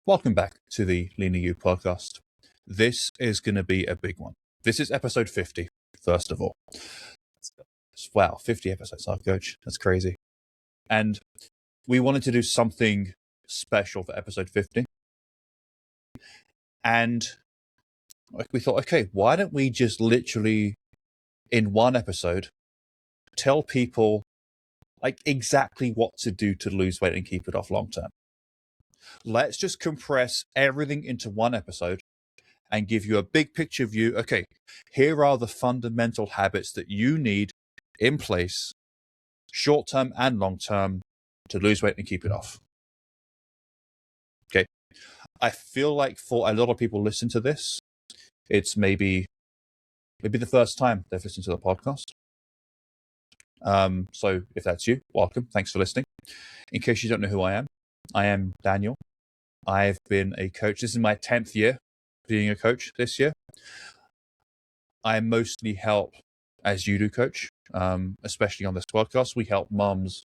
Welcome back to the Leaner You podcast. This is going to be a big one. This is episode 50, first of all. Wow, 50 episodes, our coach. That's crazy. And we wanted to do something special for episode 50. And we thought, okay, why don't we just literally, in one episode, tell people like exactly what to do to lose weight and keep it off long term. Let's just compress everything into one episode and give you a big picture view. Okay, here are the fundamental habits that you need in place, short term and long term, to lose weight and keep it off. Okay, I feel like for a lot of people listen to this, it's maybe the first time they've listened to the podcast. So if that's you, welcome. Thanks for listening. In case you don't know who I am Daniel. I've been a coach. This is my 10th year being a coach this year. I mostly help, as you do, coach, especially on this podcast. We help mums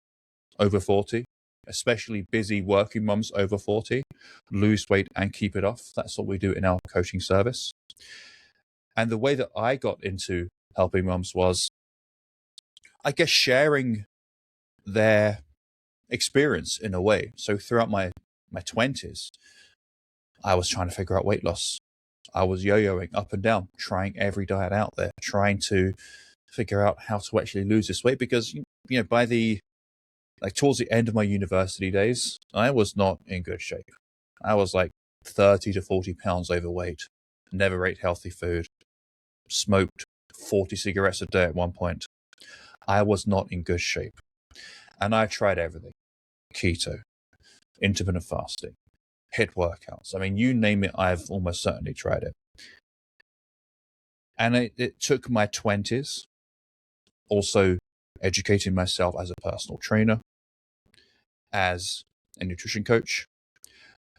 over 40, especially busy working mums over 40, lose weight and keep it off. That's what we do in our coaching service. And the way that I got into helping mums was, I guess, sharing their experience in a way. So throughout my 20s, I was trying to figure out weight loss. I was yo-yoing up and down, trying every diet out there, trying to figure out how to actually lose this weight because, by towards the end of my university days, I was not in good shape. I was like 30 to 40 pounds overweight, never ate healthy food, smoked 40 cigarettes a day at one point. I was not in good shape. And I tried everything. Keto, intermittent fasting, HIIT workouts. I mean, you name it, I've almost certainly tried it. And it took my 20s, also educating myself as a personal trainer, as a nutrition coach,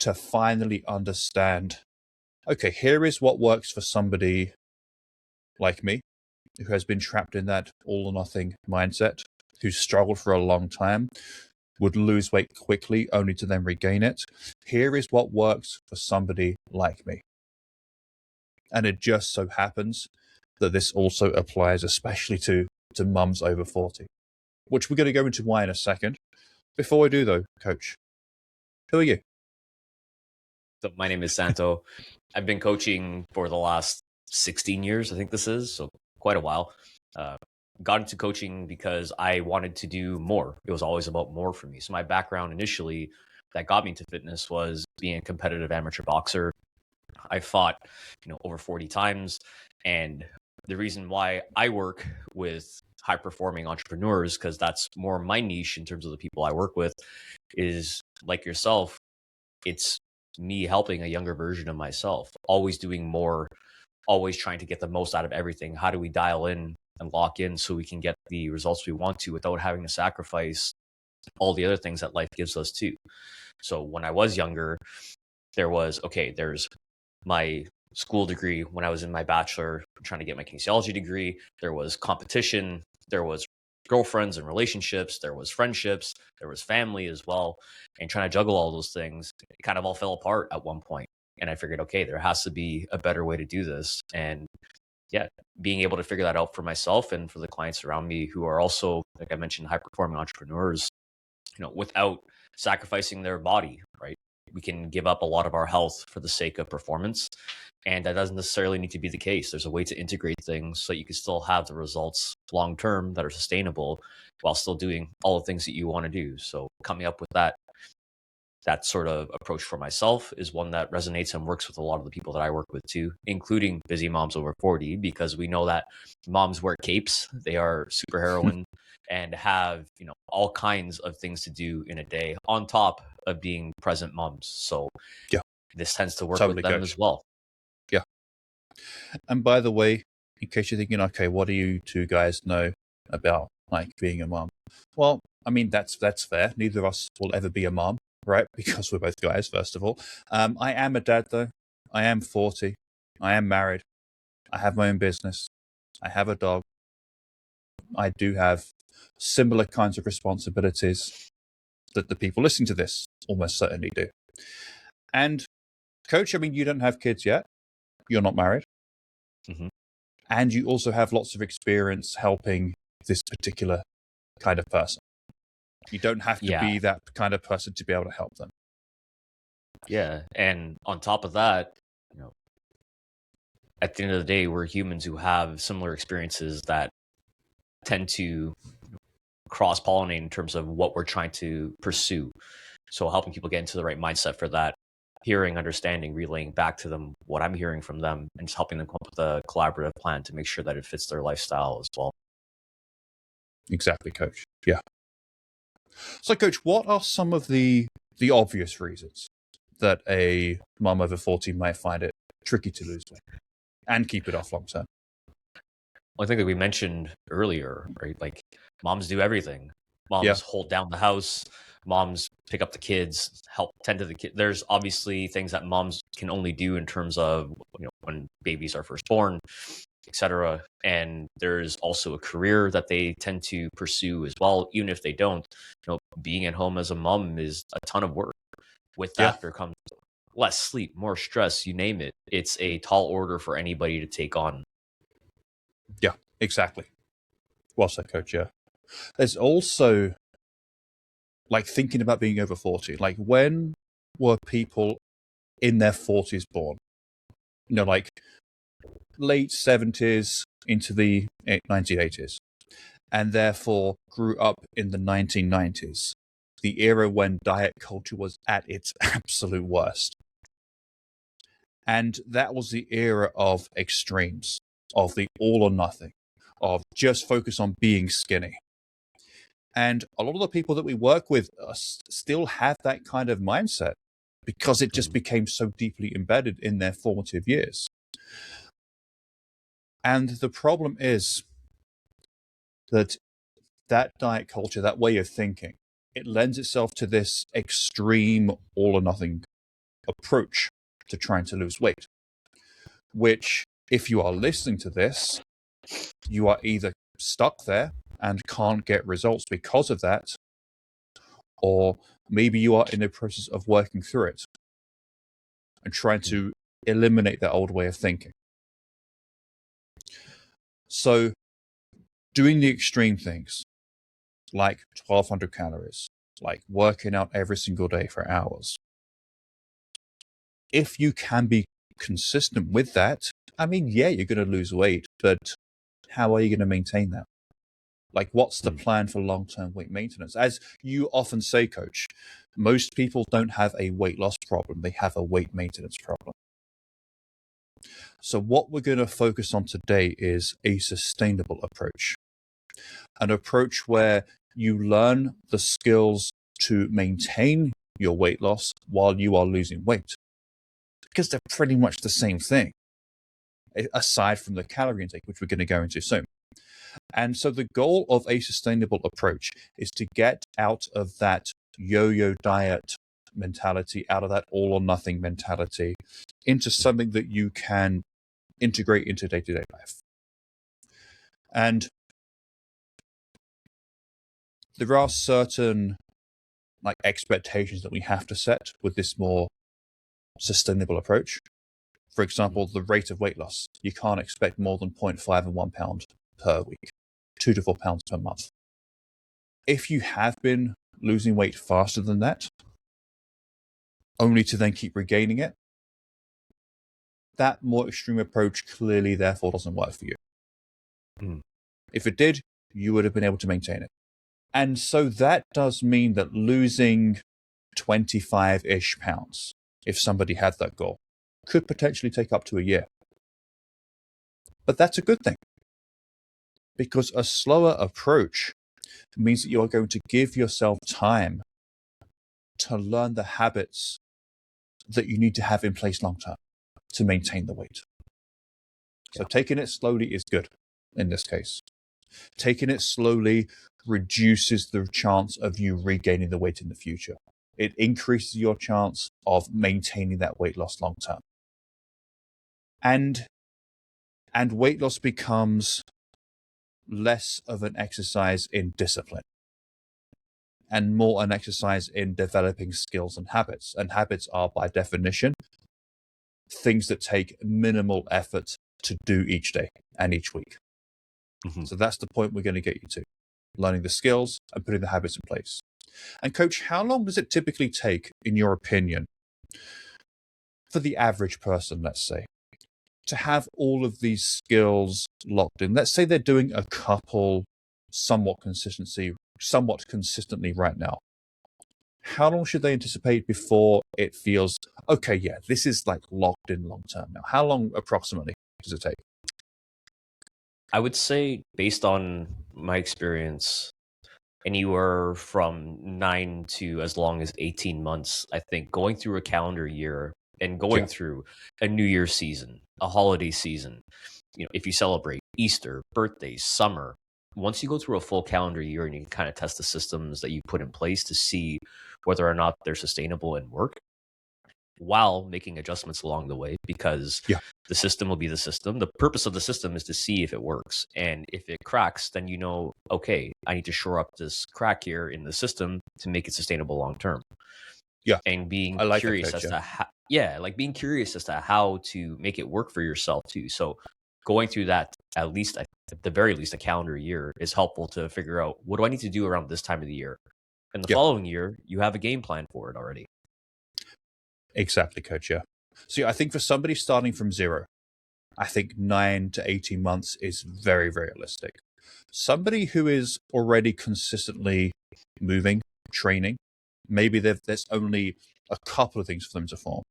to finally understand, okay, here is what works for somebody like me, who has been trapped in that all or nothing mindset, who's struggled for a long time, would lose weight quickly only to then regain it. Here is what works for somebody like me. And it just so happens that this also applies especially to mums over 40, which we're going to go into why in a second. Before we do though, coach, who are you? So my name is Santo. I've been coaching for the last 16 years, I think this is, so quite a while. Got into coaching because I wanted to do more. It was always about more for me. So my background initially that got me into fitness was being a competitive amateur boxer. I fought, over 40 times. And the reason why I work with high performing entrepreneurs, because that's more my niche in terms of the people I work with, is like yourself, it's me helping a younger version of myself, always doing more, always trying to get the most out of everything. How do we dial in and lock in so we can get the results we want to without having to sacrifice all the other things that life gives us too? So when I was younger, there's my school degree. When I was in my bachelor, trying to get my kinesiology degree, there was competition, there was girlfriends and relationships, there was friendships, there was family as well. And trying to juggle all those things, it kind of all fell apart at one point. And I figured, okay, there has to be a better way to do this. And yeah, being able to figure that out for myself and for the clients around me who are also, like I mentioned, high performing entrepreneurs, without sacrificing their body, right? We can give up a lot of our health for the sake of performance. And that doesn't necessarily need to be the case. There's a way to integrate things so you can still have the results long term that are sustainable while still doing all the things that you want to do. So coming up with that sort of approach for myself is one that resonates and works with a lot of the people that I work with too, including busy moms over 40, because we know that moms wear capes, they are superheroine and have, all kinds of things to do in a day on top of being present moms. So Yeah, this tends to work totally, with them coach. as well. Yeah. And by the way, in case you're thinking, okay, what do you two guys know about like being a mom? Well, I mean, that's fair. Neither of us will ever be a mom, right? Because we're both guys, first of all. I am a dad though. I am 40. I am married. I have my own business. I have a dog. I do have similar kinds of responsibilities that the people listening to this almost certainly do. And coach, I mean, you don't have kids yet. You're not married. Mhm. And you also have lots of experience helping this particular kind of person. You don't have to Yeah. be that kind of person to be able to help them. Yeah. And on top of that, you know, at the end of the day, we're humans who have similar experiences that tend to cross pollinate in terms of what we're trying to pursue. So helping people get into the right mindset for that, hearing, understanding, relaying back to them what I'm hearing from them, and just helping them come up with a collaborative plan to make sure that it fits their lifestyle as well. Exactly, coach. Yeah. So, coach, what are some of the obvious reasons that a mom over 40 might find it tricky to lose weight and keep it off long term? One thing that we mentioned earlier, right? Like moms do everything. Moms hold down the house. Moms pick up the kids, help tend to the kid. There's obviously things that moms can only do in terms of, you know, when babies are first born, etc. And there's also a career that they tend to pursue as well, even if they don't. You know, being at home as a mom is a ton of work. With that, there comes less sleep, more stress, you name it. It's a tall order for anybody to take on. Yeah, exactly. Well said, coach. Yeah. There's also like thinking about being over 40. Like, when were people in their 40s born? You know, like late 70s into the 1980s, and therefore grew up in the 1990s, the era when diet culture was at its absolute worst. And that was the era of extremes, of the all or nothing, of just focus on being skinny. And a lot of the people that we work with still have that kind of mindset because it just became so deeply embedded in their formative years. And the problem is that diet culture, that way of thinking, it lends itself to this extreme all or nothing approach to trying to lose weight, which, if you are listening to this, you are either stuck there and can't get results because of that, or maybe you are in the process of working through it and trying to eliminate that old way of thinking. So doing the extreme things like 1200 calories, like working out every single day for hours, if you can be consistent with that, I mean, yeah, you're going to lose weight, but how are you going to maintain that? Like, what's the plan for long-term weight maintenance? As you often say, coach, most people don't have a weight loss problem. They have a weight maintenance problem. So what we're going to focus on today is a sustainable approach, an approach where you learn the skills to maintain your weight loss while you are losing weight, because they're pretty much the same thing, aside from the calorie intake, which we're going to go into soon. And so the goal of a sustainable approach is to get out of that yo-yo diet mentality, out of that all or nothing mentality, into something that you can integrate into day-to-day life. And there are certain like expectations that we have to set with this more sustainable approach. For example, the rate of weight loss. You can't expect more than 0.5 and 1 pound per week, 2 to 4 pounds per month. If you have been losing weight faster than that, only to then keep regaining it, that more extreme approach clearly therefore doesn't work for you. If it did, you would have been able to maintain it. And so that does mean that losing 25-ish pounds, if somebody had that goal, could potentially take up to a year. But that's a good thing, because a slower approach means that you are going to give yourself time to learn the habits that you need to have in place long term to maintain the weight. So taking it slowly is good in this case. Taking it slowly reduces the chance of you regaining the weight in the future. It increases your chance of maintaining that weight loss long term. And weight loss becomes less of an exercise in discipline. and more an exercise in developing skills and habits. And habits are, by definition, things that take minimal effort to do each day and each week. So that's the point we're going to get you to, learning the skills and putting the habits in place. And coach, how long does it typically take, in your opinion, for the average person, let's say, to have all of these skills locked in? Let's say they're doing a couple somewhat consistently right now. How long should they anticipate before it feels, okay, yeah, this is like locked in long term now? How long approximately does it take? I would say, based on my experience, anywhere from 9 to as long as 18 months. I think going through a calendar year and going through a New Year's season, a holiday season, if you celebrate Easter, birthdays, summer, once you go through a full calendar year and you can kind of test the systems that you put in place to see whether or not they're sustainable and work, while making adjustments along the way, because the system will be the system. The purpose of the system is to see if it works. And if it cracks, then okay, I need to shore up this crack here in the system to make it sustainable long term. Yeah. And being like curious as to being curious as to how to make it work for yourself too. So going through that, at the very least, a calendar year is helpful to figure out, what do I need to do around this time of the year? And the following year, you have a game plan for it already. Exactly, coach. Yeah. So I think for somebody starting from zero, I think 9 to 18 months is very, very realistic. Somebody who is already consistently moving, training, maybe there's only a couple of things for them to form.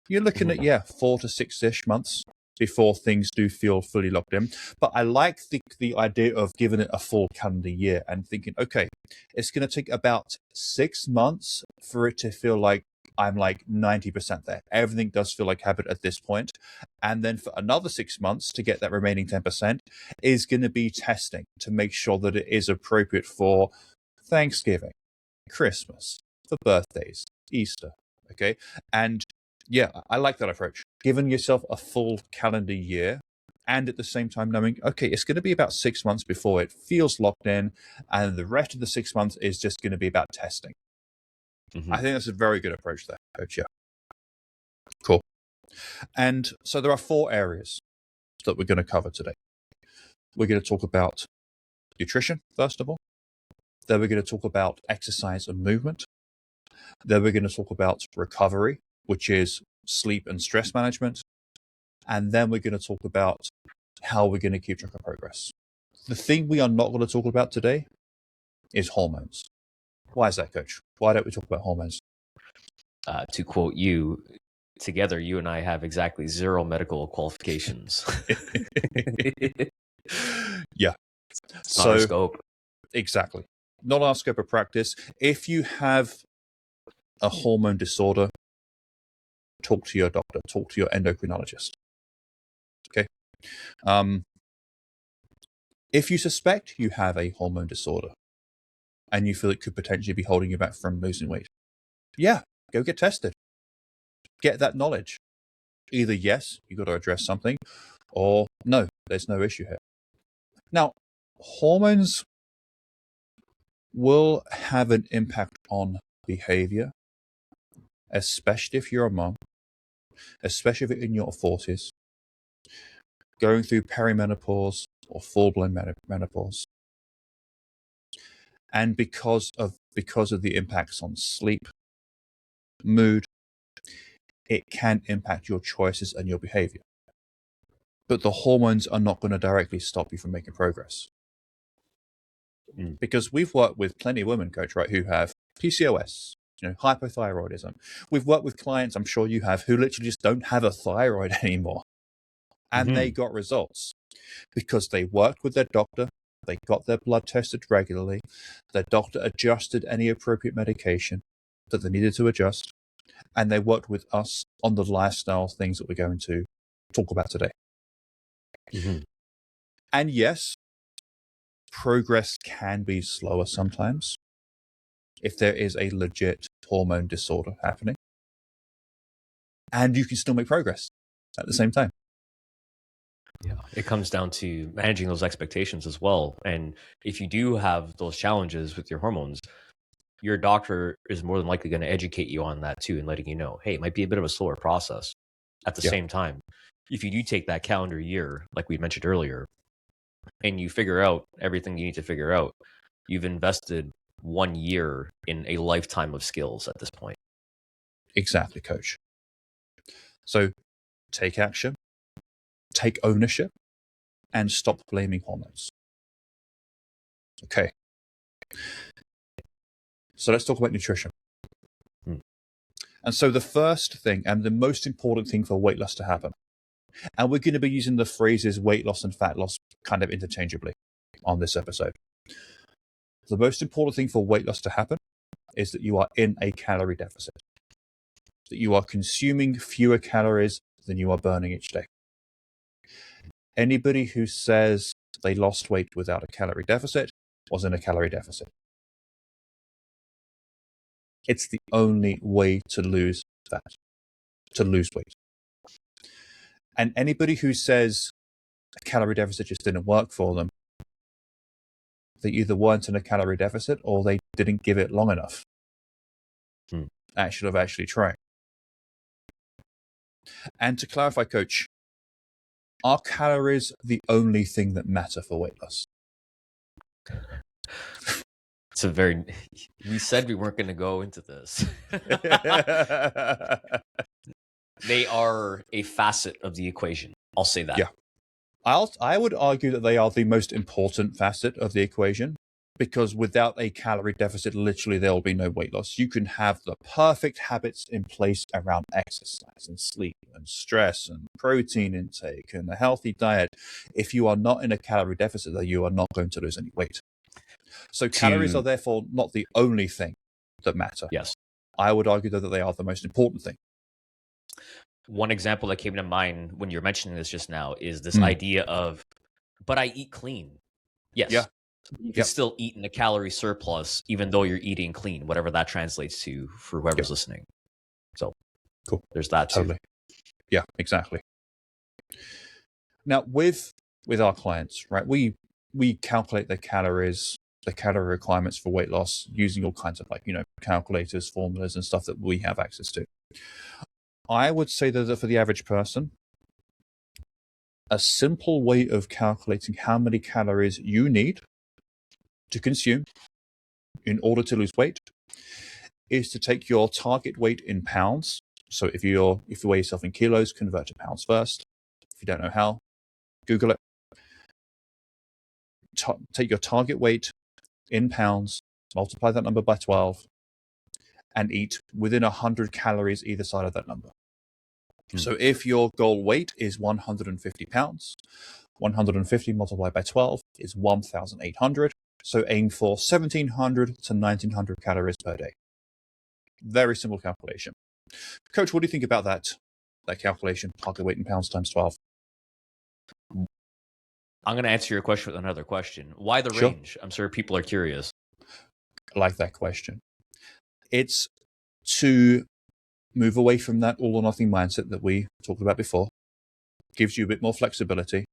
You're looking at 4 to 6-ish months before things do feel fully locked in. But I like the idea of giving it a full calendar year and thinking, okay, it's going to take about 6 months for it to feel like I'm like 90% there. Everything does feel like habit at this point. And then for another 6 months to get that remaining 10% is going to be testing to make sure that it is appropriate for Thanksgiving, Christmas, for birthdays, Easter. Okay. And I like that approach. Giving yourself a full calendar year and at the same time knowing, okay, it's going to be about 6 months before it feels locked in. And the rest of the 6 months is just going to be about testing. I think that's a very good approach there, coach. Yeah. Cool. And so there are 4 areas that we're going to cover today. We're going to talk about nutrition, first of all. Then we're going to talk about exercise and movement. Then we're going to talk about recovery, which is sleep and stress management. And then we're going to talk about how we're going to keep track of progress. The thing we are not going to talk about today is hormones. Why is that, coach? Why don't we talk about hormones? To quote you, together, you and I have exactly 0 medical qualifications. Yeah. Not our scope. Exactly. Not our scope of practice. If you have a hormone disorder, talk to your doctor, talk to your endocrinologist. Okay. If you suspect you have a hormone disorder and you feel it could potentially be holding you back from losing weight, go get tested. Get that knowledge. Either yes, you've got to address something, or no, there's no issue here. Now, hormones will have an impact on behavior, especially if you're a mom, especially if you're in your 40s, going through perimenopause or full-blown menopause. And because of the impacts on sleep, mood, it can impact your choices and your behavior. But the hormones are not going to directly stop you from making progress. Because we've worked with plenty of women, coach, right, who have PCOS, hypothyroidism. We've worked with clients, I'm sure you have, who literally just don't have a thyroid anymore. And they got results because they worked with their doctor. They got their blood tested regularly. Their doctor adjusted any appropriate medication that they needed to adjust. And they worked with us on the lifestyle things that we're going to talk about today. And yes, progress can be slower sometimes if there is a legit hormone disorder happening. And you can still make progress at the same time. Yeah, it comes down to managing those expectations as well. And if you do have those challenges with your hormones, your doctor is more than likely going to educate you on that too and letting you know, hey, it might be a bit of a slower process. At the Yeah. same time, if you do take that calendar year, like we mentioned earlier, and you figure out everything you need to figure out, you've invested 1 year in a lifetime of skills at this point. Exactly, coach. So take action, take ownership, and stop blaming hormones. Okay. So let's talk about nutrition. And so the first thing and the most important thing for weight loss to happen, and we're going to be using the phrases weight loss and fat loss kind of interchangeably on this episode. The most important thing for weight loss to happen is that you are in a calorie deficit, that you are consuming fewer calories than you are burning each day. Anybody who says they lost weight without a calorie deficit was in a calorie deficit. It's the only way to lose fat, to lose weight. And anybody who says a calorie deficit just didn't work for them, they either weren't in a calorie deficit or they didn't give it long enough. I should have actually tried. And to clarify, coach, are calories the only thing that matter for weight loss? It's a very, we said we weren't going to go into this. They are a facet of the equation. I'll say that. Yeah. I would argue that they are the most important facet of the equation, because without a calorie deficit, literally there will be no weight loss. You can have the perfect habits in place around exercise and sleep and stress and protein intake and a healthy diet. If you are not in a calorie deficit, though, you are not going to lose any weight. So calories are therefore not the only thing that matter. Yes. I would argue, though, that they are the most important thing. One example that came to mind when you're mentioning this just now is this idea of, but I eat clean. Yes. Yeah. You can still eat in a calorie surplus, even though you're eating clean, whatever that translates to for whoever's listening. So cool. There's that too. Totally. Yeah, exactly. Now with our clients, right, we calculate the calories, the calorie requirements for weight loss using all kinds of calculators, formulas and stuff that we have access to. I would say that for the average person, a simple way of calculating how many calories you need to consume in order to lose weight is to take your target weight in pounds. So if you weigh yourself in kilos, convert to pounds first. If you don't know how, Google it. Take your target weight in pounds, multiply that number by 12, and eat within 100 calories either side of that number. So if your goal weight is 150 pounds, 150 multiplied by 12 is 1,800. So aim for 1,700 to 1,900 calories per day. Very simple calculation. Coach, what do you think about that calculation, target weight in pounds times 12? I'm going to answer your question with another question. Why the range? I'm sure people are curious. I like that question. It's to move away from that all or nothing mindset that we talked about before. Gives you a bit more flexibility.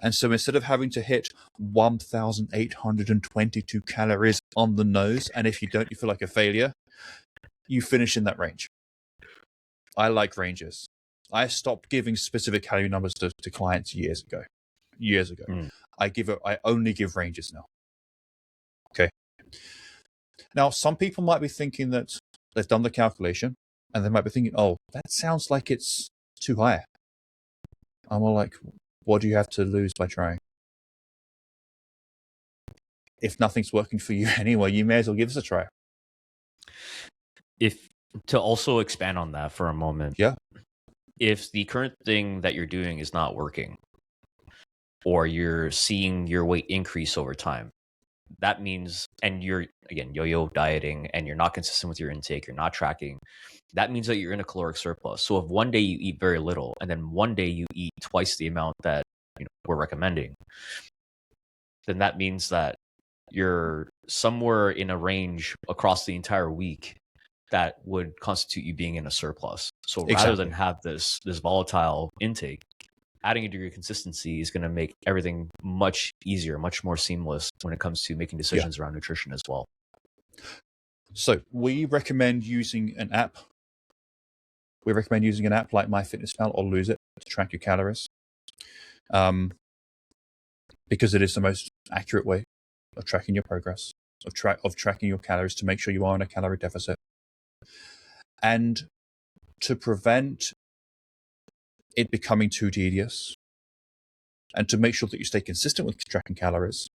And so instead of having to hit 1,822 calories on the nose, and if you don't, you feel like a failure, you finish in that range. I like ranges. I stopped giving specific calorie numbers to clients years ago. I only give ranges now. Okay. Now, some people might be thinking that they've done the calculation and they might be thinking, oh, that sounds like it's too high. I'm all like, what do you have to lose by trying? If nothing's working for you anyway, you may as well give us a try. If to also expand on that for a moment. Yeah. If the current thing that you're doing is not working, or you're seeing your weight increase over time, that means, and you're, again, yo-yo dieting, and you're not consistent with your intake, you're not tracking, that means that you're in a caloric surplus. So if one day you eat very little, and then one day you eat twice the amount that we're recommending, then that means that you're somewhere in a range across the entire week that would constitute you being in a surplus. So rather than have this volatile intake, adding a degree of consistency is going to make everything much easier, much more seamless when it comes to making decisions around nutrition as well. So we recommend using an app. We recommend using an app like MyFitnessPal or Lose It to track your calories, because it is the most accurate way of tracking your progress, of tracking your calories to make sure you are in a calorie deficit, and to prevent it becoming too tedious, and to make sure that you stay consistent with tracking calories.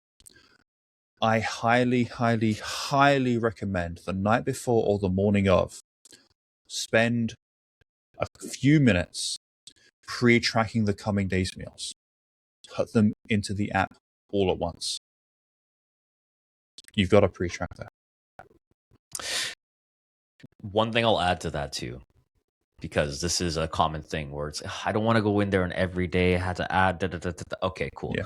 I highly, highly, highly recommend the night before or the morning of, spend a few minutes pre-tracking the coming day's meals. Put them into the app all at once. You've got to pre-track that. One thing I'll add to that too, because this is a common thing where it's, I don't want to go in there and every day I had to add. Okay, cool. Yeah.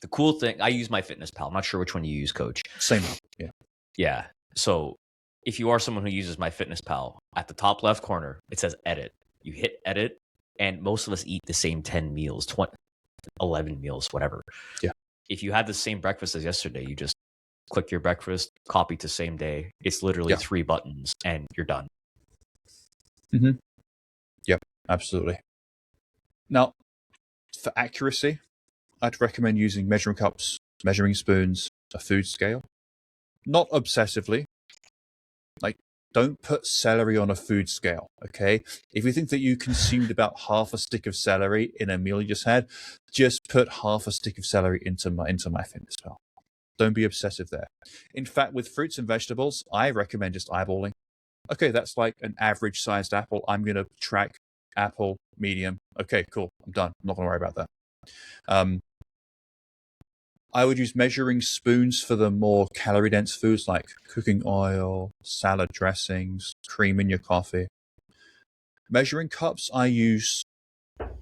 The cool thing, I use MyFitnessPal. I'm not sure which one you use, Coach. Same app. Yeah. Yeah. So if you are someone who uses MyFitnessPal, at the top left corner, it says edit. You hit edit, and most of us eat the same 10 meals, 11 meals, whatever. Yeah. If you had the same breakfast as yesterday, you just click your breakfast, copy to same day. It's literally 3 buttons, and you're done. Mm-hmm. Yep, absolutely. Now, for accuracy, I'd recommend using measuring cups, measuring spoons, a food scale. Not obsessively. Like, don't put celery on a food scale, okay? If you think that you consumed about half a stick of celery in a meal you just had, just put half a stick of celery into MyFitnessPal. Don't be obsessive there. In fact, with fruits and vegetables, I recommend just eyeballing. Okay, that's like an average sized apple. I'm going to track apple, medium. Okay, cool. I'm done. I'm not going to worry about that. I would use measuring spoons for the more calorie dense foods like cooking oil, salad dressings, cream in your coffee. Measuring cups I use,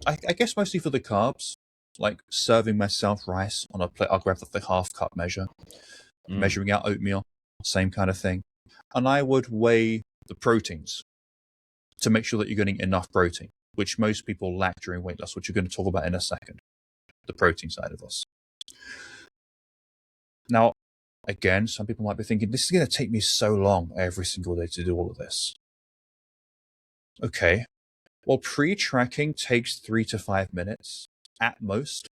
I guess mostly for the carbs, like serving myself rice on a plate. I'll grab the half cup measure. Measuring out oatmeal, same kind of thing. And I would weigh the proteins to make sure that you're getting enough protein, which most people lack during weight loss, which you're going to talk about in a second, the protein side of this. Now, again, some people might be thinking, this is going to take me so long every single day to do all of this. Okay, well, pre-tracking takes 3 to 5 minutes at most.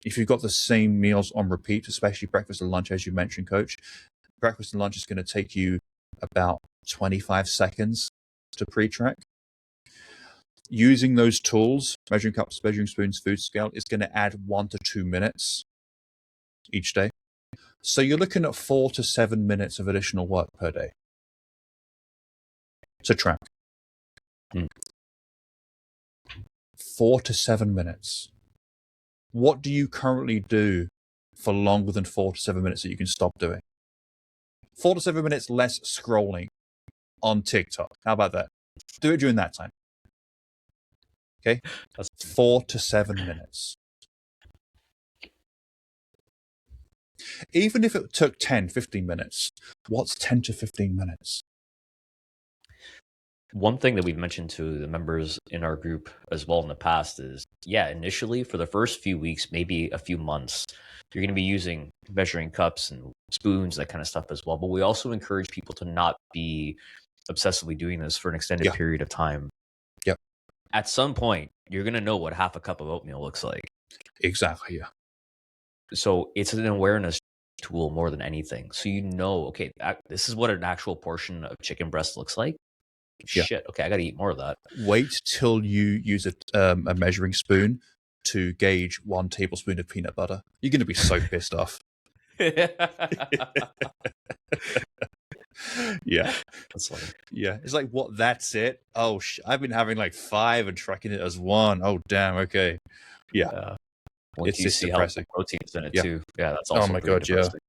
If you've got the same meals on repeat, especially breakfast and lunch, as you mentioned, Coach, breakfast and lunch is going to take you about 25 seconds to pre-track. Using those tools, measuring cups, measuring spoons, food scale, is going to add 1 to 2 minutes each day. So you're looking at 4 to 7 minutes of additional work per day to track. 4 to 7 minutes. What do you currently do for longer than 4 to 7 minutes that you can stop doing? 4 to 7 minutes less scrolling on TikTok. How about that? Do it during that time. Okay? That's 4 to 7 minutes. Even if it took 10, 15 minutes, what's 10 to 15 minutes? One thing that we've mentioned to the members in our group as well in the past is, initially for the first few weeks, maybe a few months, you're going to be using measuring cups and spoons, that kind of stuff as well. But we also encourage people to not be obsessively doing this for an extended period of time. Yep. At some point, you're going to know what half a cup of oatmeal looks like. Exactly, yeah. So it's an awareness tool more than anything. So okay, this is what an actual portion of chicken breast looks like. Shit, okay, I got to eat more of that. Wait till you use a measuring spoon to gauge 1 tablespoon of peanut butter. You're going to be so pissed off. Yeah. That's funny. Yeah. It's like, what? That's it? Oh, I've been having like 5 and tracking it as 1. Oh, damn. Okay. Yeah. Once you see depressing. How protein's in it too. Yeah, that's also. Oh my God. Depressing.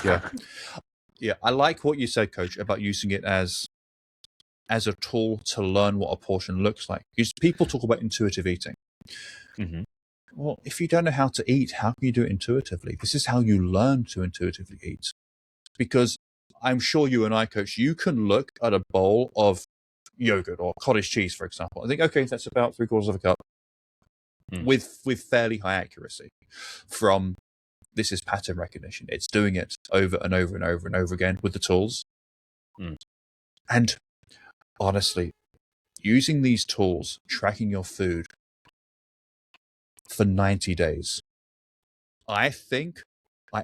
Yeah. Yeah. I like what you said, Coach, about using it as a tool to learn what a portion looks like. Because people talk about intuitive eating. Mm-hmm. Well, if you don't know how to eat, how can you do it intuitively? This is how you learn to intuitively eat. Because I'm sure you and I, Coach, you can look at a bowl of yogurt or cottage cheese, for example. I think, okay, that's about 3/4 of a cup with fairly high accuracy from this is pattern recognition. It's doing it over and over and over and over again with the tools. Mm. And honestly, using these tools, tracking your food for 90 days, I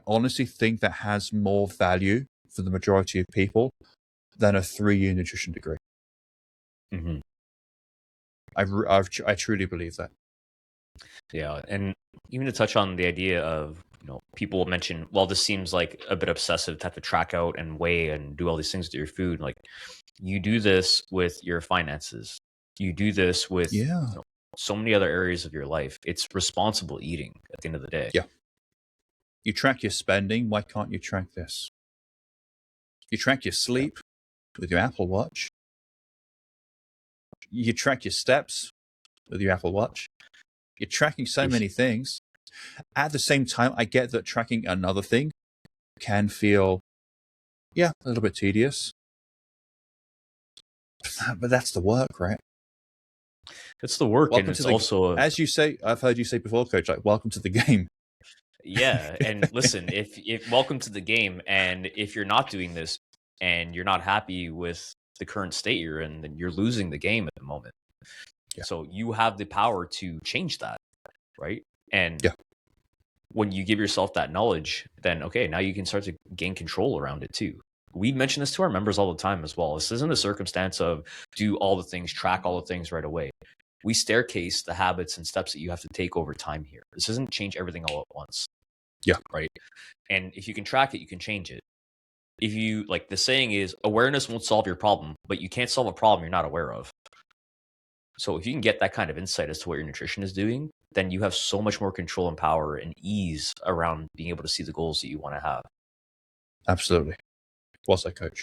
honestly think that has more value for the majority of people than a 3-year nutrition degree. Mm-hmm. I truly believe that. Yeah, and even to touch on the idea of, people will mention, well, this seems like a bit obsessive to have to track out and weigh and do all these things to your food. Like, you do this with your finances. You do this with Yeah. so many other areas of your life. It's responsible eating at the end of the day. Yeah. You track your spending. Why can't you track this? You track your sleep with your Apple Watch. You track your steps with your Apple Watch. You're tracking so many things. At the same time, I get that tracking another thing can feel, a little bit tedious. But that's the work, right? It's the work, Welcome and it's to the, also as you say, I've heard you say before, Coach, like, welcome to the game. yeah. And listen, if welcome to the game, and if you're not doing this and you're not happy with the current state you're in, then you're losing the game at the moment. Yeah. So you have the power to change that, right? And Yeah. when you give yourself that knowledge, then okay, now you can start to gain control around it too. We mention this to our members all the time as well. This isn't a circumstance of do all the things, track all the things right away. We staircase the habits and steps that you have to take over time here. This doesn't change everything all at once. Yeah. Right. And if you can track it, you can change it. If you, like the saying is, awareness won't solve your problem, but you can't solve a problem you're not aware of. So if you can get that kind of insight as to what your nutrition is doing, then you have so much more control and power and ease around being able to see the goals that you want to have. Absolutely. Well said, Coach.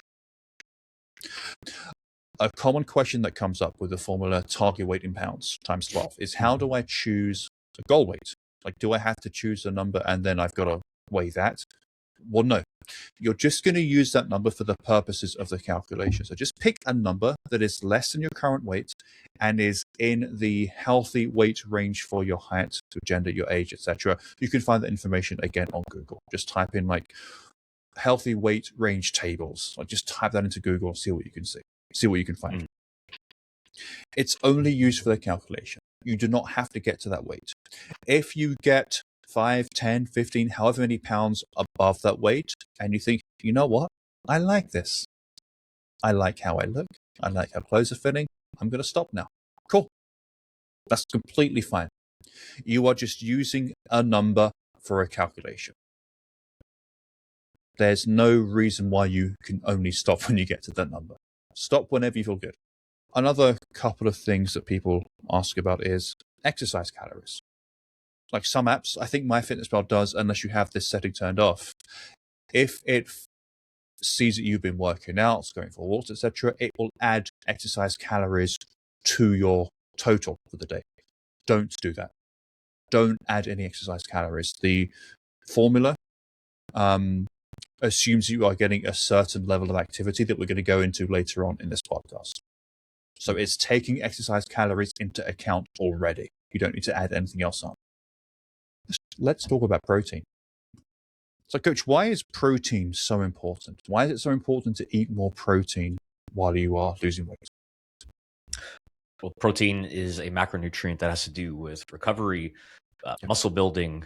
A common question that comes up with the formula target weight in pounds times 12 is, how do I choose a goal weight? Like, do I have to choose a number and then I've got to weigh that? Well, no. You're just going to use that number for the purposes of the calculation. So just pick a number that is less than your current weight and is in the healthy weight range for your height, your gender, your age, etc. You can find that information again on Google. Just type in like healthy weight range tables. Like, just type that into Google and see what you can see. See what you can find. It's only used for the calculation. You do not have to get to that weight. If you get 5, 10, 15, however many pounds above that weight, and you think, you know what? I like this. I like how I look. I like how clothes are fitting. I'm going to stop now. Cool. That's completely fine. You are just using a number for a calculation. There's no reason why you can only stop when you get to that number. Stop whenever you feel good. Another couple of things that people ask about is exercise calories. Like some apps, I think MyFitnessPal does, unless you have this setting turned off. If it sees that you've been working out, going for walks, etc., it will add exercise calories to your total for the day. Don't do that. Don't add any exercise calories. The formula assumes you are getting a certain level of activity that we're going to go into later on in this podcast. So it's taking exercise calories into account already. You don't need to add anything else on. Let's talk about protein. So, Coach, why is protein so important? Why is it so important to eat more protein while you are losing weight? Well, protein is a macronutrient that has to do with recovery, muscle building.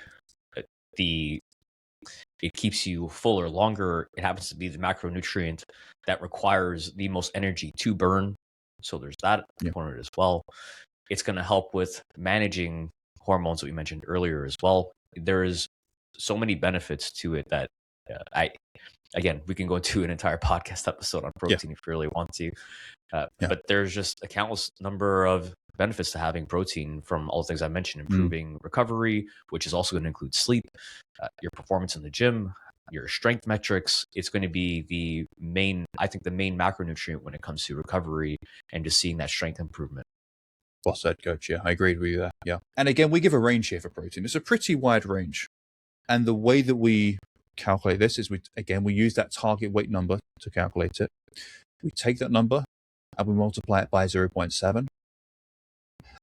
It keeps you fuller longer. It happens to be the macronutrient that requires the most energy to burn. So there's that component as well. It's going to help with managing hormones that we mentioned earlier as well. There is so many benefits to it that we can go into an entire podcast episode on protein if you really want to. But there's just a countless number of benefits to having protein, from all the things I mentioned: improving recovery, which is also going to include sleep, your performance in the gym, your strength metrics. It's going to be the main macronutrient when it comes to recovery and just seeing that strength improvement. Well said, Coach. Yeah, I agreed with you there. Yeah. And again, we give a range here for protein. It's a pretty wide range. And the way that we calculate this is we use that target weight number to calculate it. We take that number and we multiply it by 0.7.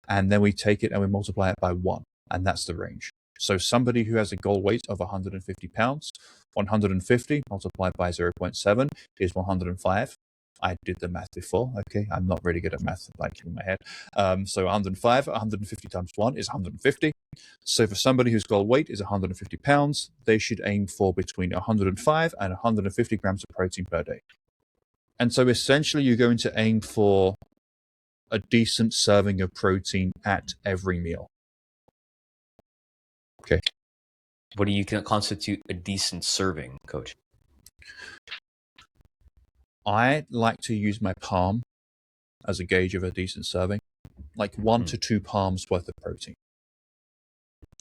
And then we take it and we multiply it by 1. And that's the range. So somebody who has a goal weight of 150 pounds, 150 multiplied by 0.7 is 105. I did the math before. Okay, I'm not really good at math, like in my head. So 105, 150 times 1 is 150. So for somebody whose goal weight is 150 pounds, they should aim for between 105 and 150 grams of protein per day. And so essentially you're going to aim for a decent serving of protein at every meal. Okay. What do you constitute a decent serving, Coach? I like to use my palm as a gauge of a decent serving, like 1 to 2 palms worth of protein.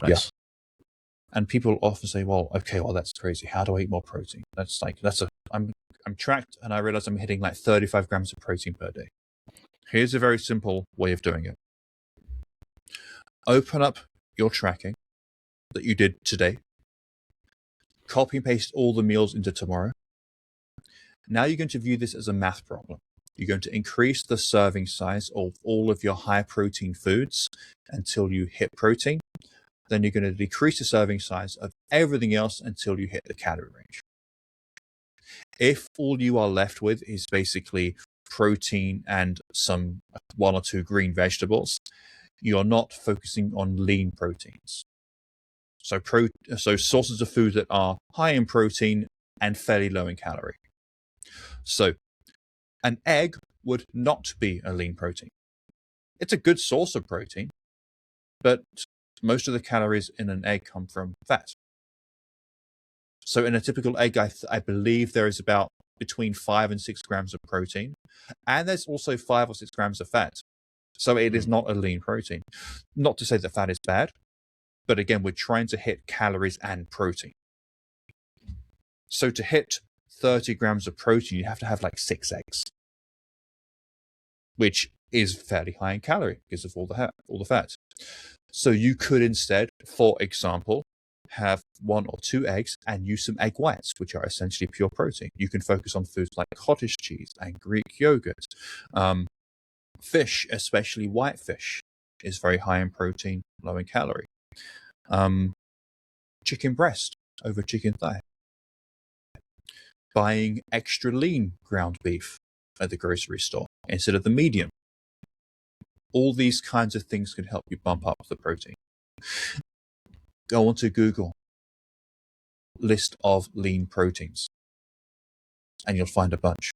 Nice. Yeah. And people often say, well, okay, well, that's crazy. How do I eat more protein? I'm tracked and I realize I'm hitting like 35 grams of protein per day. Here's a very simple way of doing it. Open up your tracking that you did today. Copy and paste all the meals into tomorrow. Now you're going to view this as a math problem. You're going to increase the serving size of all of your high protein foods until you hit protein. Then you're going to decrease the serving size of everything else until you hit the calorie range. If all you are left with is basically protein and some 1 or 2 green vegetables, you're not focusing on lean proteins. So sources of food that are high in protein and fairly low in calorie. So an egg would not be a lean protein. It's a good source of protein, but most of the calories in an egg come from fat. So in a typical egg, I believe there is about between 5 and 6 grams of protein, and there's also 5 or 6 grams of fat. So it is not a lean protein. Not to say that fat is bad, but again, we're trying to hit calories and protein. So to hit 30 grams of protein, you have to have like 6 eggs, which is fairly high in calorie because of all the fat. So you could instead, for example, have 1 or 2 eggs and use some egg whites, which are essentially pure protein. You can focus on foods like cottage cheese and Greek yogurt. Fish, especially white fish, is very high in protein, low in calorie. Chicken breast over chicken thigh. Buying extra lean ground beef at the grocery store instead of the medium. All these kinds of things can help you bump up the protein. Go onto Google, list of lean proteins, and you'll find a bunch.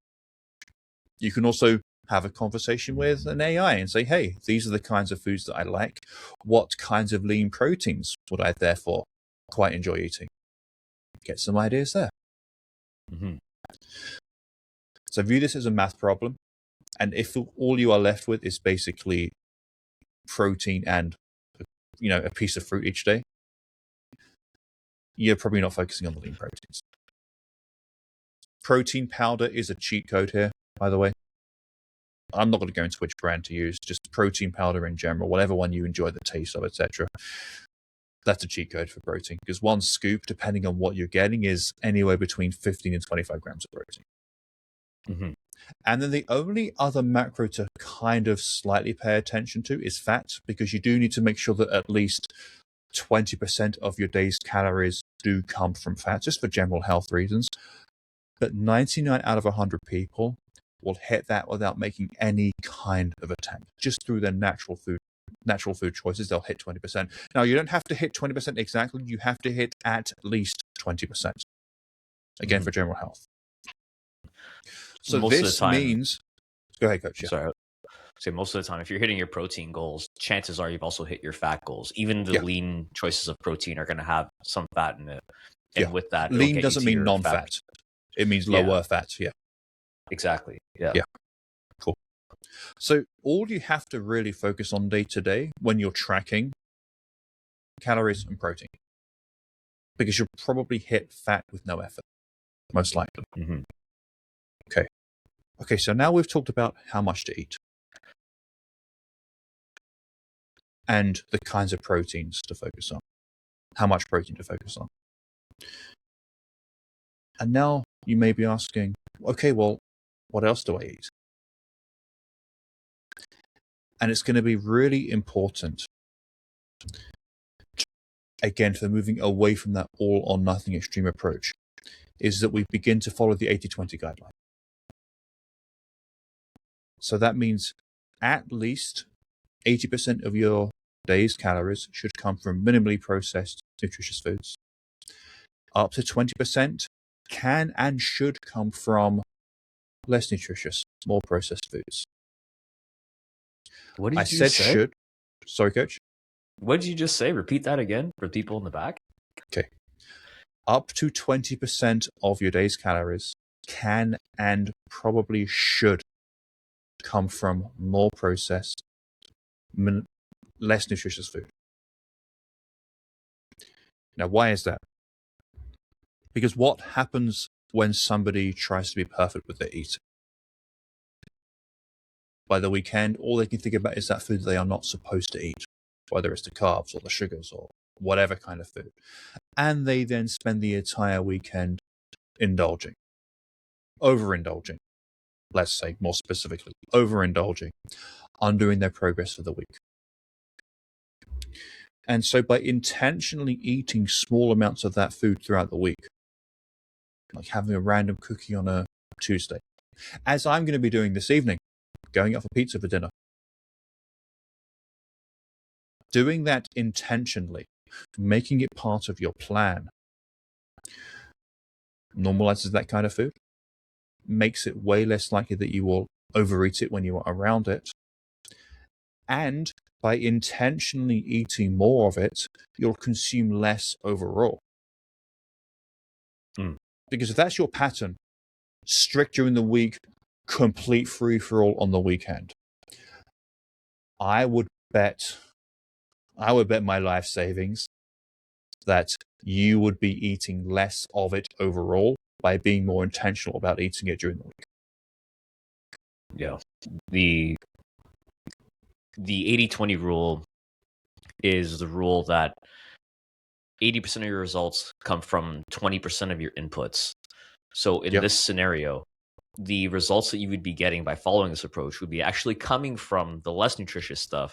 You can also have a conversation with an AI and say, hey, these are the kinds of foods that I like. What kinds of lean proteins would I therefore quite enjoy eating? Get some ideas there. Mm-hmm. So view this as a math problem. And if all you are left with is basically protein and, a piece of fruit each day, you're probably not focusing on the lean proteins. Protein powder is a cheat code here, by the way. I'm not going to go into which brand to use, just protein powder in general, whatever one you enjoy the taste of, etc. That's a cheat code for protein, because 1 scoop, depending on what you're getting, is anywhere between 15 and 25 grams of protein. Mm-hmm. And then the only other macro to kind of slightly pay attention to is fat, because you do need to make sure that at least 20% of your day's calories do come from fat, just for general health reasons. But 99 out of 100 people will hit that without making any kind of attempt. Just through their natural food choices, they'll hit 20%. Now, you don't have to hit 20% exactly. You have to hit at least 20%. Again, for general health. So most this of the time, means... Go ahead, Coach. Yeah. Sorry. So most of the time, if you're hitting your protein goals, chances are you've also hit your fat goals. Even the lean choices of protein are going to have some fat in it. And with that, lean doesn't mean non-fat. It means lower fat. Yeah. Exactly. Yeah. Cool. So all you have to really focus on day to day when you're tracking calories and protein, because you'll probably hit fat with no effort, most likely. Mm-hmm. Okay, so now we've talked about how much to eat and the kinds of proteins to focus on, how much protein to focus on. And now you may be asking, okay, well, what else do I eat? And it's going to be really important, again, for moving away from that all or nothing extreme approach, is that we begin to follow the 80-20 guideline. So that means at least 80% of your day's calories should come from minimally processed nutritious foods. Up to 20% can and should come from less nutritious, more processed foods. What did I you said say? should. Sorry, coach. What did you just say? Repeat that again for people in the back. Okay. Up to 20% of your day's calories can and probably should come from more processed, less nutritious food. Now, why is that? Because what happens when somebody tries to be perfect with their eating? By the weekend, all they can think about is that food they are not supposed to eat, whether it's the carbs or the sugars or whatever kind of food. And they then spend the entire weekend indulging, overindulging, let's say more specifically, overindulging, undoing their progress for the week. And so by intentionally eating small amounts of that food throughout the week, like having a random cookie on a Tuesday, as I'm going to be doing this evening, going out for pizza for dinner, doing that intentionally, making it part of your plan, normalizes that kind of food, makes it way less likely that you will overeat it when you are around it. And by intentionally eating more of it, you'll consume less overall. Because if that's your pattern, strict during the week, complete free for all on the weekend, I would bet my life savings that you would be eating less of it overall by being more intentional about eating it during the week. Yeah. The 80-20 rule is the rule that 80% of your results come from 20% of your inputs. So in this scenario, the results that you would be getting by following this approach would be actually coming from the less nutritious stuff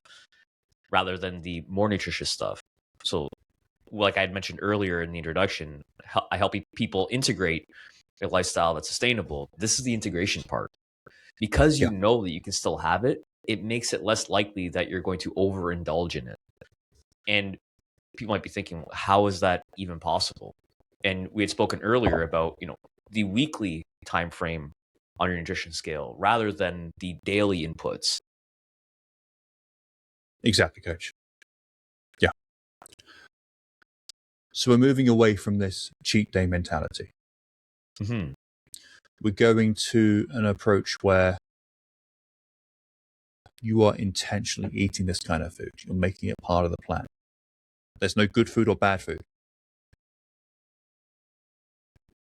rather than the more nutritious stuff. So like I had mentioned earlier in the introduction, I help people integrate a lifestyle that's sustainable. This is the integration part. Because you know that you can still have it, it makes it less likely that you're going to overindulge in it. And people might be thinking, how is that even possible? And we had spoken earlier about, the weekly time frame on your nutrition scale rather than the daily inputs. Exactly, coach. Yeah. So we're moving away from this cheat day mentality. Mm-hmm. We're going to an approach where you are intentionally eating this kind of food. You're making it part of the plan. There's no good food or bad food.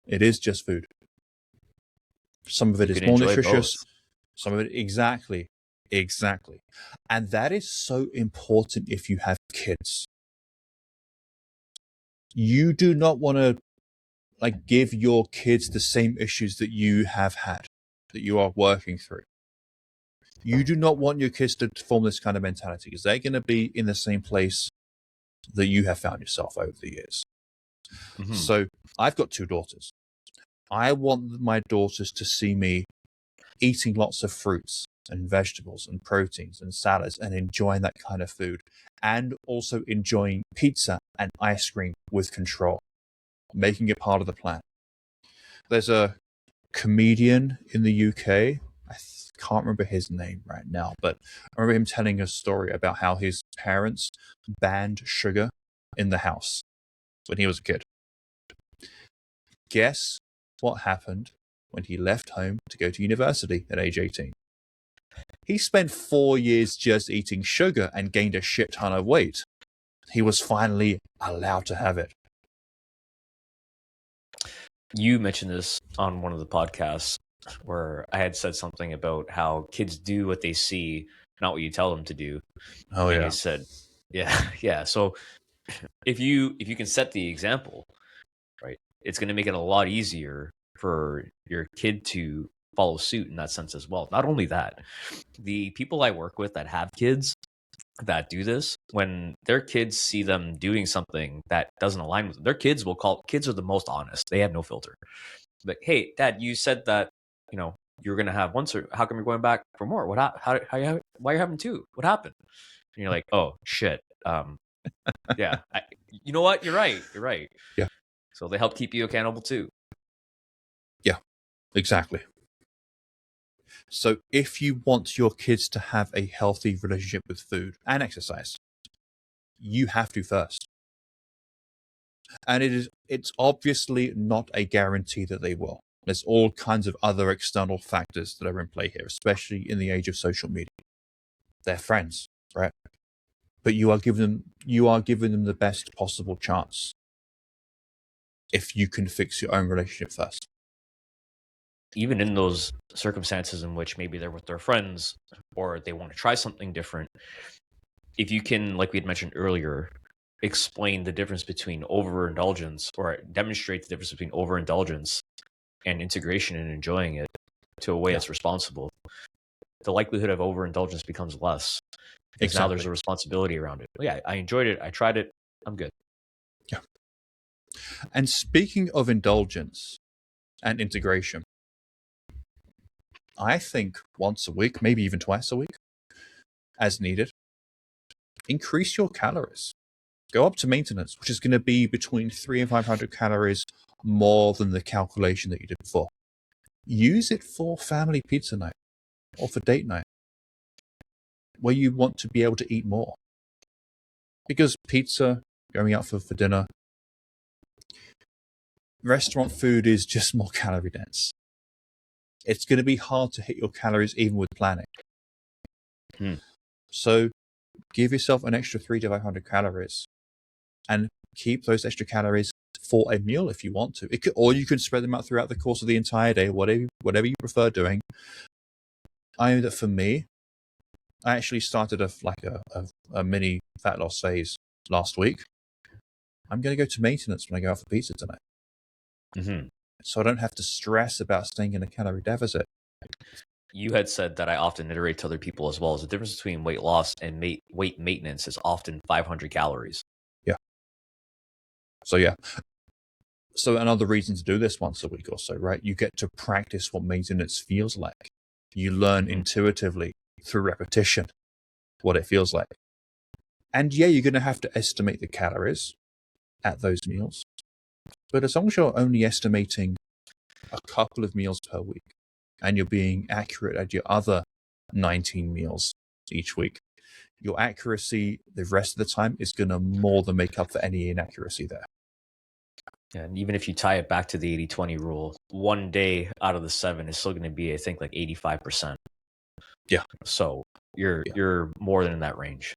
It is just food. Some of it is more nutritious. Both. Some of it, exactly. And that is so important if you have kids. You do not want to give your kids the same issues that you have had, that you are working through. You do not want your kids to form this kind of mentality because they're going to be in the same place that you have found yourself over the years. Mm-hmm. So I've got 2 daughters. I want my daughters to see me eating lots of fruits and vegetables and proteins and salads and enjoying that kind of food, and also enjoying pizza and ice cream with control, making it part of the plan. There's a comedian in the UK, I can't remember his name right now, but I remember him telling a story about how his parents banned sugar in the house when he was a kid. Guess what happened when he left home to go to university at age 18? He spent 4 years just eating sugar and gained a shit ton of weight. He was finally allowed to have it. You mentioned this on one of the podcasts where I had said something about how kids do what they see, not what you tell them to do. Oh, and yeah. you said, yeah. So if you can set the example, right, it's going to make it a lot easier for your kid to follow suit in that sense as well. Not only that, the people I work with that have kids that do this, when their kids see them doing something that doesn't align with them, their kids will call. Kids are the most honest. They have no filter. Like, hey, Dad, you said that, you're going to have one serve. How come you're going back for more? What, why are you having two? What happened? And you're like, oh shit. Yeah, you know what? You're right. You're right. Yeah. So they help keep you accountable too. Yeah, exactly. So if you want your kids to have a healthy relationship with food and exercise, you have to first. And it's obviously not a guarantee that they will. There's all kinds of other external factors that are in play here, especially in the age of social media. They're friends, right? But you are giving them the best possible chance if you can fix your own relationship first. Even in those circumstances in which maybe they're with their friends or they want to try something different, if you can, like we had mentioned earlier, explain the difference between overindulgence or demonstrate the difference between overindulgence and integration and enjoying it to a way that's responsible, the likelihood of overindulgence becomes less. Because now there's a responsibility around it. Well, yeah, I enjoyed it. I tried it. I'm good. Yeah. And speaking of indulgence and integration, I think once a week, maybe even twice a week, as needed, increase your calories. Go up to maintenance, which is going to be between 300 and 500 calories more than the calculation that you did before. Use it for family pizza night or for date night, where you want to be able to eat more. Because pizza, going out for dinner, restaurant food is just more calorie dense. It's going to be hard to hit your calories even with planning. So give yourself an extra 300 to 500 calories and keep those extra calories for a meal if you want to. Or you can spread them out throughout the course of the entire day, whatever you prefer doing. I know that for me, I actually started a mini fat loss phase last week. I'm going to go to maintenance when I go out for pizza tonight. Mm-hmm. So I don't have to stress about staying in a calorie deficit. You had said that I often iterate to other people as well. Is the difference between weight loss and weight maintenance is often 500 calories. Yeah. So another reason to do this once a week or so, right? You get to practice what maintenance feels like. You learn intuitively through repetition what it feels like. And yeah, you're going to have to estimate the calories at those meals. But as long as you're only estimating a couple of meals per week and you're being accurate at your other 19 meals each week, your accuracy the rest of the time is going to more than make up for any inaccuracy there. And even if you tie it back to the 80-20 rule, one day out of the 7 is still going to be, I think, like 85%. Yeah. So you're more than in that range.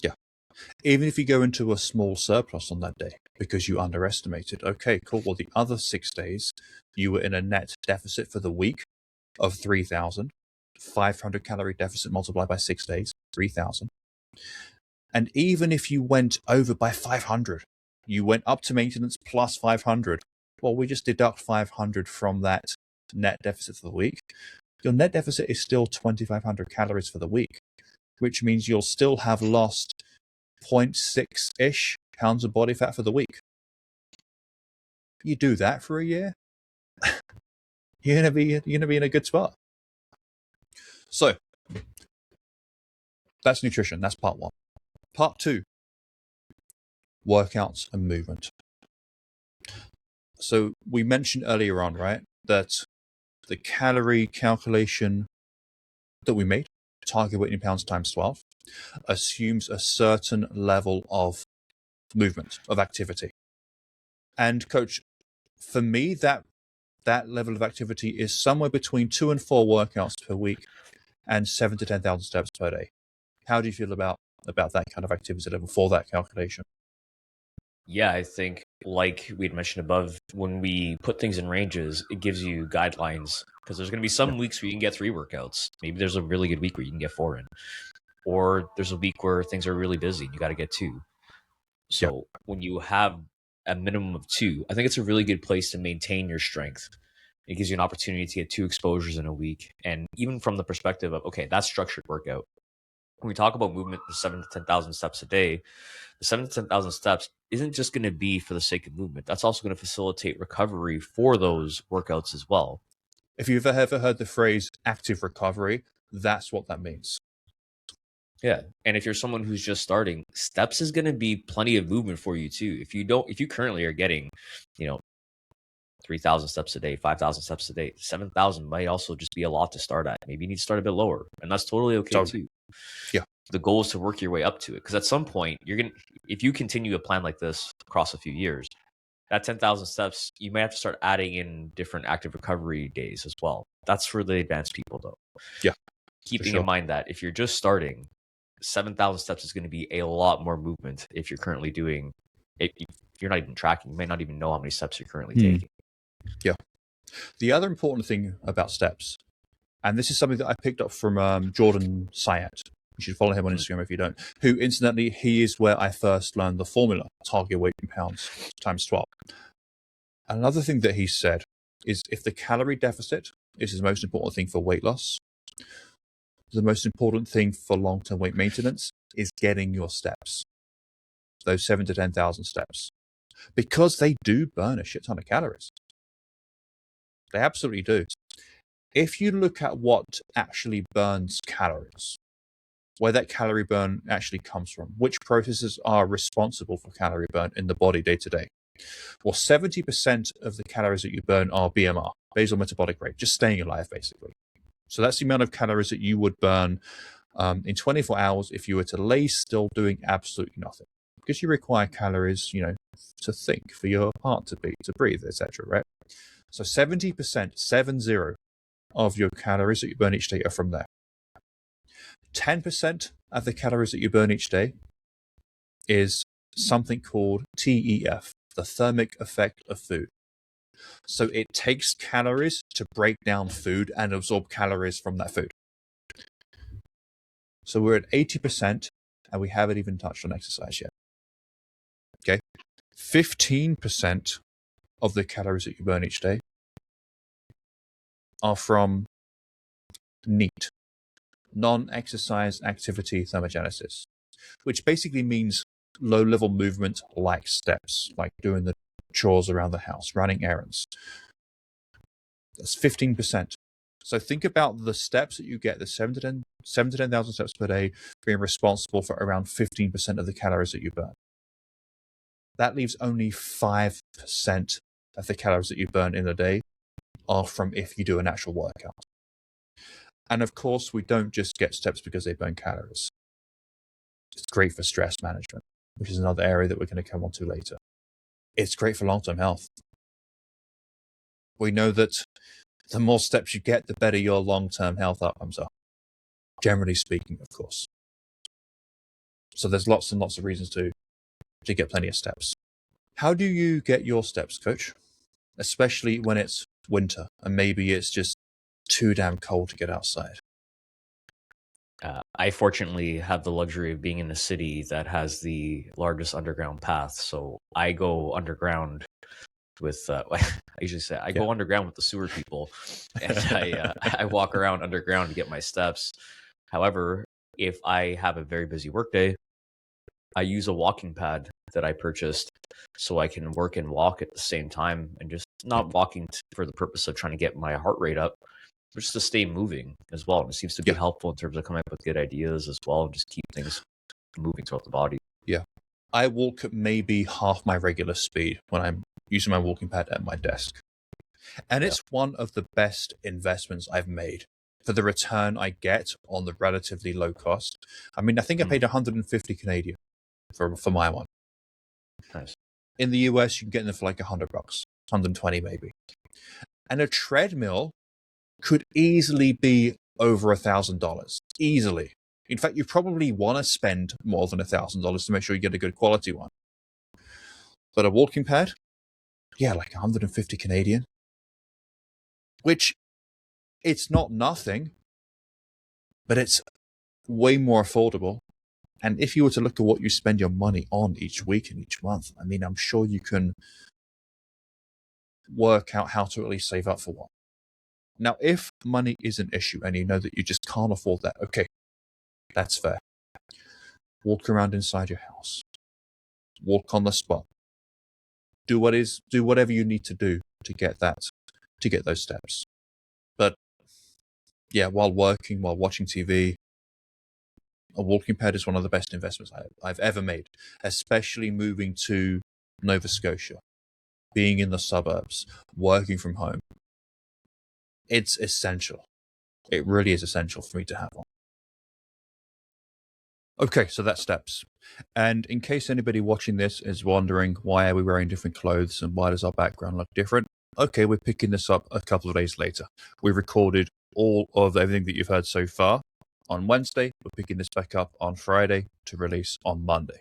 Yeah. Even if you go into a small surplus on that day because you underestimated, okay, cool. Well, the other 6 days, you were in a net deficit for the week of 3,000, 500 calorie deficit multiplied by 6 days, 3,000. And even if you went over by 500, you went up to maintenance plus 500. Well, we just deduct 500 from that net deficit for the week. Your net deficit is still 2,500 calories for the week, which means you'll still have lost 0.6-ish pounds of body fat for the week. You do that for a year, you're gonna be in a good spot. So that's nutrition. That's part 1. Part 2, workouts and movement. So we mentioned earlier on, right, that the calorie calculation that we made, target weight in pounds times 12, assumes a certain level of movement, of activity. And coach, for me, that level of activity is somewhere between 2 and 4 workouts per week and 7 to 10,000 steps per day. How do you feel about that kind of activity level for that calculation? Yeah, I think like we'd mentioned above, when we put things in ranges, it gives you guidelines because there's going to be some weeks where you can get 3 workouts. Maybe there's a really good week where you can get 4 in, or there's a week where things are really busy and you got to get 2. So when you have a minimum of 2, I think it's a really good place to maintain your strength. It gives you an opportunity to get 2 exposures in a week. And even from the perspective of, okay, that's structured workout. When we talk about movement for 7 to 10,000 steps a day, the 7 to 10,000 steps isn't just going to be for the sake of movement. That's also going to facilitate recovery for those workouts as well. If you've ever heard the phrase active recovery, that's what that means. Yeah. And if you're someone who's just starting, steps is going to be plenty of movement for you too. If you currently are getting, you know, 3,000 steps a day, 5,000 steps a day, 7,000 might also just be a lot to start at. Maybe you need to start a bit lower, and that's totally okay Totally. too. Yeah. The goal is to work your way up to it, because at some point if you continue a plan like this across a few years, that 10,000 steps, you may have to start adding in different active recovery days as well. That's for the advanced people though. Yeah, Keeping sure. in mind that if you're just starting, 7,000 steps is going to be a lot more movement if you're currently doing it. If you're not even tracking, you may not even know how many steps you're currently taking. Yeah. The other important thing about steps, and this is something that I picked up from Jordan Sayat. You should follow him on Instagram if you don't. Who, incidentally, he is where I first learned the formula: target weight in pounds times 12. Another thing that he said is if the calorie deficit is the most important thing for weight loss, the most important thing for long-term weight maintenance is getting your steps, those 7 to 10,000 steps, because they do burn a shit ton of calories. They absolutely do. If you look at what actually burns calories, where that calorie burn actually comes from, which processes are responsible for calorie burn in the body day to day, well, 70% of the calories that you burn are BMR, basal metabolic rate, just staying alive, basically. So that's the amount of calories that you would burn in 24 hours if you were to lay still doing absolutely nothing, because you require calories, to think, for your heart to beat, to breathe, etc. Right? So 70%, 70, of your calories that you burn each day are from there. 10% of the calories that you burn each day is something called TEF, the thermic effect of food. So it takes calories to break down food and absorb calories from that food. So we're at 80%, and we haven't even touched on exercise yet. Okay. 15% of the calories that you burn each day are from NEAT, non-exercise activity thermogenesis, which basically means low-level movement like steps, like doing the chores around the house, running errands. That's 15%. So think about the steps that you get, the 7 to 10,000 steps per day, being responsible for around 15% of the calories that you burn. That leaves only 5% of the calories that you burn in a day are from if you do an actual workout. And of course, we don't just get steps because they burn calories. It's great for stress management, which is another area that we're going to come on to later. It's great for long-term health. We know that the more steps you get, the better your long-term health outcomes are. Generally speaking, of course. So there's lots and lots of reasons to get plenty of steps. How do you get your steps, Coach? Especially when it's winter and maybe it's just too damn cold to get outside. I fortunately have the luxury of being in a city that has the largest underground path. So I go underground with, I usually say, I go underground with the sewer people, and I walk around underground to get my steps. However, if I have a very busy workday, I use a walking pad that I purchased so I can work and walk at the same time, and just not walking for the purpose of trying to get my heart rate up, but just to stay moving as well. And it seems to be helpful in terms of coming up with good ideas as well, and just keep things moving throughout the body. Yeah. I walk at maybe half my regular speed when I'm using my walking pad at my desk. And it's one of the best investments I've made for the return I get on the relatively low cost. I mean, I think I paid 150 Canadian for my one. Nice. In the US, you can get them for like $100, 120 maybe. And a treadmill could easily be over $1,000. Easily. In fact, you probably want to spend more than $1,000 to make sure you get a good quality one. But a walking pad, yeah, like 150 Canadian, which it's not nothing, but it's way more affordable. And if you were to look at what you spend your money on each week and each month, I mean, I'm sure you can work out how to at least save up for one. Now, if money is an issue and you know that you just can't afford that, okay, that's fair. Walk around inside your house. Walk on the spot. Do whatever you need to do to get those steps. But yeah, while working, while watching TV, a walking pad is one of the best investments I've ever made, especially moving to Nova Scotia, being in the suburbs, working from home. It's essential. It really is essential for me to have one. Okay, so that's steps. And in case anybody watching this is wondering why are we wearing different clothes and why does our background look different? Okay, we're picking this up a couple of days later. We recorded all of everything that you've heard so far on Wednesday. We're picking this back up on Friday to release on Monday.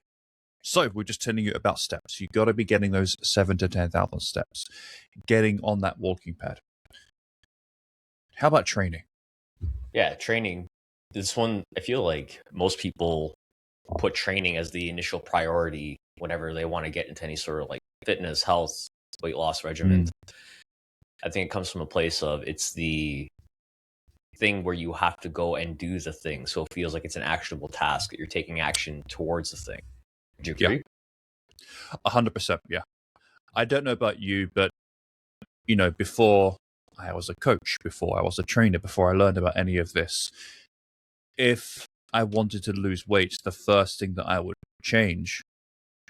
So we're just telling you about steps. You've got to be getting those 7 to 10,000 steps, getting on that walking pad. How about training? Yeah, training. This one, I feel like most people put training as the initial priority whenever they want to get into any sort of like fitness, health, weight loss regimen. I think it comes from a place of it's the thing where you have to go and do the thing. So it feels like it's an actionable task that you're taking action towards the thing. Would you agree? 100%. Yeah. I don't know about you, but before I was a coach, before I was a trainer, before I learned about any of this, if I wanted to lose weight, the first thing that I would change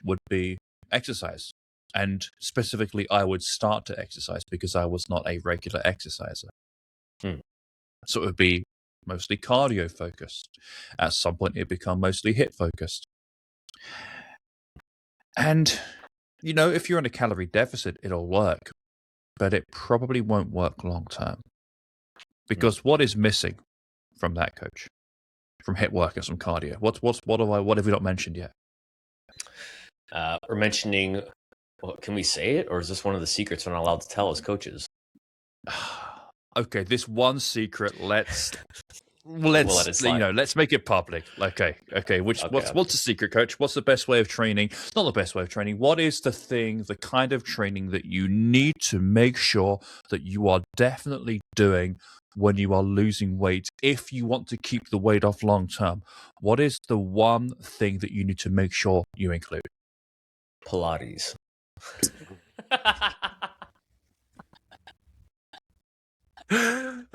would be exercise. And specifically, I would start to exercise because I was not a regular exerciser. So it would be mostly cardio focused. At some point, it become mostly HIIT focused. And, if you're in a calorie deficit, it'll work, but it probably won't work long term. Because what is missing from that, coach? From HIIT workouts, from cardio? What have we not mentioned yet? We're mentioning, can we say it? Or is this one of the secrets we're not allowed to tell as coaches? Okay, this one secret, let's slide. let's make it public. Okay. What's the secret, coach? What's the best way of training? Not the best way of training. What is the kind of training that you need to make sure that you are definitely doing when you are losing weight if you want to keep the weight off long term? What is the one thing that you need to make sure you include? Pilates.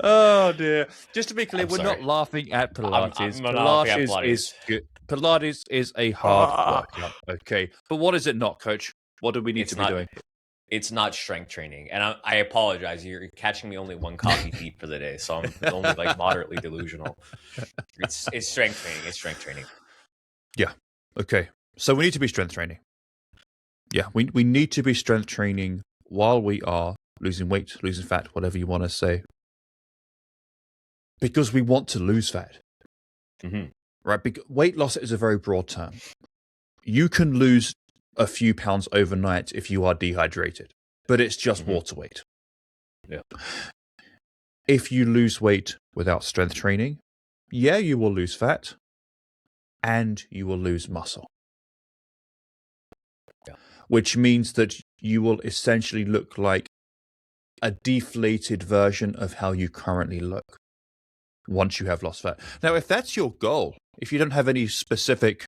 Oh dear! Just to be clear, we're not laughing at Pilates. Pilates is good. Pilates is a hard workout. Okay, but what is it not, coach? What do we need to be doing? It's not strength training, and I apologize. You're catching me only one coffee deep for the day, so I'm only like moderately delusional. It's strength training. It's strength training. Yeah. Okay. So we need to be strength training. Yeah, we need to be strength training while we are losing weight, losing fat, whatever you want to say. Because we want to lose fat. Right? Because weight loss is a very broad term. You can lose a few pounds overnight if you are dehydrated, but it's just water weight. Yeah. If you lose weight without strength training, yeah, you will lose fat and you will lose muscle. Yeah. Which means that you will essentially look like a deflated version of how you currently look once you have lost fat. Now, if that's your goal, if you don't have any specific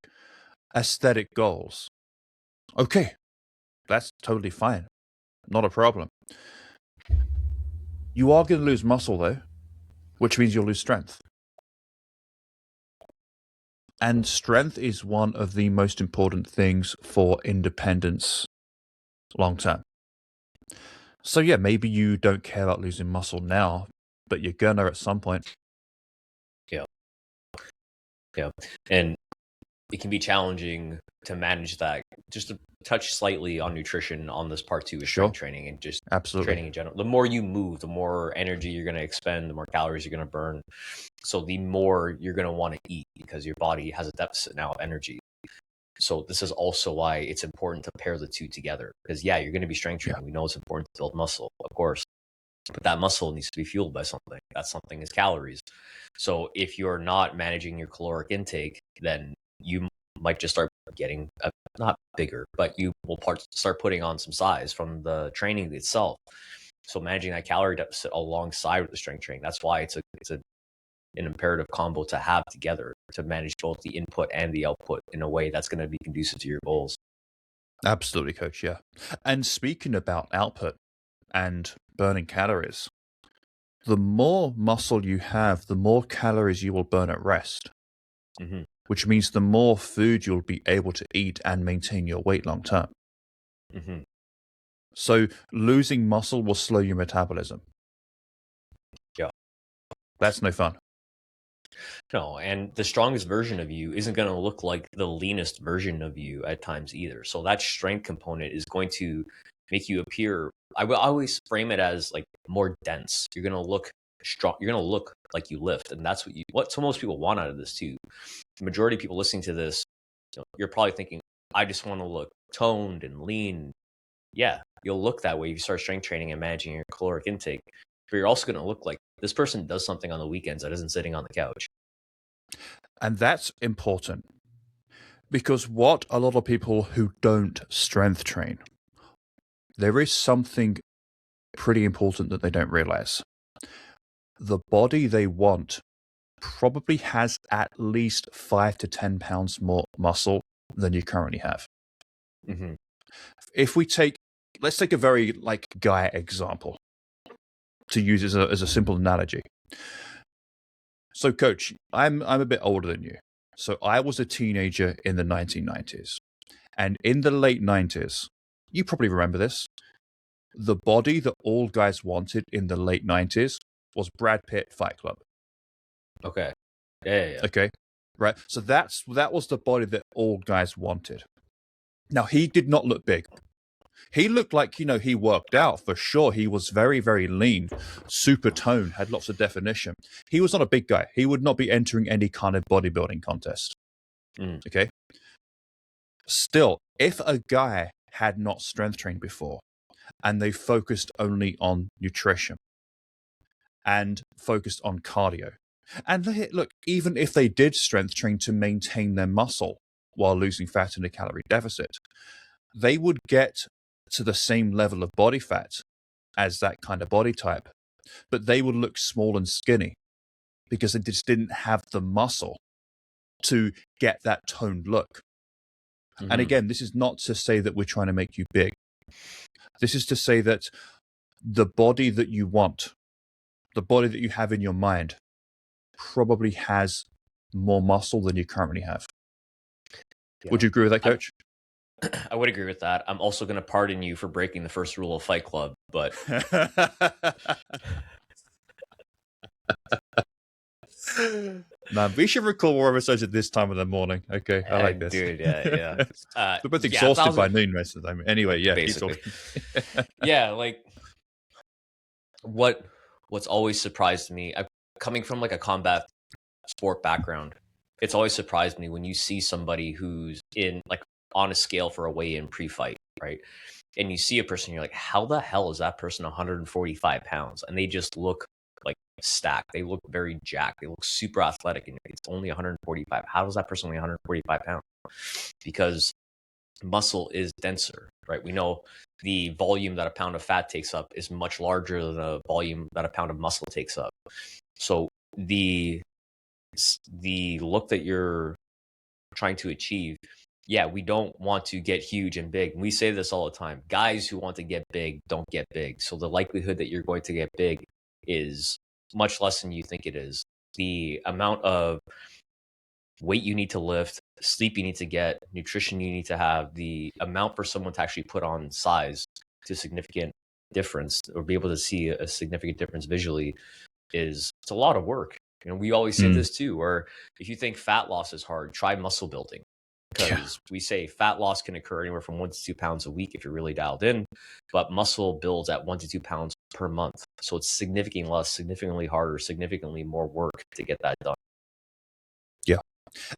aesthetic goals, okay, that's totally fine. Not a problem. You are going to lose muscle, though, which means you'll lose strength. And strength is one of the most important things for independence long term. So yeah, maybe you don't care about losing muscle now, but you're gonna at some point. Yeah. And it can be challenging to manage that. Just to touch slightly on nutrition on this part 2 is strength training and just training in general. The more you move, the more energy you're going to expend, the more calories you're going to burn. So the more you're going to want to eat because your body has a deficit now of energy. So this is also why it's important to pair the two together. Because you're going to be strength training. We know it's important to build muscle, of course. But that muscle needs to be fueled by something. That something is calories. So if you're not managing your caloric intake, then you might just start getting not bigger, but you will start putting on some size from the training itself. So managing that calorie deficit alongside with the strength training, that's why it's an imperative combo to have together to manage both the input and the output in a way that's going to be conducive to your goals. Absolutely, coach. Yeah. And speaking about output and burning calories, the more muscle you have, the more calories you will burn at rest, Mm-hmm. which means the more food you'll be able to eat and maintain your weight long term. Mm-hmm. So losing muscle will slow your metabolism. Yeah. That's no fun. No, and the strongest version of you isn't going to look like the leanest version of you at times either. So that strength component is going to make you appear. I will always frame it as like more dense. You're going to look strong. You're going to look like you lift, and that's what so most people want out of this too. The majority of people listening to this, you're probably thinking, I just want to look toned and lean. Yeah, you'll look that way if you start strength training and managing your caloric intake. But you're also going to look like this person does something on the weekends that isn't sitting on the couch. And that's important because what a lot of people who don't strength train, there is something pretty important that they don't realize. The body they want probably has at least 5 to 10 pounds more muscle than you currently have. Mm-hmm. If we let's take a very guy example to use as a simple analogy. So coach, I'm a bit older than you. So I was a teenager in the 1990s. And in the late 90s, you probably remember this, the body that all guys wanted in the late 90s was Brad Pitt Fight Club. Okay. Yeah. Okay. Right. So that was the body that all guys wanted. Now, he did not look big. He looked like, he worked out for sure. He was very, very lean, super toned, had lots of definition. He was not a big guy. He would not be entering any kind of bodybuilding contest. Mm. Okay. Still, if a guy had not strength trained before and they focused only on nutrition and focused on cardio, and look, even if they did strength train to maintain their muscle while losing fat in a calorie deficit, they would get to the same level of body fat as that kind of body type, but they would look small and skinny because they just didn't have the muscle to get that toned look. Mm-hmm. And again, this is not to say that we're trying to make you big. This is to say that the body that you want, the body that you have in your mind, probably has more muscle than you currently have. Yeah. Would you agree with that, coach? I would agree with that. I'm also going to pardon you for breaking the first rule of Fight Club, but man, we should record more episodes at this time of the morning. Okay, I like this, dude. Yeah. We're both exhausted by noon most of the time. Anyway, yeah, basically. Yeah, like what's always surprised me, coming from like a combat sport background, it's always surprised me when you see somebody who's in like on a scale for a weigh-in pre-fight, right? And you see a person, you're like, how the hell is that person 145 pounds? And they just look like stacked. They look very jacked. They look super athletic, and it's only 145. How is that person only 145 pounds? Because muscle is denser, right? We know the volume that a pound of fat takes up is much larger than the volume that a pound of muscle takes up. So the look that you're trying to achieve, yeah, we don't want to get huge and big. We say this all the time. Guys who want to get big don't get big. So the likelihood that you're going to get big is much less than you think it is. The amount of weight you need to lift, sleep you need to get, nutrition you need to have, the amount for someone to actually put on size to significant difference or be able to see a significant difference visually it's a lot of work. We always say this too, or if you think fat loss is hard, try muscle building. Because we say fat loss can occur anywhere from 1 to 2 pounds a week if you're really dialed in, but muscle builds at 1 to 2 pounds per month. So it's significantly less, significantly harder, significantly more work to get that done. Yeah.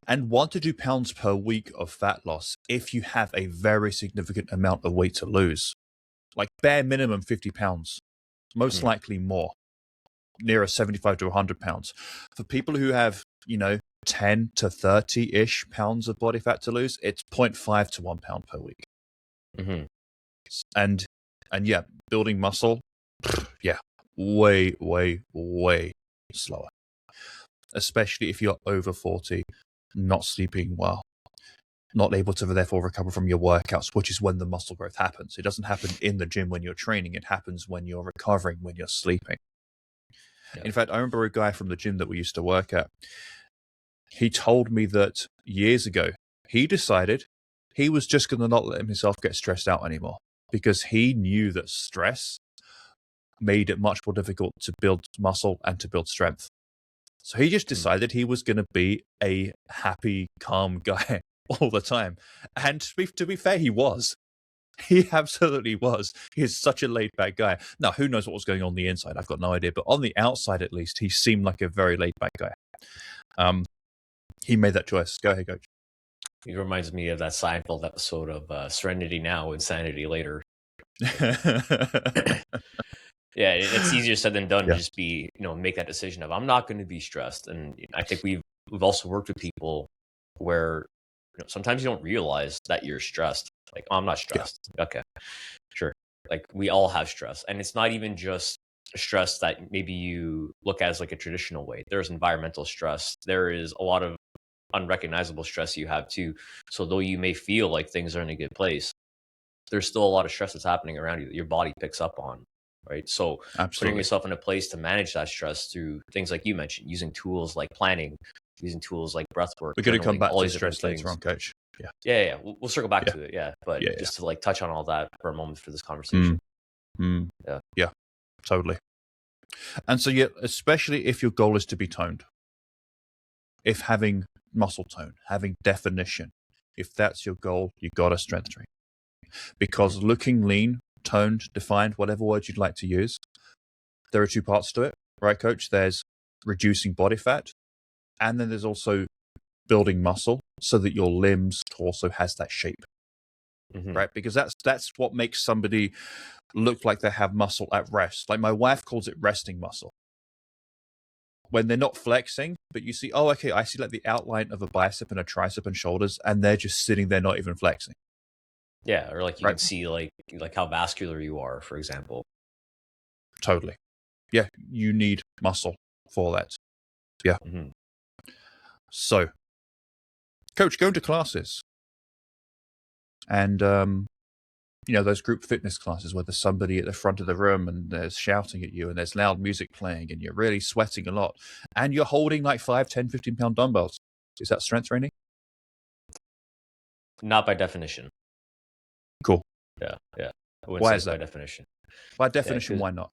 And 1 to 2 pounds per week of fat loss if you have a very significant amount of weight to lose. Like bare minimum 50 pounds, most likely more, nearer 75 to 100 pounds. For people who have, 10 to 30-ish pounds of body fat to lose, it's 0.5 to 1 pound per week. Mm-hmm. And yeah, building muscle, yeah, way, way, way slower. Especially if you're over 40, not sleeping well, not able to therefore recover from your workouts, which is when the muscle growth happens. It doesn't happen in the gym when you're training. It happens when you're recovering, when you're sleeping. Yeah. In fact, I remember a guy from the gym that we used to work at. He told me that years ago, he decided he was just going to not let himself get stressed out anymore because he knew that stress made it much more difficult to build muscle and to build strength. So he just decided he was going to be a happy, calm guy all the time. And to be fair, he was. He absolutely was. He is such a laid-back guy. Now, who knows what was going on the inside? I've got no idea. But on the outside, at least, he seemed like a very laid-back guy. He made that choice. Go ahead, Coach. It reminds me of that Seinfeld episode of Serenity Now, Insanity Later. Yeah, it's easier said than done to just be, make that decision of I'm not going to be stressed. And I think we've also worked with people where sometimes you don't realize that you're stressed. Like, oh, I'm not stressed. Yeah. Okay, sure. Like, we all have stress, and it's not even just stress that maybe you look at as like a traditional way. There's environmental stress. There is a lot of unrecognizable stress you have too. So though you may feel like things are in a good place, there's still a lot of stress that's happening around you that your body picks up on. Right. So putting yourself in a place to manage that stress through things like you mentioned, using tools like planning, using tools like breath work. We're going to come back to stress later on, Coach. Yeah. We'll circle back to it. Yeah. But just to like touch on all that for a moment for this conversation. Yeah, totally. And so, especially if your goal is to be toned, if having muscle tone, having definition, if that's your goal, you got to strength train. Because looking lean, toned, defined, whatever word you'd like to use, there are two parts to it, right, Coach? There's reducing body fat, and then there's also building muscle so that your limbs torso has that shape, right? Because that's what makes somebody look like they have muscle at rest. Like my wife calls it resting muscle. When they're not flexing, but you see, oh, okay, I see like the outline of a bicep and a tricep and shoulders, and they're just sitting there not even flexing. Yeah, or like you can see like how vascular you are, for example. Totally. Yeah, you need muscle for that. Yeah. So, Coach, going to classes and, those group fitness classes where there's somebody at the front of the room and they're shouting at you and there's loud music playing and you're really sweating a lot and you're holding like 5, 10, 15-pound dumbbells. Is that strength training? Not by definition. Cool. Yeah. Why is that? By definition. By definition, why not?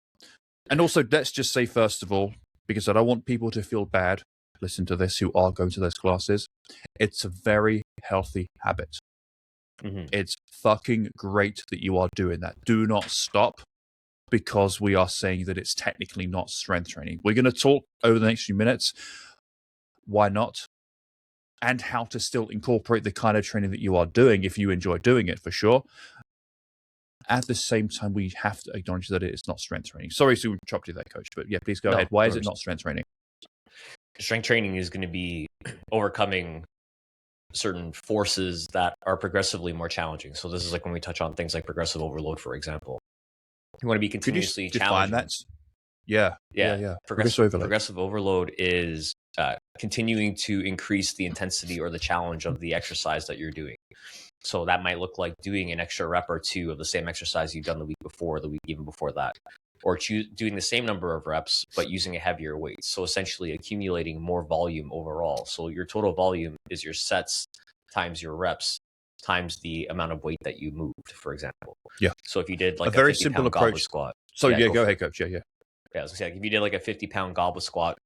And also, let's just say, first of all, because I don't want people to feel bad, listen to this, who are going to those classes, it's a very healthy habit. It's fucking great that you are doing that. Do not stop because we are saying that it's technically not strength training. We're going to talk over the next few minutes why not, and how to still incorporate the kind of training that you are doing if you enjoy doing it, for sure. At the same time, we have to acknowledge that it is not strength training. Sorry to chop you there, Coach, but yeah, please go ahead. Why is it not strength training? Strength training is going to be overcoming certain forces that are progressively more challenging. So this is like when we touch on things like progressive overload, for example. You want to be continuously challenging. Define that? Yeah. Progressive overload is continuing to increase the intensity or the challenge of the exercise that you're doing. So that might look like doing an extra rep or two of the same exercise you've done the week before, the week even before that, or doing the same number of reps, but using a heavier weight. So essentially accumulating more volume overall. So your total volume is your sets times your reps times the amount of weight that you moved, for example. Yeah. So if you did like a very simple approach squat. So go ahead, Coach. Yeah. I was gonna say, like, if you did like a 50-pound goblet squat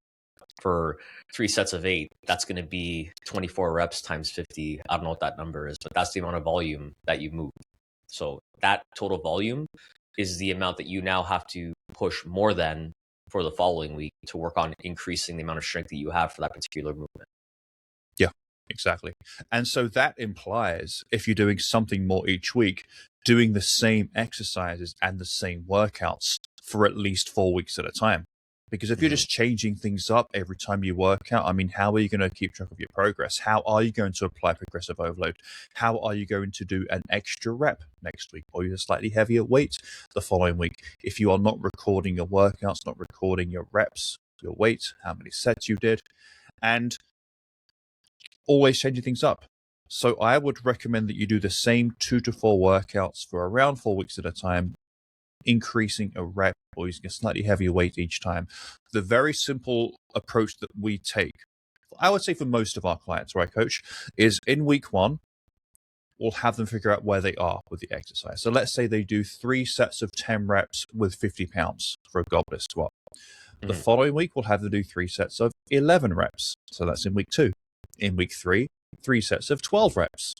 for 3 sets of 8, that's going to be 24 reps times 50. I don't know what that number is, but that's the amount of volume that you move. So that total volume is the amount that you now have to push more than for the following week to work on increasing the amount of strength that you have for that particular movement. Yeah, exactly. And so that implies if you're doing something more each week, doing the same exercises and the same workouts for at least 4 weeks at a time. Because if you're just changing things up every time you work out, I mean, how are you going to keep track of your progress? How are you going to apply progressive overload? How are you going to do an extra rep next week or use a slightly heavier weight the following week? If you are not recording your workouts, not recording your reps, your weight, how many sets you did, and always changing things up. So I would recommend that you do the same 2 to 4 workouts for around 4 weeks at a time increasing a rep or using a slightly heavier weight each time. The very simple approach that we take, I would say for most of our clients where I coach, is in week 1, we'll have them figure out where they are with the exercise. So let's say they do 3 sets of 10 reps with 50 pounds for a goblet squat. The following week, we'll have them do 3 sets of 11 reps. So that's in week 2. In week 3, 3 sets of 12 reps.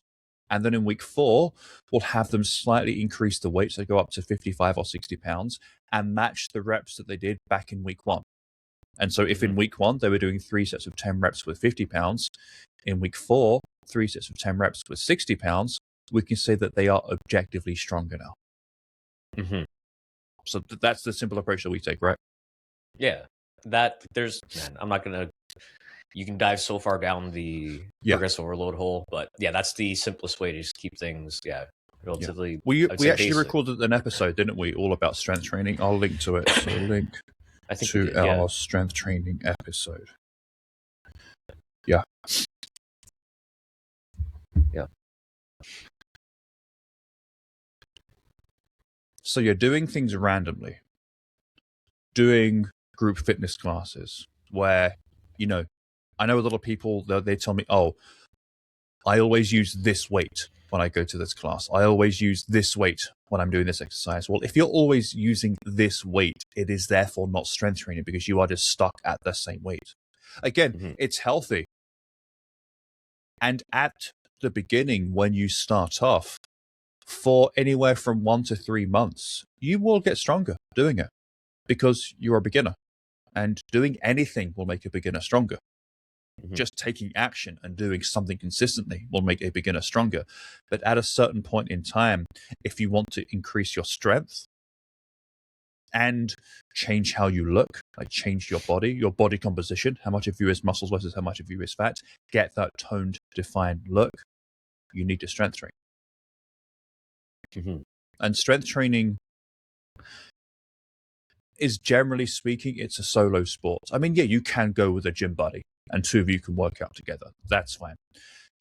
And then in week 4, we'll have them slightly increase the weight, so go up to 55 or 60 pounds, and match the reps that they did back in week 1. And so if in week 1, they were doing 3 sets of 10 reps with 50 pounds, in week 4, 3 sets of 10 reps with 60 pounds, we can say that they are objectively stronger now. So that's the simple approach that we take, right? Yeah. I'm not going to, you can dive so far down the progressive overload hole, but yeah, that's the simplest way to just keep things, relatively. We actually basic. Recorded an episode, didn't we, all about strength training? I'll link to it. So link to our strength training episode. Yeah. Yeah. So you're doing things randomly, doing group fitness classes where, I know a lot of people, they tell me, oh, I always use this weight when I go to this class. I always use this weight when I'm doing this exercise. Well, if you're always using this weight, it is therefore not strength training because you are just stuck at the same weight. Again, it's healthy. And at the beginning, when you start off, for anywhere from 1 to 3 months, you will get stronger doing it because you're a beginner. And doing anything will make a beginner stronger. Just taking action and doing something consistently will make a beginner stronger. But at a certain point in time, if you want to increase your strength and change how you look, like change your body composition, how much of you is muscles versus how much of you is fat, get that toned, defined look, you need to strength train. And strength training is, generally speaking, it's a solo sport. I mean, yeah, you can go with a gym buddy and 2 of you can work out together. That's fine.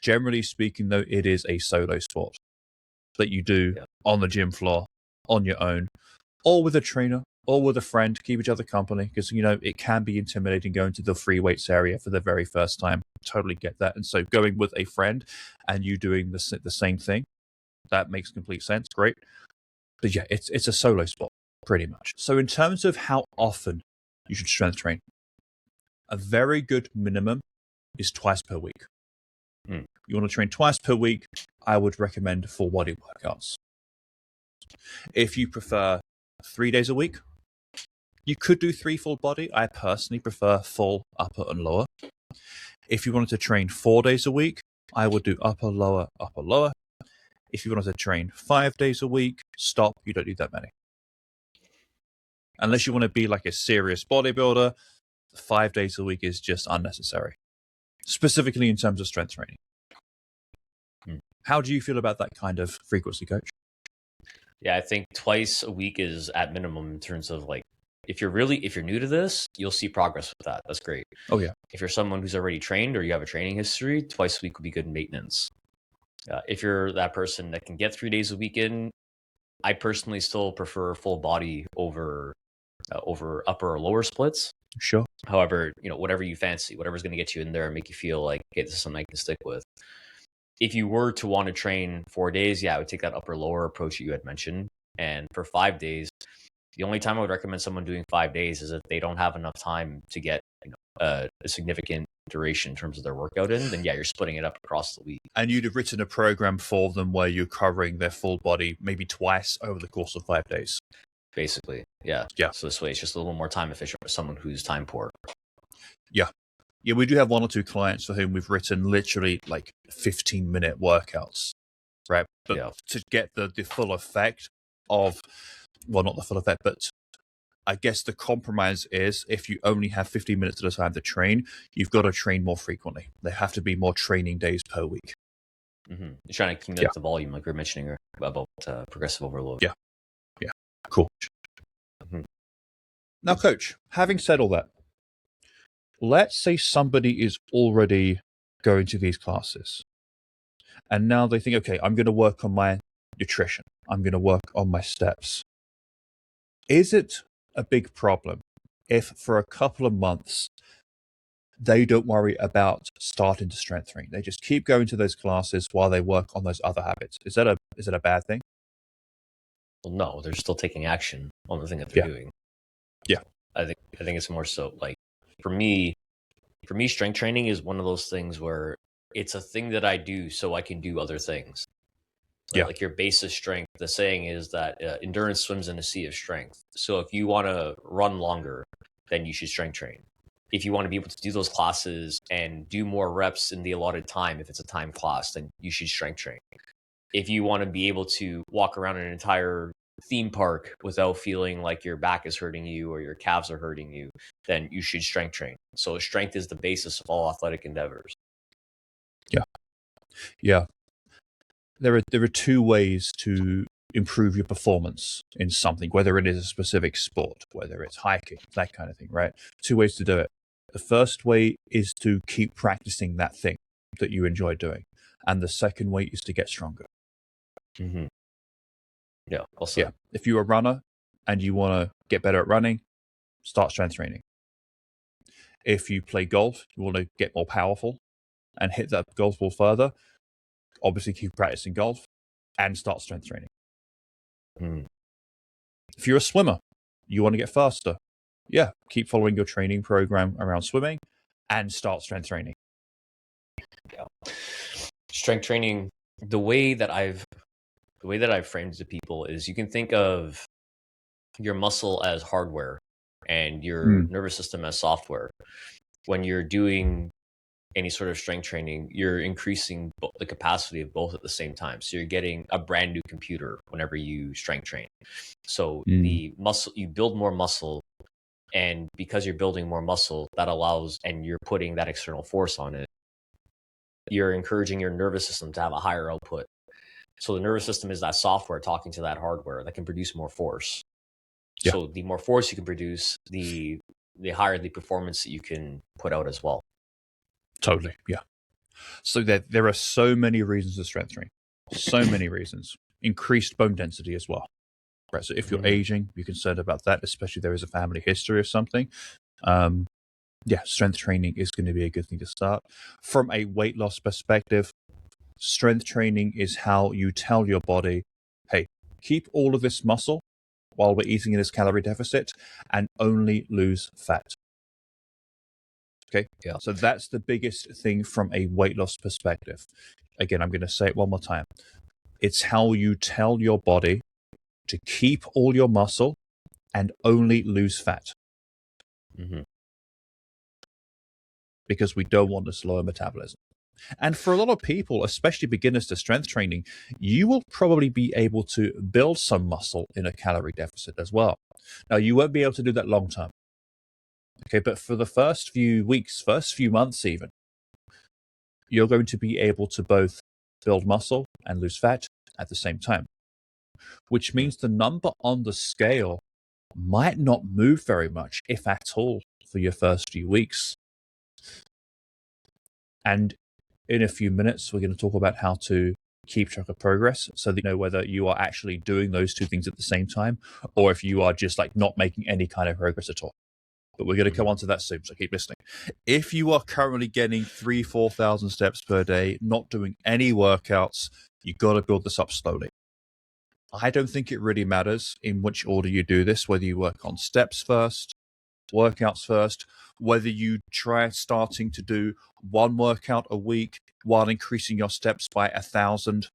Generally speaking, though, it is a solo sport that you do on the gym floor, on your own, or with a trainer, or with a friend to keep each other company, because, it can be intimidating going to the free weights area for the very first time. Totally get that. And so going with a friend and you doing the same thing, that makes complete sense. Great. But yeah, it's a solo sport, pretty much. So in terms of how often you should strength train, a very good minimum is twice per week. You want to train twice per week, I would recommend full body workouts. If you prefer 3 days a week, you could do 3 full body. I personally prefer full upper and lower. If you wanted to train 4 days a week, I would do upper, lower, upper, lower. If you wanted to train 5 days a week, stop. You don't need that many. Unless you want to be like a serious bodybuilder, 5 days a week is just unnecessary, specifically in terms of strength training. How do you feel about that kind of frequency, coach? Yeah, I think twice a week is at minimum in terms of like, if you're new to this, you'll see progress with that. That's great. Oh, yeah. If you're someone who's already trained or you have a training history, twice a week would be good maintenance. If you're that person that can get 3 days a week in, I personally still prefer full body over upper or lower splits. Sure. However, whatever you fancy, whatever's going to get you in there and make you feel like, okay, this is something I can stick with. If you were to want to train 4 days, I would take that upper lower approach that you had mentioned. And for 5 days, the only time I would recommend someone doing 5 days is if they don't have enough time to get a significant duration in terms of their workout in, then you're splitting it up across the week. And you'd have written a program for them where you're covering their full body maybe twice over the course of 5 days. Basically, yeah. So this way, it's just a little more time efficient for someone who's time poor. Yeah, we do have 1 or 2 clients for whom we've written literally like 15-minute workouts, right? But to get the full effect of, well, not the full effect, but I guess the compromise is if you only have 15 minutes at a time to train, you've got to train more frequently. There have to be more training days per week. You're trying to clean up the volume, like we were mentioning about progressive overload. Yeah. Cool. Now, coach, having said all that, let's say somebody is already going to these classes and now they think, okay, I'm going to work on my nutrition. I'm going to work on my steps. Is it a big problem if for a couple of months they don't worry about starting to strength training? They just keep going to those classes while they work on those other habits. Is that a bad thing? Well, no, they're still taking action on the thing that they're Yeah. doing. Yeah. I think it's more so like for me, strength training is one of those things where it's a thing that I do so I can do other things. Right? Yeah. Like your base is strength. The saying is that endurance swims in a sea of strength. So if you want to run longer, then you should strength train. If you want to be able to do those classes and do more reps in the allotted time, if it's a time class, then you should strength train. If you want to be able to walk around an entire theme park without feeling like your back is hurting you or your calves are hurting you, then you should strength train. So strength is the basis of all athletic endeavors. Yeah. Yeah. There are two ways to improve your performance in something, whether it is a specific sport, whether it's hiking, that kind of thing, right? Two ways to do it. The first way is to keep practicing that thing that you enjoy doing. And the second way is to get stronger. Mm-hmm. Yeah. Also, Yeah. If you're a runner and you want to get better at running, start strength training. If you play golf, you want to get more powerful and hit that golf ball further, obviously keep practicing golf and start strength training. Mm. If you're a swimmer, you want to get faster. Yeah, keep following your training program around swimming and start strength training. Yeah. Strength training, the way that I've framed it to people is you can think of your muscle as hardware and your nervous system as software. When you're doing any sort of strength training, you're increasing the capacity of both at the same time. So you're getting a brand new computer whenever you strength train. So the muscle, you build more muscle, and because you're building more muscle, that allows, and you're putting that external force on it, you're encouraging your nervous system to have a higher output. So the nervous system is that software talking to that hardware that can produce more force. Yeah. So the more force you can produce, the higher the performance that you can put out as well. Totally, yeah. So there are so many reasons to strength train. So many reasons. Increased bone density as well. Right. So if you're aging, you're concerned about that, especially if there is a family history or something. Yeah, strength training is going to be a good thing to start. From a weight loss perspective, strength training is how you tell your body, hey, keep all of this muscle while we're eating in this calorie deficit and only lose fat. Okay. Yeah. So that's the biggest thing from a weight loss perspective. Again, I'm going to say it one more time. It's how you tell your body to keep all your muscle and only lose fat. Mm-hmm. Because we don't want to slow metabolism. And for a lot of people, especially beginners to strength training, you will probably be able to build some muscle in a calorie deficit as well. Now, you won't be able to do that long term. Okay, but for the first few weeks, first few months even, you're going to be able to both build muscle and lose fat at the same time, which means the number on the scale might not move very much, if at all, for your first few weeks. And in a few minutes, we're going to talk about how to keep track of progress so that you know whether you are actually doing those two things at the same time or if you are just like not making any kind of progress at all. But we're going to come on to that soon, so keep listening. If you are currently getting 3,000-4,000 steps per day, not doing any workouts, you got to build this up slowly. I don't think it really matters in which order you do this, whether you work on steps first, workouts first, whether you try starting to do one workout a week while increasing your steps by 1,000.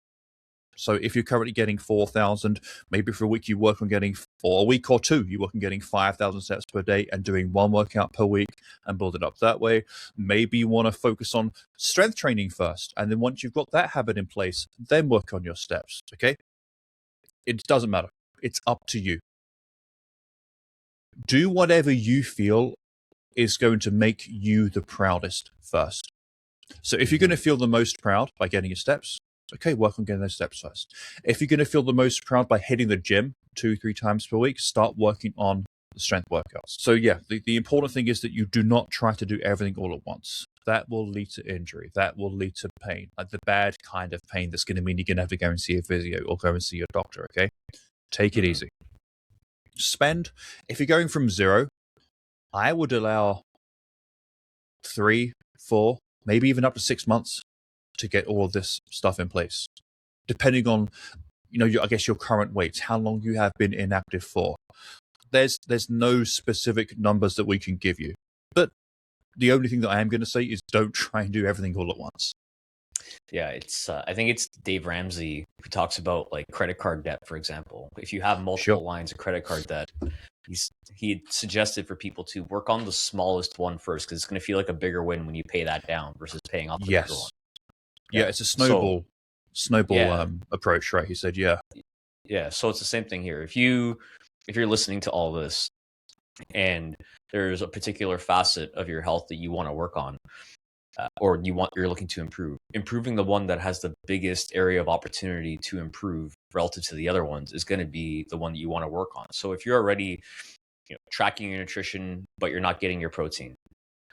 So if you're currently getting 4,000, maybe for a week you work on getting, or a week or two, you work on getting 5,000 steps per day and doing one workout per week and build it up that way. Maybe you want to focus on strength training first. And then once you've got that habit in place, then work on your steps. Okay. It doesn't matter. It's up to you. Do whatever you feel is going to make you the proudest first. So if you're going to feel the most proud by getting your steps, okay, work on getting those steps first. If you're going to feel the most proud by hitting the gym 2-3 times per week, start working on the strength workouts. So yeah, the important thing is that you do not try to do everything all at once. That will lead to injury. That will lead to pain, like the bad kind of pain that's going to mean you're going to have to go and see a physio or go and see your doctor, okay? Take it easy. if you're going from 0, I would allow 3, 4, maybe even up to 6 months to get all of this stuff in place, depending on, I guess your current weight, how long you have been inactive for. There's no specific numbers that we can give you, but the only thing that I am going to say is don't try and do everything all at once. Yeah, it's I think it's Dave Ramsey who talks about like credit card debt, for example. If you have multiple lines of credit card debt, he suggested for people to work on the smallest one first, because it's going to feel like a bigger win when you pay that down versus paying off the bigger one. Yeah, it's a snowball approach, right? He said, yeah. So it's the same thing here. If you're listening to all this and there's a particular facet of your health that you want to work on, or you're looking to improving the one that has the biggest area of opportunity to improve relative to the other ones is going to be the one that you want to work on. So if you're already tracking your nutrition, but you're not getting your protein,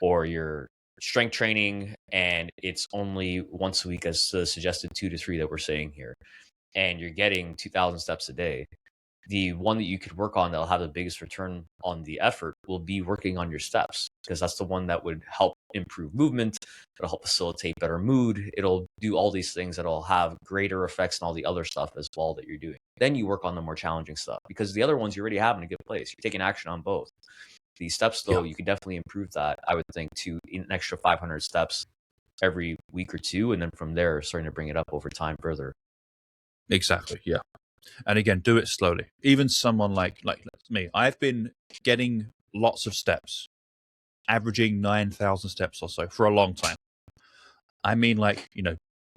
or you're strength training and it's only once a week as the suggested 2 to 3 that we're saying here, and you're getting 2,000 steps a day, the one that you could work on that'll have the biggest return on the effort will be working on your steps, because that's the one that would help improve movement. It'll help facilitate better mood. It'll do all these things that'll have greater effects on all the other stuff as well that you're doing. Then you work on the more challenging stuff, because the other ones you already have in a good place. You're taking action on both. The steps, though, you could definitely improve that, I would think, to an extra 500 steps every week or 2. And then from there, starting to bring it up over time further. Exactly, yeah. And again, do it slowly. Even someone like me, I've been getting lots of steps, averaging 9,000 steps or so for a long time. I mean,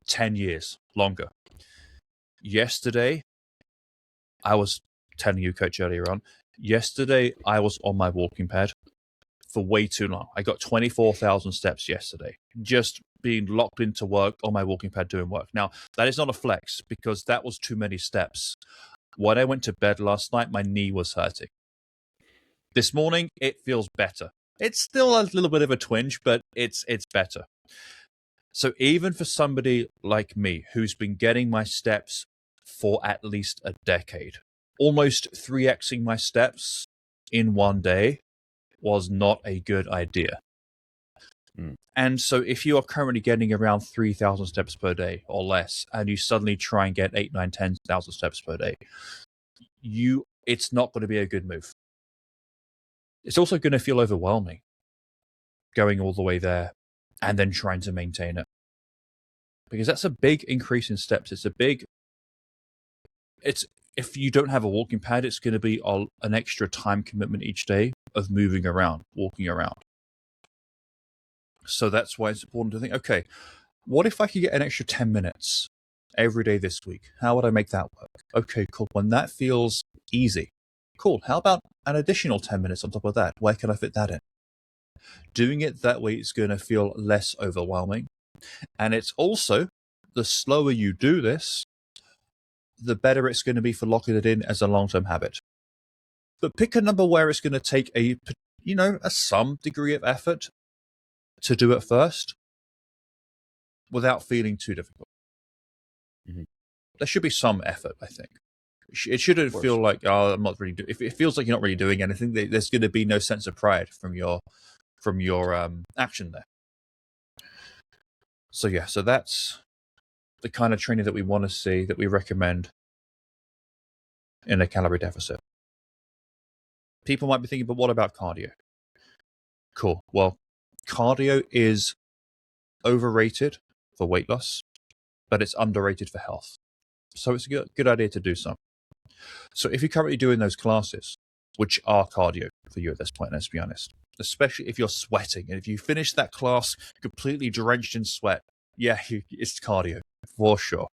10 years longer. Yesterday, I was telling you, Coach, earlier on, yesterday I was on my walking pad for way too long. I got 24,000 steps yesterday, just being locked into work on my walking pad doing work. Now, that is not a flex, because that was too many steps. When I went to bed last night, my knee was hurting. This morning, it feels better. It's still a little bit of a twinge, but it's better. So even for somebody like me, who's been getting my steps for at least a decade, almost 3xing my steps in one day was not a good idea. And so if you are currently getting around 3,000 steps per day or less, and you suddenly try and get 8, 9, 10,000 steps per day, it's not going to be a good move. It's also going to feel overwhelming going all the way there and then trying to maintain it, because that's a big increase in steps. If you don't have a walking pad, it's going to be an extra time commitment each day of moving around, walking around. So that's why it's important to think, okay, what if I could get an extra 10 minutes every day this week? How would I make that work? Okay, cool. When that feels easy, cool. How about an additional 10 minutes on top of that? Where can I fit that in? Doing it that way is going to feel less overwhelming. And it's also, the slower you do this, the better it's going to be for locking it in as a long-term habit. But pick a number where it's going to take some degree of effort to do it first without feeling too difficult. Mm-hmm. There should be some effort, I think. It shouldn't feel like, I'm not really doing. If it feels like you're not really doing anything, there's going to be no sense of pride from your action there. So that's the kind of training that we want to see, that we recommend in a calorie deficit. People might be thinking, but what about cardio? Cool. Well, cardio is overrated for weight loss, but it's underrated for health. So it's a good idea to do some. So if you're currently doing those classes, which are cardio for you at this point, let's be honest, especially if you're sweating, and if you finish that class completely drenched in sweat, it's cardio for sure.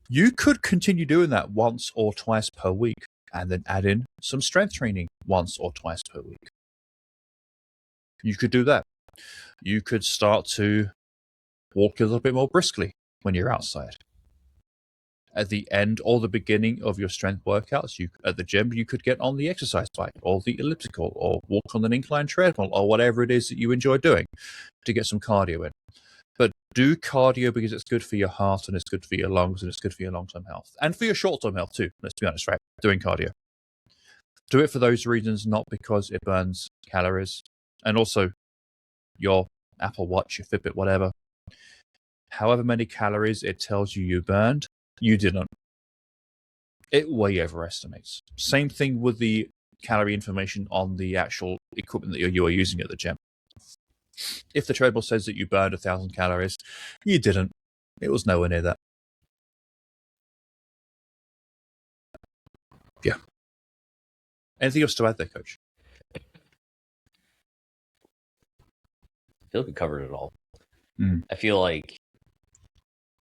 You could continue doing that once or twice per week, and then add in some strength training once or twice per week. You could do that. You could start to walk a little bit more briskly when you're outside. At the end or the beginning of your strength workouts, at the gym, you could get on the exercise bike or the elliptical or walk on an incline treadmill or whatever it is that you enjoy doing to get some cardio in. But do cardio because it's good for your heart and it's good for your lungs and it's good for your long-term health and for your short-term health too. Let's be honest, right? Doing cardio. Do it for those reasons, not because it burns calories. And also, your Apple Watch, your Fitbit, whatever, however many calories it tells you burned, you didn't. It way overestimates. Same thing with the calorie information on the actual equipment that you are using at the gym. If the treadmill says that you burned 1,000 calories, you didn't. It was nowhere near that. Yeah. Anything else to add there, Coach? I feel like we covered it all. I feel like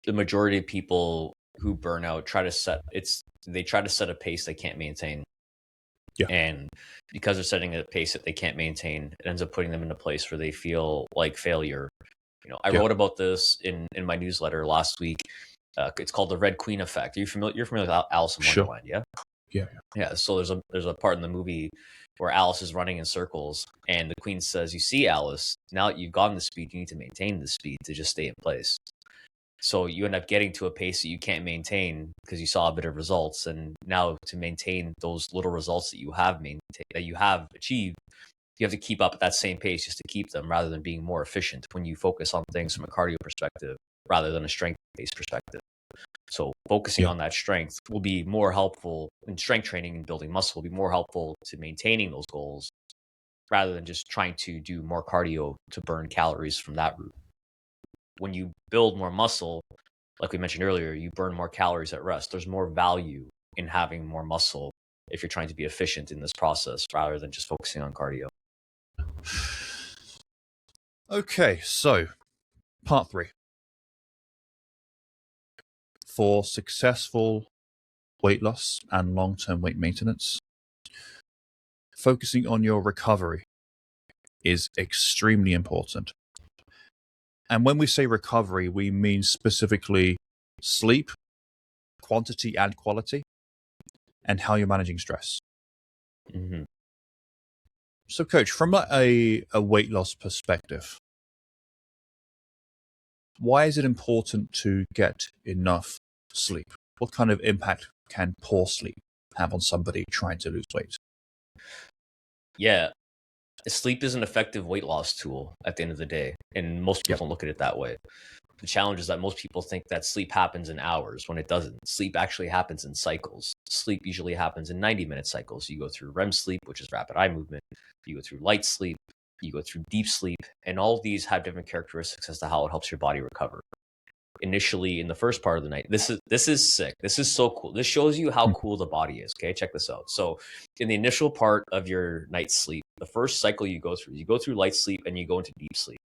the majority of people who burn out try to set a pace they can't maintain. Yeah. And because they're setting a pace that they can't maintain, it ends up putting them in a place where they feel like failure. I wrote about this in my newsletter last week. It's called the Red Queen effect. You're familiar with Alice in Wonderland, yeah? Yeah. So there's a part in the movie where Alice is running in circles, and the Queen says, "You see, Alice, now that you've gotten the speed, you need to maintain the speed to just stay in place." So you end up getting to a pace that you can't maintain because you saw a bit of results, and now to maintain those little results that you have achieved, you have to keep up at that same pace just to keep them, rather than being more efficient when you focus on things from a cardio perspective rather than a strength-based perspective. So focusing on that strength will be more helpful, in strength training and building muscle will be more helpful to maintaining those goals rather than just trying to do more cardio to burn calories from that route. When you build more muscle, like we mentioned earlier, you burn more calories at rest. There's more value in having more muscle if you're trying to be efficient in this process rather than just focusing on cardio. Okay, so part 3. For successful weight loss and long-term weight maintenance, focusing on your recovery is extremely important. And when we say recovery, we mean specifically sleep, quantity and quality, and how you're managing stress. Mm-hmm. So, Coach, from a weight loss perspective, why is it important to get enough sleep? What kind of impact can poor sleep have on somebody trying to lose weight? Yeah, sleep is an effective weight loss tool at the end of the day, and most people don't look at it that way. The challenge is that most people think that sleep happens in hours when it doesn't. Sleep actually happens in cycles. Sleep usually happens in 90-minute cycles. You go through REM sleep, which is rapid eye movement. You go through light sleep. You go through deep sleep. And all of these have different characteristics as to how it helps your body recover. Initially, in the first part of the night, this is sick. This is so cool. This shows you how cool the body is. Okay, check this out. So in the initial part of your night's sleep, the first cycle you go through light sleep and you go into deep sleep.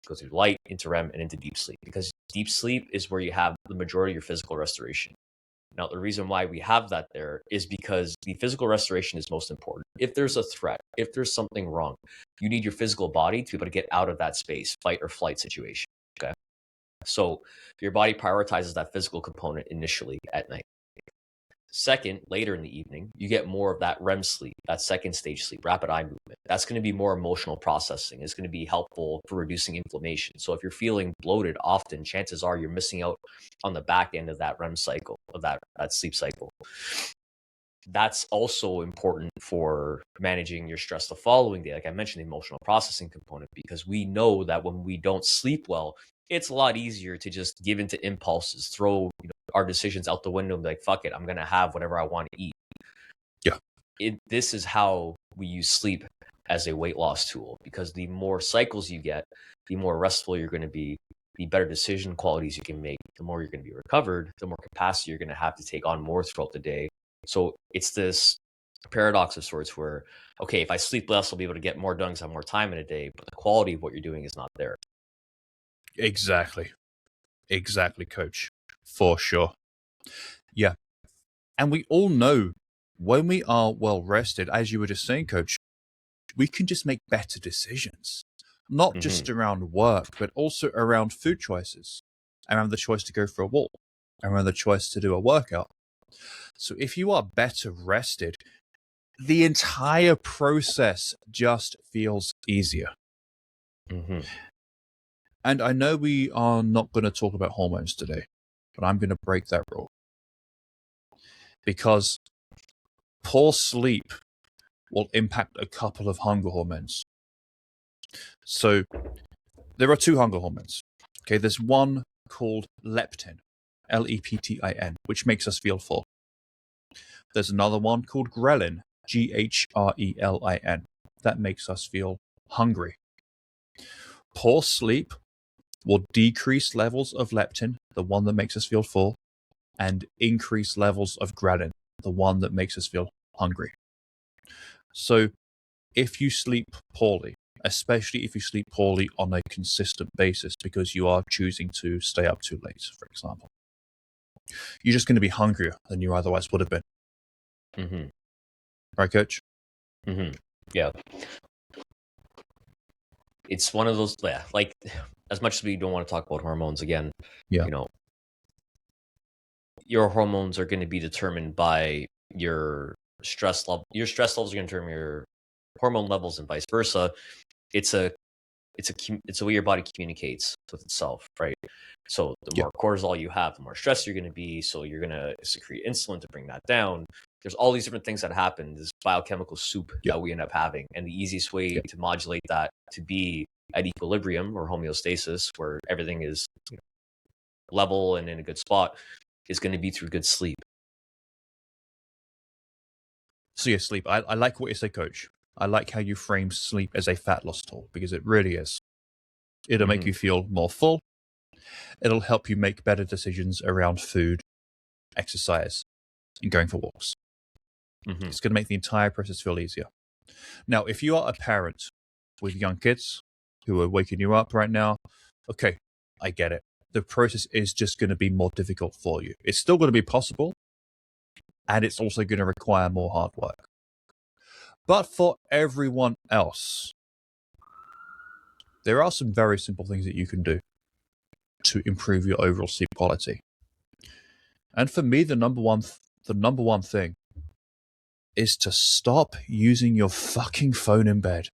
Go through light, into REM, and into deep sleep, because deep sleep is where you have the majority of your physical restoration. Now, the reason why we have that there is because the physical restoration is most important. If there's a threat, if there's something wrong, you need your physical body to be able to get out of that space, fight or flight situation. Okay. So your body prioritizes that physical component initially at night. Second, later in the evening, you get more of that REM sleep, that second stage sleep, rapid eye movement. That's going to be more emotional processing. It's going to be helpful for reducing inflammation. So if you're feeling bloated often, chances are you're missing out on the back end of that REM cycle, of that sleep cycle. That's also important for managing your stress the following day. Like I mentioned, the emotional processing component, because we know that when we don't sleep well, it's a lot easier to just give into impulses, throw our decisions out the window and be like, fuck it, I'm going to have whatever I want to eat. Yeah. This is how we use sleep as a weight loss tool, because the more cycles you get, the more restful you're going to be, the better decision qualities you can make, the more you're going to be recovered, the more capacity you're going to have to take on more throughout the day. So it's this paradox of sorts where, okay, if I sleep less, I'll be able to get more done because I have more time in a day, but the quality of what you're doing is not there. Exactly, Coach. For sure. Yeah. And we all know when we are well rested, as you were just saying, Coach, we can just make better decisions, not just around work, but also around food choices, around the choice to go for a walk, around the choice to do a workout. So if you are better rested, the entire process just feels easier. Mm-hmm. And I know we are not going to talk about hormones today, but I'm going to break that rule. Because poor sleep will impact a couple of hunger hormones. So there are two hunger hormones. Okay, there's one called leptin, Leptin, which makes us feel full. There's another one called ghrelin, Grelin, that makes us feel hungry. Poor sleep will decrease levels of leptin, the one that makes us feel full, and increase levels of ghrelin, the one that makes us feel hungry. So if you sleep poorly, especially if you sleep poorly on a consistent basis because you are choosing to stay up too late, for example, you're just going to be hungrier than you otherwise would have been. Mm-hmm. Right, Coach? Mm-hmm. Yeah. It's one of those, yeah, like, as much as we don't want to talk about hormones again, Yeah. you know, your hormones are going to be determined by your stress level. Your stress levels are going to determine your hormone levels, and vice versa. It's a way your body communicates with itself, right? So the more cortisol you have, the more stressed you're going to be. So you're going to secrete insulin to bring that down. There's all these different things that happen. This biochemical soup that we end up having, and the easiest way to modulate that to be at equilibrium or homeostasis, where everything is level and in a good spot, is going to be through good sleep. So yeah, sleep. I like what you say, Coach. I like how you frame sleep as a fat loss tool, because it really is. It'll make you feel more full. It'll help you make better decisions around food, exercise, and going for walks. It's going to make the entire process feel easier. Now, if you are a parent with young kids who are waking you up right now, okay, I get it. The process is just going to be more difficult for you. It's still going to be possible, and it's also going to require more hard work. But for everyone else, there are some very simple things that you can do to improve your overall sleep quality. And for me, the number one thing is to stop using your fucking phone in bed.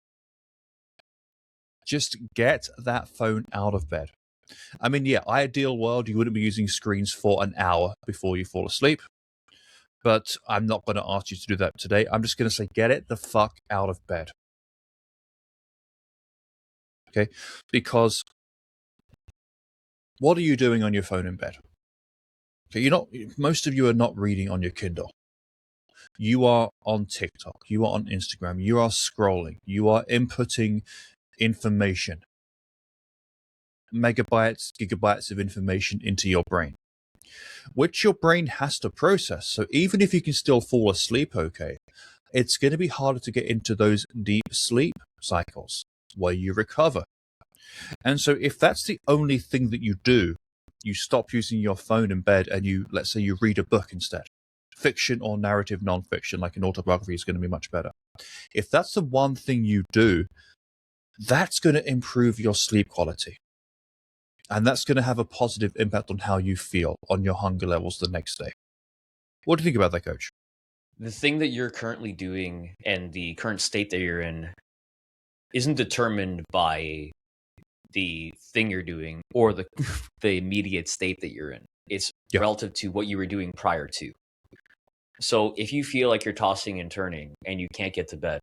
Just get that phone out of bed. I mean, yeah, ideal world, you wouldn't be using screens for an hour before you fall asleep. But I'm not going to ask you to do that today. I'm just going to say, get it the fuck out of bed. Okay? Because what are you doing on your phone in bed? Okay, most of you are not reading on your Kindle. You are on TikTok. You are on Instagram. You are scrolling. You are inputting information. Megabytes, gigabytes of information into your brain, which your brain has to process. So even if you can still fall asleep okay, it's going to be harder to get into those deep sleep cycles where you recover. And so if that's the only thing that you do, you stop using your phone in bed and let's say you read a book instead. Fiction or narrative nonfiction, like an autobiography, is going to be much better. If that's the one thing you do, that's going to improve your sleep quality. And that's going to have a positive impact on how you feel, on your hunger levels the next day. What do you think about that, Coach? The thing that you're currently doing and the current state that you're in isn't determined by the thing you're doing or the immediate state that you're in. It's relative to what you were doing prior to. So if you feel like you're tossing and turning and you can't get to bed,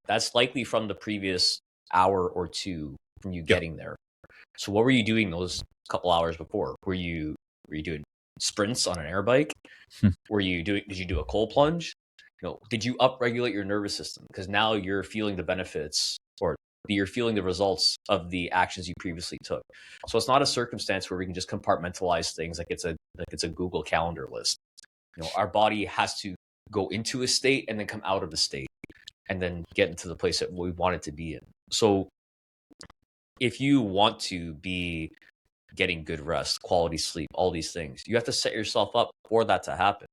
that's likely from the previous hour or two from you getting there. So what were you doing those couple hours before? Were you doing sprints on an air bike? Did you do a cold plunge? Did you upregulate your nervous system? Because now you're feeling the benefits, or you're feeling the results of the actions you previously took. So it's not a circumstance where we can just compartmentalize things like it's a Google Calendar list. Our body has to go into a state and then come out of the state and then get into the place that we want it to be in. So if you want to be getting good rest, quality sleep, all these things, you have to set yourself up for that to happen.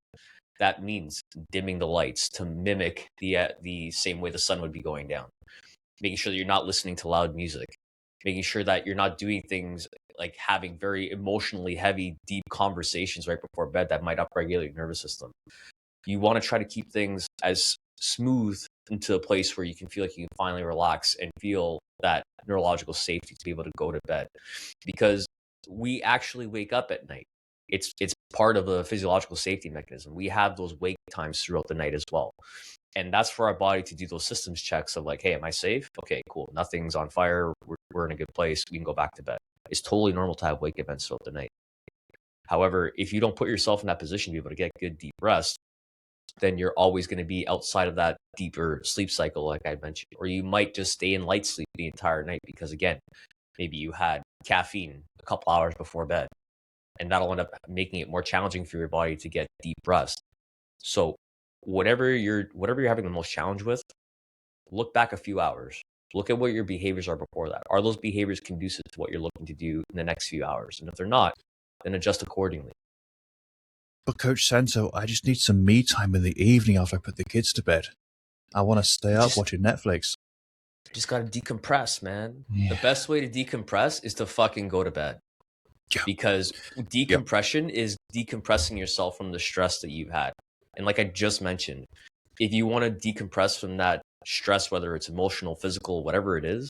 That means dimming the lights to mimic the same way the sun would be going down. Making sure that you're not listening to loud music. Making sure that you're not doing things like having very emotionally heavy, deep conversations right before bed that might upregulate your nervous system. You want to try to keep things as smooth into a place where you can feel like you can finally relax and feel that neurological safety to be able to go to bed. Because we actually wake up at night. It's part of a physiological safety mechanism. We have those wake times throughout the night as well. And that's for our body to do those systems checks of like, hey, am I safe? Okay, cool. Nothing's on fire. We're in a good place. We can go back to bed. It's totally normal to have wake events throughout the night. However, if you don't put yourself in that position to be able to get good deep rest, then you're always going to be outside of that deeper sleep cycle, like I mentioned. Or you might just stay in light sleep the entire night because, again, maybe you had caffeine a couple hours before bed, and that'll end up making it more challenging for your body to get deep rest. So whatever you're having the most challenge with, look back a few hours. Look at what your behaviors are before that. Are those behaviors conducive to what you're looking to do in the next few hours? And if they're not, then adjust accordingly. But Coach Santo, I just need some me time in the evening after I put the kids to bed. I want to stay up watching Netflix. Just got to decompress, man. Yeah. The best way to decompress is to fucking go to bed. Yeah. Because decompression is decompressing yourself from the stress that you've had. And like I just mentioned, if you want to decompress from that stress, whether it's emotional, physical, whatever it is,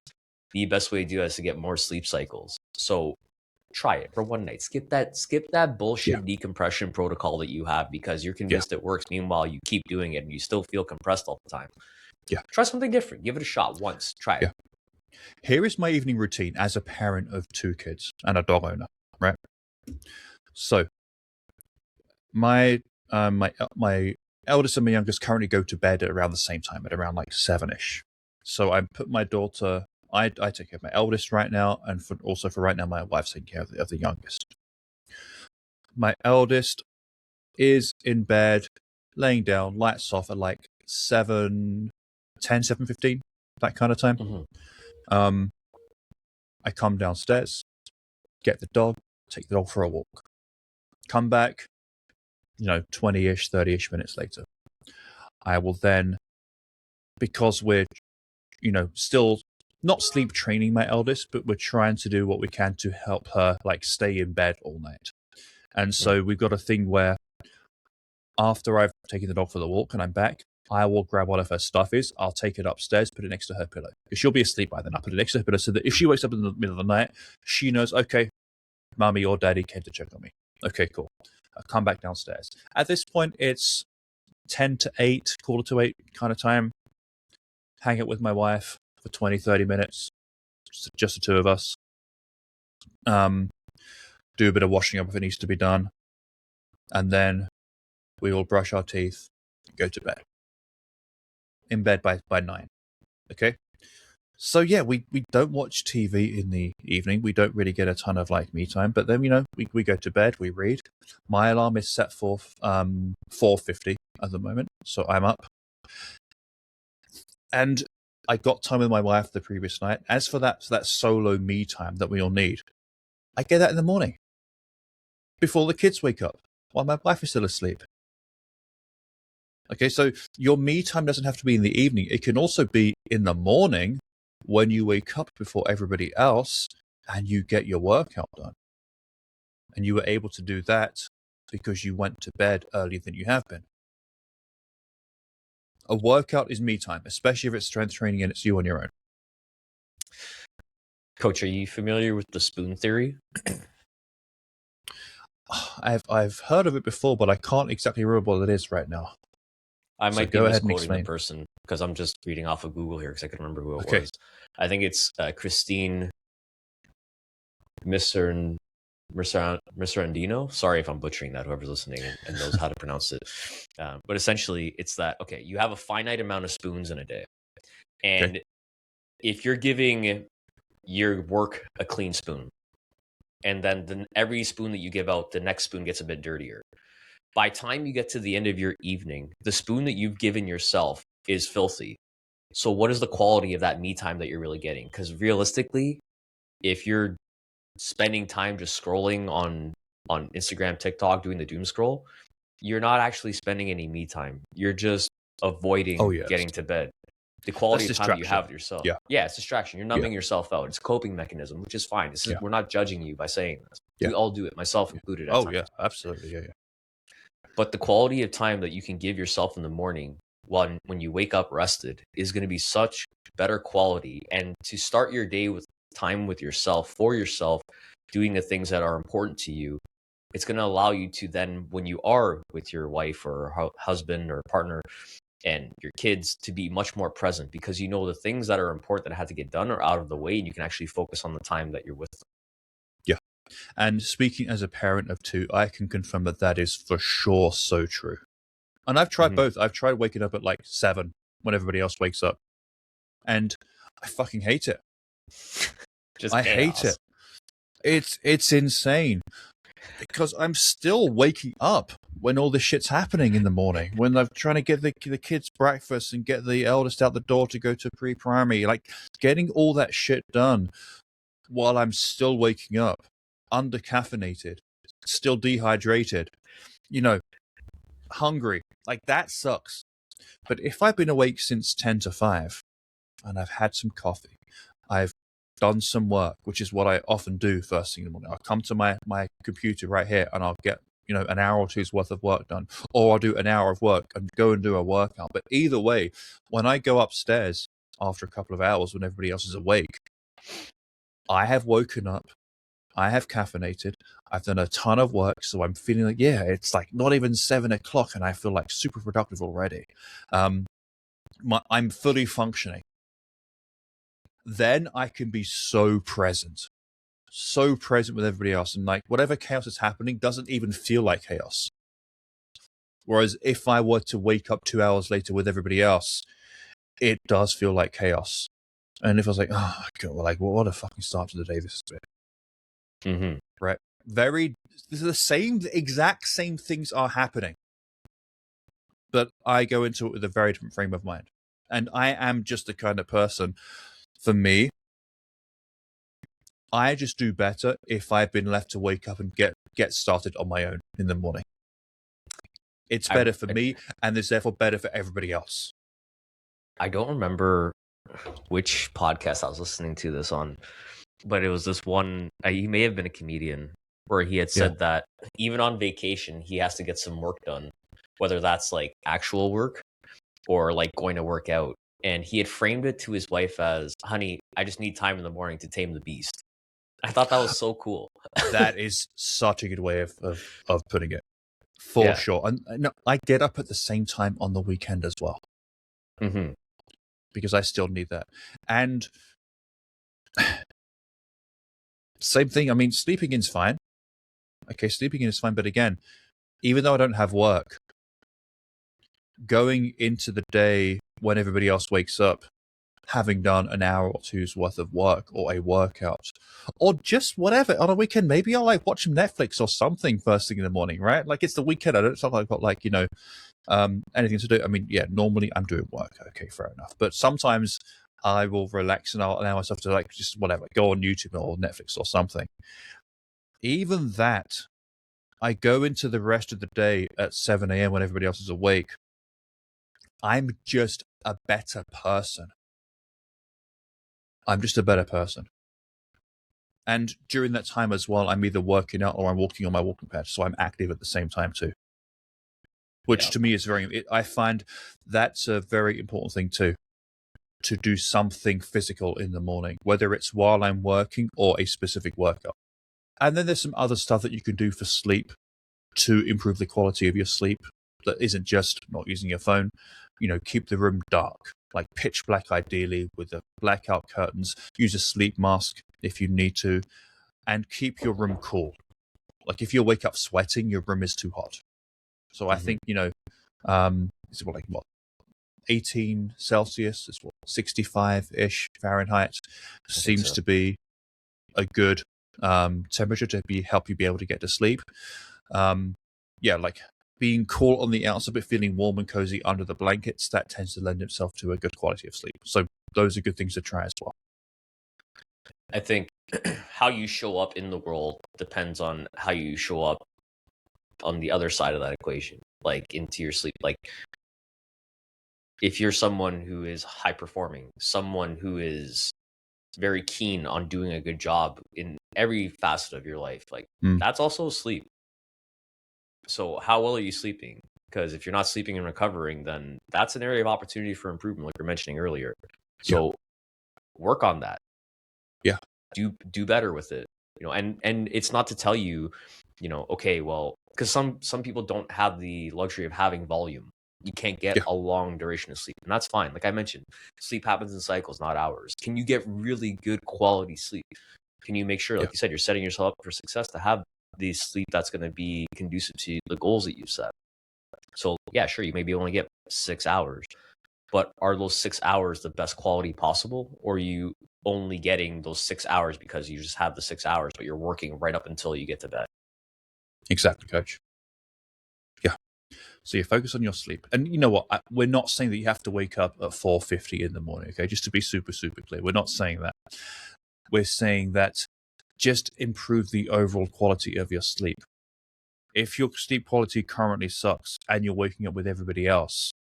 the best way to do that is to get more sleep cycles. So try it for one night. Skip that bullshit decompression protocol that you have because you're convinced it works. Meanwhile, you keep doing it and you still feel compressed all the time. Yeah. Try something different. Give it a shot once. Try it. Here is my evening routine as a parent of 2 kids and a dog owner, right? So my eldest and my youngest currently go to bed at around the same time, at around like 7ish. So I put my daughter, I take care of my eldest right now, and also for right now, my wife's taking care of the youngest. My eldest is in bed, laying down, lights off at like 7:10, 7:15, that kind of time. Mm-hmm. I come downstairs, get the dog, take the dog for a walk, come back, 20-ish, 30-ish minutes later. I will then, because we're, still not sleep training my eldest, but we're trying to do what we can to help her like stay in bed all night. And so we've got a thing where after I've taken the dog for the walk and I'm back, I will grab one of her stuffies, I'll take it upstairs, put it next to her pillow. Because she'll be asleep by then. I'll put it next to her pillow so that if she wakes up in the middle of the night, she knows, okay, mommy or daddy came to check on me. Okay, cool. I'll come back downstairs. At this point, it's 10 to 8, quarter to 8 kind of time. Hang out with my wife for 20, 30 minutes. Just the two of us. Do a bit of washing up if it needs to be done. And then we will brush our teeth, go to bed. In bed by 9. Okay? So yeah, we don't watch TV in the evening. We don't really get a ton of like me time. But then, we go to bed, we read. My alarm is set for 4:50 at the moment. So I'm up. And I got time with my wife the previous night. As for that solo me time that we all need, I get that in the morning. Before the kids wake up, while my wife is still asleep. Okay, so your me time doesn't have to be in the evening. It can also be in the morning when you wake up before everybody else and you get your workout done. And you were able to do that because you went to bed earlier than you have been. A workout is me time, especially if it's strength training and it's you on your own. Coach, are you familiar with the spoon theory? I've heard of it before, but I can't exactly remember what it is right now. I might be misquoting the person because I'm just reading off of Google here because I can remember who it was. I think it's Christine Miserandino. Sorry if I'm butchering that, whoever's listening and knows how to pronounce it. But essentially, it's that, okay, you have a finite amount of spoons in a day. And if you're giving your work a clean spoon, and then every spoon that you give out, the next spoon gets a bit dirtier. By time you get to the end of your evening, the spoon that you've given yourself is filthy. So what is the quality of that me time that you're really getting? Because realistically, if you're spending time just scrolling on Instagram, TikTok, doing the doom scroll, you're not actually spending any me time. You're just avoiding getting to bed. The quality of time that you have with yourself. Yeah, it's distraction. You're numbing yourself out. It's a coping mechanism, which is fine. We're not judging you by saying this. We all do it, myself included. Absolutely. Yeah. But the quality of time that you can give yourself in the morning when you wake up rested is going to be such better quality. And to start your day with time with yourself, for yourself, doing the things that are important to you, it's going to allow you to then, when you are with your wife or husband or partner, and your kids to be much more present, because you know the things that are important that have to get done are out of the way, and you can actually focus on the time that you're with them. Yeah. And speaking as a parent of two, I can confirm that that is for sure so true. And I've tried both. I've tried waking up at like 7 when everybody else wakes up. And I fucking hate it. Just I hate it. It's insane. Because I'm still waking up when all this shit's happening in the morning, when I'm trying to get the kids breakfast and get the eldest out the door to go to pre-primary, like getting all that shit done while I'm still waking up, under-caffeinated, still dehydrated, hungry. Like that sucks. But if I've been awake since 10 to 5 and I've had some coffee, I've done some work, which is what I often do first thing in the morning. I'll come to my computer right here and I'll get, an hour or two's worth of work done, or I'll do an hour of work and go and do a workout. But either way, when I go upstairs after a couple of hours when everybody else is awake, I have woken up, I have caffeinated, I've done a ton of work, so I'm feeling like, it's like not even 7 o'clock and I feel like super productive already. I'm fully functioning. Then I can be so present with everybody else, and like whatever chaos is happening doesn't even feel like chaos. Whereas if I were to wake up 2 hours later with everybody else, it does feel like chaos. And if I was like, oh god, like what a fucking start to the day this has been. Right? The exact same things are happening, but I go into it with a very different frame of mind. And I am just the kind of person, for me, I just do better if I've been left to wake up and get started on my own in the morning. It's better for me, and it's therefore better for everybody else. I don't remember which podcast I was listening to this on, but it was this one, he may have been a comedian, where he had said that even on vacation, he has to get some work done, whether that's like actual work or like going to work out. And he had framed it to his wife as, honey, I just need time in the morning to tame the beast. I thought that was so cool. That is such a good way of putting it, for sure. And I get up at the same time on the weekend as well, because I still need that. And same thing. I mean, sleeping in's fine. Okay, sleeping in is fine, but again, even though I don't have work, going into the day when everybody else wakes up, having done an hour or two's worth of work or a workout or just whatever on a weekend, maybe I'll like watch some Netflix or something first thing in the morning, right? Like it's the weekend. I don't feel like I've got like, anything to do. I mean, normally I'm doing work. Okay, fair enough. But sometimes I will relax and I'll allow myself to like just whatever, go on YouTube or Netflix or something. Even that, I go into the rest of the day at 7 a.m. when everybody else is awake. I'm just a better person. I'm just a better person. And during that time as well, I'm either working out or I'm walking on my walking pad. So I'm active at the same time too. Which to me is I find that's a very important thing too. To do something physical in the morning, whether it's while I'm working or a specific workout. And then there's some other stuff that you can do for sleep to improve the quality of your sleep that isn't just not using your phone. Keep the room dark, like pitch black ideally with the blackout curtains. Use a sleep mask if you need to, and keep your room cool. Like if you wake up sweating, your room is too hot. So I think, it's like 18 Celsius, it's 65-ish Fahrenheit seems to be a good temperature to help you be able to get to sleep. Like being cool on the outside but feeling warm and cozy under the blankets, that tends to lend itself to a good quality of sleep. So those are good things to try as well. I think how you show up in the world depends on how you show up on the other side of that equation, like into your sleep. Like if you're someone who is high performing, someone who is very keen on doing a good job in every facet of your life, like that's also sleep. So how well are you sleeping? Because if you're not sleeping and recovering, then that's an area of opportunity for improvement, like you're mentioning earlier. So work on that. Yeah. Do better with it. And it's not to tell you, okay, well, because some people don't have the luxury of having volume. you can't get Yeah. a long duration of sleep. And that's fine. Like I mentioned, sleep happens in cycles, not hours. Can you get really good quality sleep? Can you make sure, Yeah. like you said, you're setting yourself up for success to have the sleep that's going to be conducive to the goals that you've set? So yeah, sure, you maybe only get 6 hours, but are those 6 hours the best quality possible? Or are you only getting those 6 hours because you just have the 6 hours, but you're working right up until you get to bed? Exactly, coach. Yeah. So you focus on your sleep. And you know what? We're not saying that you have to wake up at 4:50 in the morning, okay? Just to be super, super clear. We're not saying that. We're saying that just improve the overall quality of your sleep. If your sleep quality currently sucks and you're waking up with everybody else,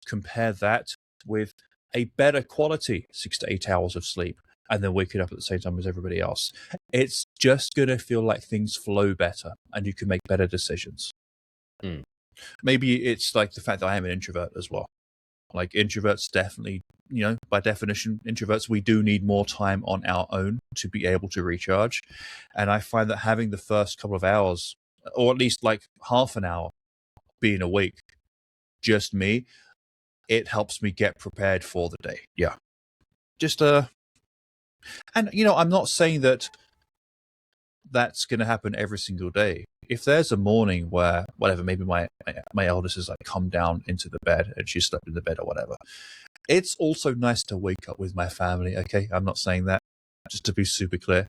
compare that with a better quality 6 to 8 hours of sleep and then waking up at the same time as everybody else. It's just going to feel like things flow better and you can make better decisions. Mm. Maybe it's like the fact that I am an introvert as well. Like introverts definitely, by definition, introverts, we do need more time on our own to be able to recharge. And I find that having the first couple of hours, or at least like half an hour being awake, just me, it helps me get prepared for the day. Yeah. Just, and I'm not saying that that's going to happen every single day. If there's a morning where, whatever, maybe my eldest has like come down into the bed and she slept in the bed or whatever, it's also nice to wake up with my family. Okay, I'm not saying that, just to be super clear.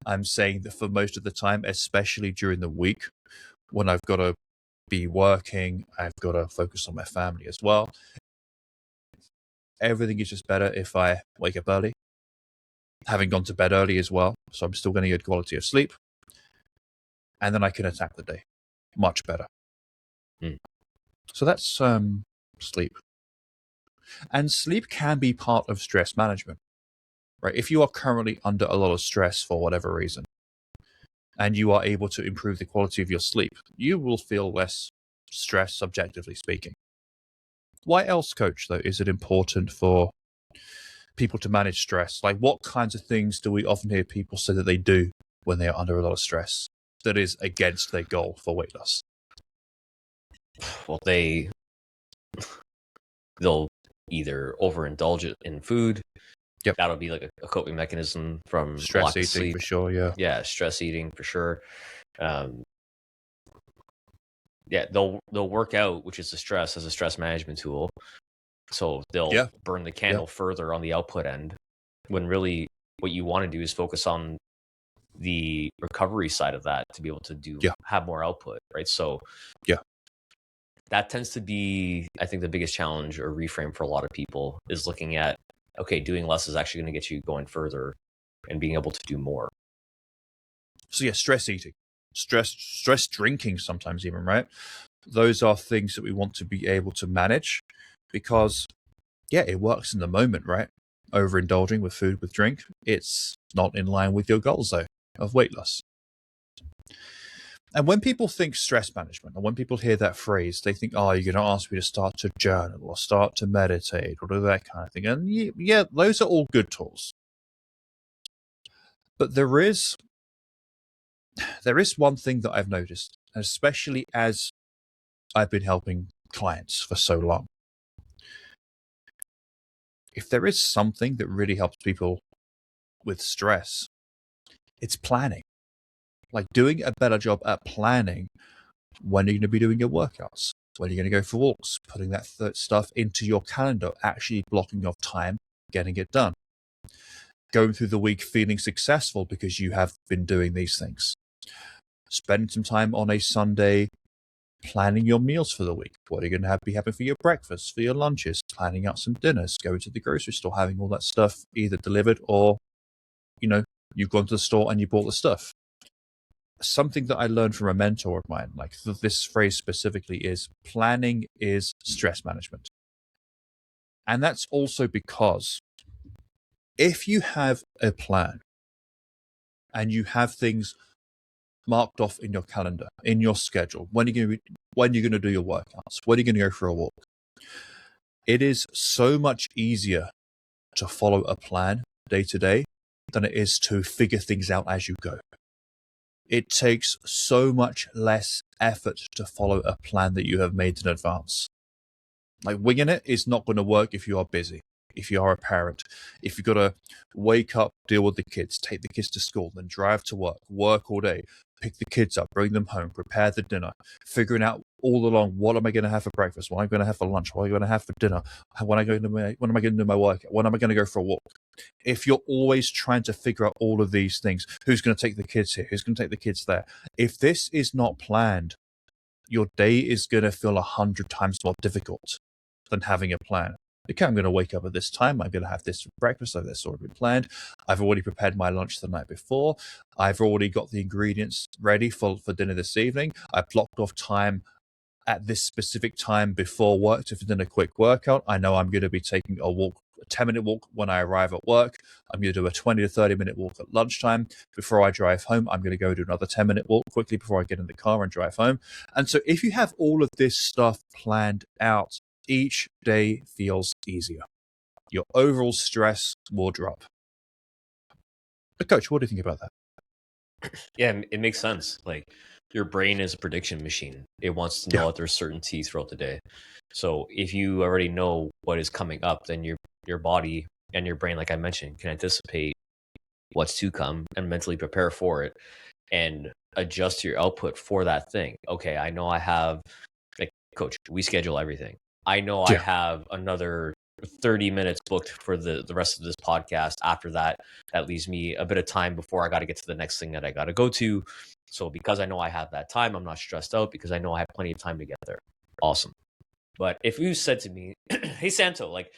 I'm saying that for most of the time, especially during the week, when I've got to be working, I've got to focus on my family as well. Everything is just better if I wake up early, having gone to bed early as well. So I'm still getting a good quality of sleep. And then I can attack the day much better. Mm. So that's sleep. And sleep can be part of stress management, right? If you are currently under a lot of stress for whatever reason, and you are able to improve the quality of your sleep, you will feel less stress, subjectively speaking. Why else, coach, though, is it important for people to manage stress? Like, what kinds of things do we often hear people say that they do when they are under a lot of stress that is against their goal for weight loss? Well, they'll either overindulge it in food. Yep. That'll be like a coping mechanism from Stress lack of eating, sleep. for sure, yeah. Yeah, stress eating for sure. Yeah, they'll work out, which is the stress, as a stress management tool. So they'll burn the candle further on the output end, when really what you want to do is focus on the recovery side of that to be able to have more output, right? So that tends to be, I think, the biggest challenge or reframe for a lot of people, is looking at, okay, doing less is actually going to get you going further and being able to do more. So yeah, stress eating, stress drinking sometimes even, right? Those are things that we want to be able to manage because, it works in the moment, right? Overindulging with food, with drink, it's not in line with your goals, though, of weight loss. And when people think stress management, and when people hear that phrase, they think, oh, you're going to ask me to start to journal or start to meditate or do that kind of thing. And yeah, those are all good tools. But there is one thing that I've noticed, especially as I've been helping clients for so long. If there is something that really helps people with stress, it's planning. Like doing a better job at planning when you're going to be doing your workouts, when you're going to go for walks, putting that stuff into your calendar, actually blocking off time, getting it done. Going through the week feeling successful because you have been doing these things. Spending some time on a Sunday planning your meals for the week. What are you going to be having for your breakfast, for your lunches, planning out some dinners, going to the grocery store, having all that stuff either delivered or, you've gone to the store and you bought the stuff. Something that I learned from a mentor of mine, like this phrase specifically, is planning is stress management. And that's also because if you have a plan and you have things marked off in your calendar, in your schedule, when you're going to do your workouts, when you're going to go for a walk, it is so much easier to follow a plan day to day than it is to figure things out as you go. It takes so much less effort to follow a plan that you have made in advance. Like winging it is not going to work if you are busy, if you are a parent, if you've got to wake up, deal with the kids, take the kids to school, then drive to work all day, pick the kids up, bring them home, prepare the dinner, figuring out all along what am I going to have for breakfast, what am I going to have for lunch, what am I going to have for dinner, when am I going to do my workout, when am I going to go for a walk. If you're always trying to figure out all of these things, who's going to take the kids here, who's going to take the kids there, if this is not planned, your day is going to feel 100 times more difficult than having a plan. Okay, I'm going to wake up at this time. I'm going to have this for breakfast. So that's already been planned. I've already prepared my lunch the night before. I've already got the ingredients ready for dinner this evening. I've blocked off time at this specific time before work to fit in a quick workout. I know I'm going to be taking a walk, a 10-minute walk when I arrive at work. I'm going to do a 20 to 30-minute walk at lunchtime. Before I drive home, I'm going to go do another 10-minute walk quickly before I get in the car and drive home. And so if you have all of this stuff planned out, each day feels easier. Your overall stress will drop. But Coach, what do you think about that? Yeah, it makes sense. Like your brain is a prediction machine. It wants to know that there's certainty throughout the day. So if you already know what is coming up, then your body and your brain, like I mentioned, can anticipate what's to come and mentally prepare for it and adjust your output for that thing. Okay, I know I have, like, Coach, we schedule everything. I know I have another 30 minutes booked for the rest of this podcast. After that, that leaves me a bit of time before I got to get to the next thing that I got to go to. So because I know I have that time, I'm not stressed out because I know I have plenty of time to get there. Awesome. But if you said to me, hey, Santo, like,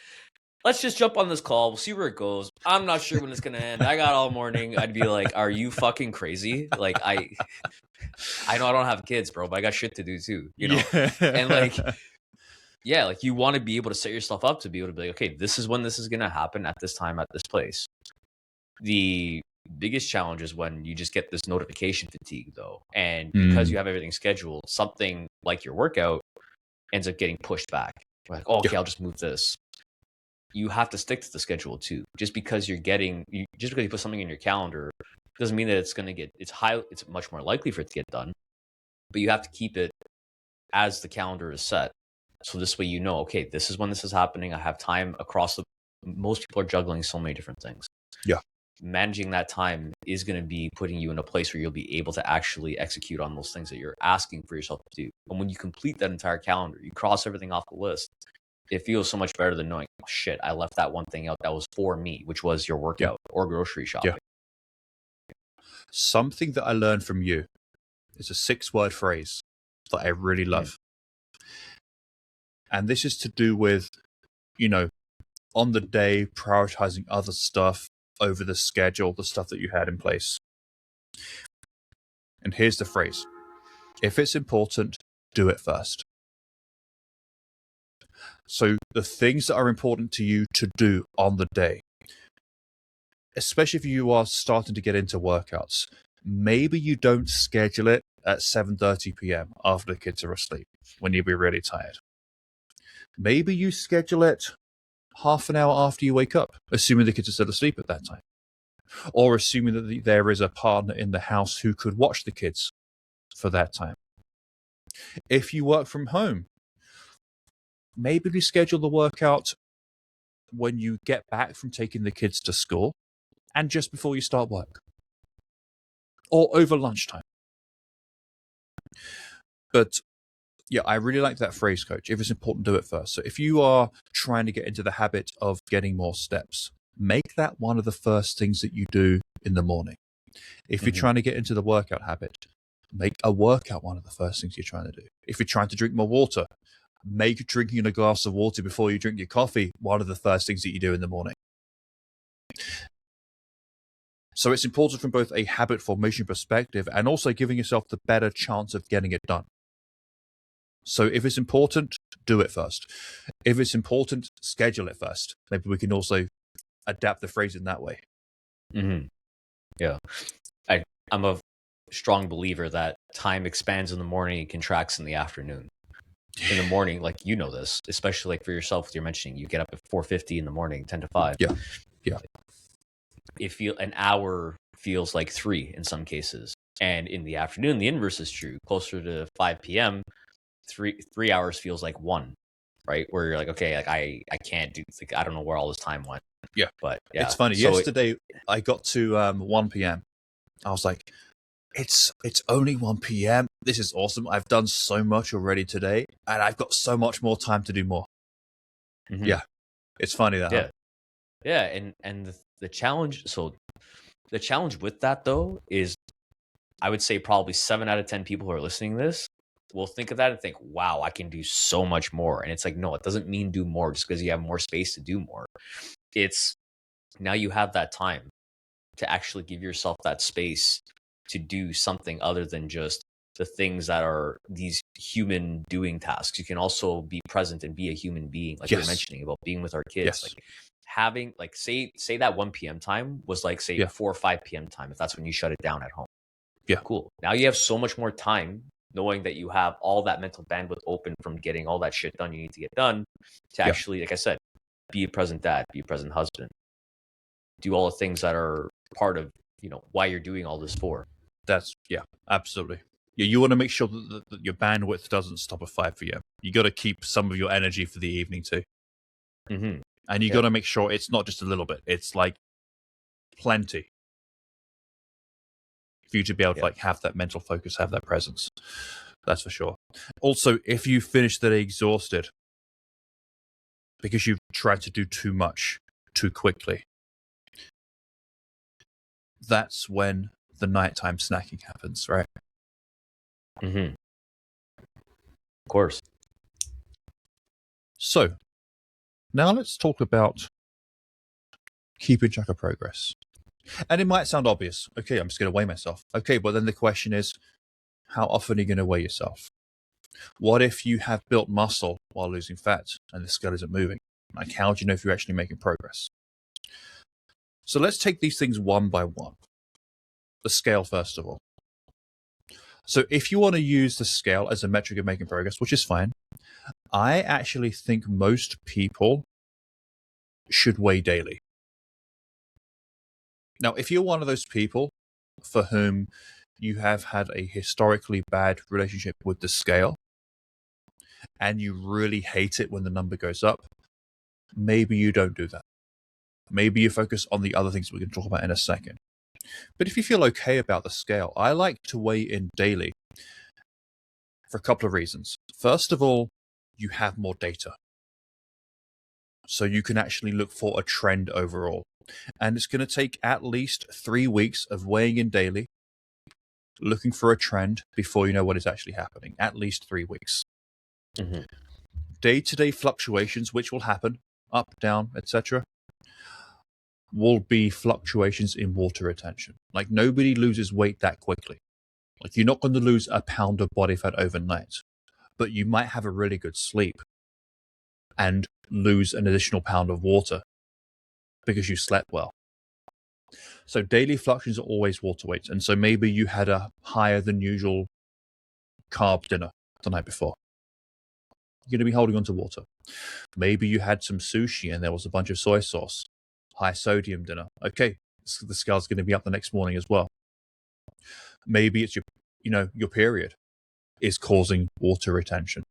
let's just jump on this call. We'll see where it goes. I'm not sure when it's going to end. I got all morning. I'd be like, are you fucking crazy? Like, I know I don't have kids, bro, but I got shit to do too, you know? Yeah. And like, yeah, like you want to be able to set yourself up to be able to be like, okay, this is when this is going to happen at this time, at this place. The biggest challenge is when you just get this notification fatigue, though. And because you have everything scheduled, something like your workout ends up getting pushed back. You're like, oh, okay, I'll just move this. You have to stick to the schedule too. Just because you put something in your calendar doesn't mean that it's going to get, it's much more likely for it to get done. But you have to keep it as the calendar is set. So this way, you know, okay, this is when this is happening. I have time across most people are juggling so many different things. Yeah. Managing that time is going to be putting you in a place where you'll be able to actually execute on those things that you're asking for yourself to do. And when you complete that entire calendar, you cross everything off the list, it feels so much better than knowing, oh, shit, I left that one thing out that was for me, which was your workout or grocery shopping. Yeah. Something that I learned from you is a 6-word phrase that I really love. And this is to do with, you know, on the day, prioritizing other stuff over the schedule, the stuff that you had in place. And here's the phrase. If it's important, do it first. So the things that are important to you to do on the day, especially if you are starting to get into workouts, maybe you don't schedule it at 7:30 p.m. after the kids are asleep when you'll be really tired. Maybe you schedule it half an hour after you wake up, assuming the kids are still asleep at that time. Or assuming that there is a partner in the house who could watch the kids for that time. If you work from home, maybe we schedule the workout when you get back from taking the kids to school and just before you start work. Or over lunchtime. But yeah, I really like that phrase, Coach. If it's important, do it first. So if you are trying to get into the habit of getting more steps, make that one of the first things that you do in the morning. If you're trying to get into the workout habit, make a workout one of the first things you're trying to do. If you're trying to drink more water, make drinking a glass of water before you drink your coffee one of the first things that you do in the morning. So it's important from both a habit formation perspective and also giving yourself the better chance of getting it done. So if it's important, do it first. If it's important, schedule it first. Maybe we can also adapt the phrase in that way. Yeah. I'm a strong believer that time expands in the morning and contracts in the afternoon. In the morning, like, you know this, especially like for yourself, you're mentioning you get up at 4:50 in the morning, 10 to 5. Yeah. An hour feels like 3 in some cases. And in the afternoon, the inverse is true. Closer to 5 p.m., 3 hours feels like one, right? Where you're like, okay, like I can't do, like, I don't know where all this time went. Yeah. But yeah, It's funny. So Yesterday, I got to 1 p.m. I was like, it's only 1 p.m. This is awesome. I've done so much already today, and I've got so much more time to do more. Yeah. It's funny that. Yeah. Huh? Yeah, and the challenge. So the challenge with that though is, I would say probably 7 out of 10 people who are listening to this will think of that and think, "Wow, I can do so much more." And it's like, no, it doesn't mean do more just because you have more space to do more. It's now you have that time to actually give yourself that space to do something other than just the things that are these human doing tasks. You can also be present and be a human being, like we were mentioning about being with our kids. Like having, like, say that 1 p.m. time was like, say 4 or 5 p.m. time, if that's when you shut it down at home. Yeah. Cool. Now you have so much more time, knowing that you have all that mental bandwidth open from getting all that shit done you need to get done, to actually, like I said, be a present dad, be a present husband, do all the things that are part of, why you're doing all this for. That's, absolutely. Yeah, you want to make sure that your bandwidth doesn't stop at 5 p.m. You got to keep some of your energy for the evening too. Mm-hmm. And you got to make sure it's not just a little bit. It's like plenty for you to be able to like have that mental focus, have that presence. That's for sure. Also, if you finish the day exhausted because you've tried to do too much too quickly, that's when the nighttime snacking happens, right? Mm-hmm. Of course. So, now let's talk about keeping track of progress. And it might sound obvious. Okay, I'm just going to weigh myself. Okay, but then the question is, how often are you going to weigh yourself? What if you have built muscle while losing fat and the scale isn't moving? Like, how do you know if you're actually making progress? So let's take these things one by one. The scale, first of all. So if you want to use the scale as a metric of making progress, which is fine, I actually think most people should weigh daily. Now, if you're one of those people for whom you have had a historically bad relationship with the scale and you really hate it when the number goes up, maybe you don't do that. Maybe you focus on the other things we can talk about in a second. But if you feel okay about the scale, I like to weigh in daily for a couple of reasons. First of all, you have more data. So you can actually look for a trend overall. And it's going to take at least 3 weeks of weighing in daily, looking for a trend before you know what is actually happening. At least 3 weeks. Mm-hmm. Day-to-day fluctuations, which will happen, up, down, etc., will be fluctuations in water retention. Like, nobody loses weight that quickly. Like, you're not going to lose a pound of body fat overnight, but you might have a really good sleep and lose an additional pound of water because you slept well. So daily fluctuations are always water weight. And so maybe you had a higher than usual carb dinner the night before. You're going to be holding on to water. Maybe you had some sushi and there was a bunch of soy sauce, high sodium dinner. Okay, the scale's going to be up the next morning as well. Maybe it's your period is causing water retention.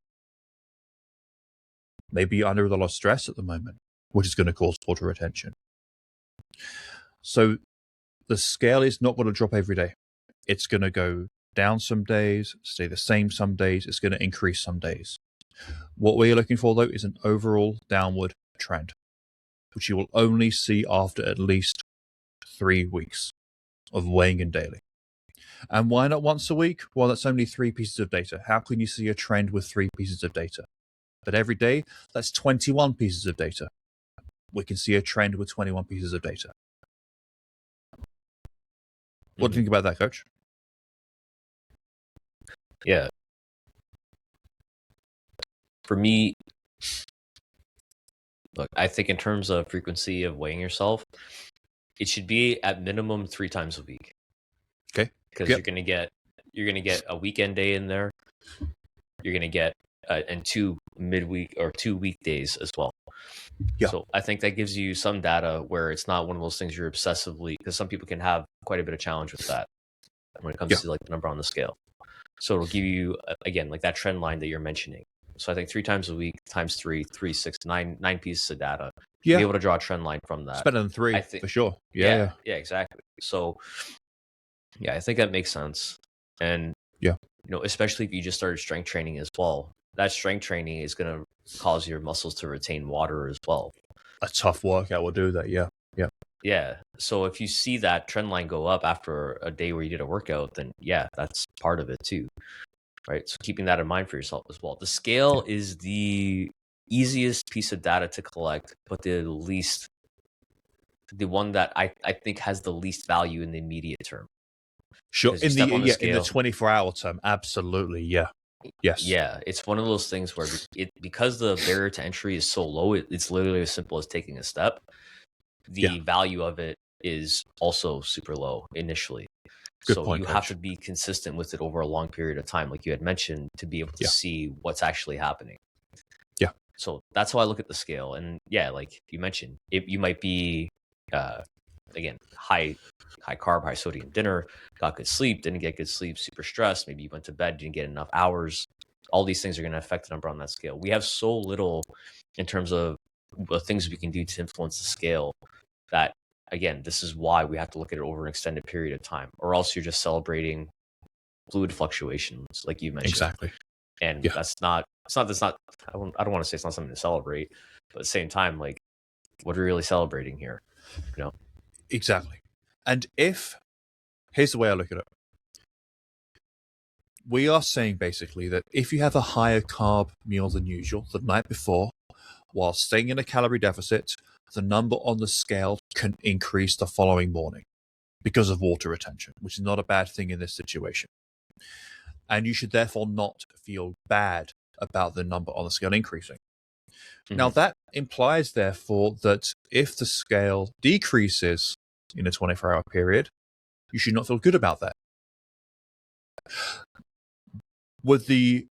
Maybe you're under a lot of stress at the moment, which is going to cause water retention. So the scale is not going to drop every day. It's going to go down some days, stay the same some days. It's going to increase some days. What we're looking for, though, is an overall downward trend, which you will only see after at least 3 weeks of weighing in daily. And why not once a week? Well, that's only 3 pieces of data. How can you see a trend with 3 pieces of data? But every day, that's 21 pieces of data. We can see a trend with 21 pieces of data. What do you think about that, Coach? Yeah. For me, look, I think in terms of frequency of weighing yourself, it should be at minimum 3 times a week. Okay. Because you're gonna get a weekend day in there. You're gonna get and 2 midweek or 2 weekdays as well. Yeah. So I think that gives you some data where it's not one of those things you're obsessively, because some people can have quite a bit of challenge with that. when it comes to like the number on the scale. So it'll give you, again, like that trend line that you're mentioning. So I think 3 times a week times 3, 3, 6, 9 pieces of data. Be able to draw a trend line from that. It's better than 3, for sure. Yeah, exactly. So yeah, I think that makes sense. And especially if you just started strength training as well, that strength training is going to cause your muscles to retain water as well. A tough workout will do that. Yeah. So if you see that trend line go up after a day where you did a workout, then that's part of it too, right? So keeping that in mind for yourself as well. The scale is the easiest piece of data to collect, but the one that I think has the least value in the immediate term. Sure. In the 24-hour term, absolutely. Yeah. Yes. Yeah, it's one of those things where because the barrier to entry is so low, it's literally as simple as taking a step. The value of it is also super low initially. Good point, you Coach. have to be consistent with it over a long period of time, like you had mentioned, to be able to see what's actually happening. Yeah. So that's how I look at the scale. And like you mentioned, you might be, again, high carb, high sodium dinner, got good sleep, didn't get good sleep, super stressed. Maybe you went to bed, didn't get enough hours. All these things are going to affect the number on that scale. We have so little in terms of the things we can do to influence the scale that, again, this is why we have to look at it over an extended period of time, or else you're just celebrating fluid fluctuations, like you mentioned. Exactly. And that's not, I don't want to say it's not something to celebrate, but at the same time, like, what are we really celebrating here? Exactly. And here's the way I look at it. We are saying basically that if you have a higher carb meal than usual the night before, while staying in a calorie deficit, the number on the scale can increase the following morning because of water retention, which is not a bad thing in this situation. And you should therefore not feel bad about the number on the scale increasing. Mm-hmm. Now, that implies, therefore, that if the scale decreases in a 24-hour period, you should not feel good about that. With the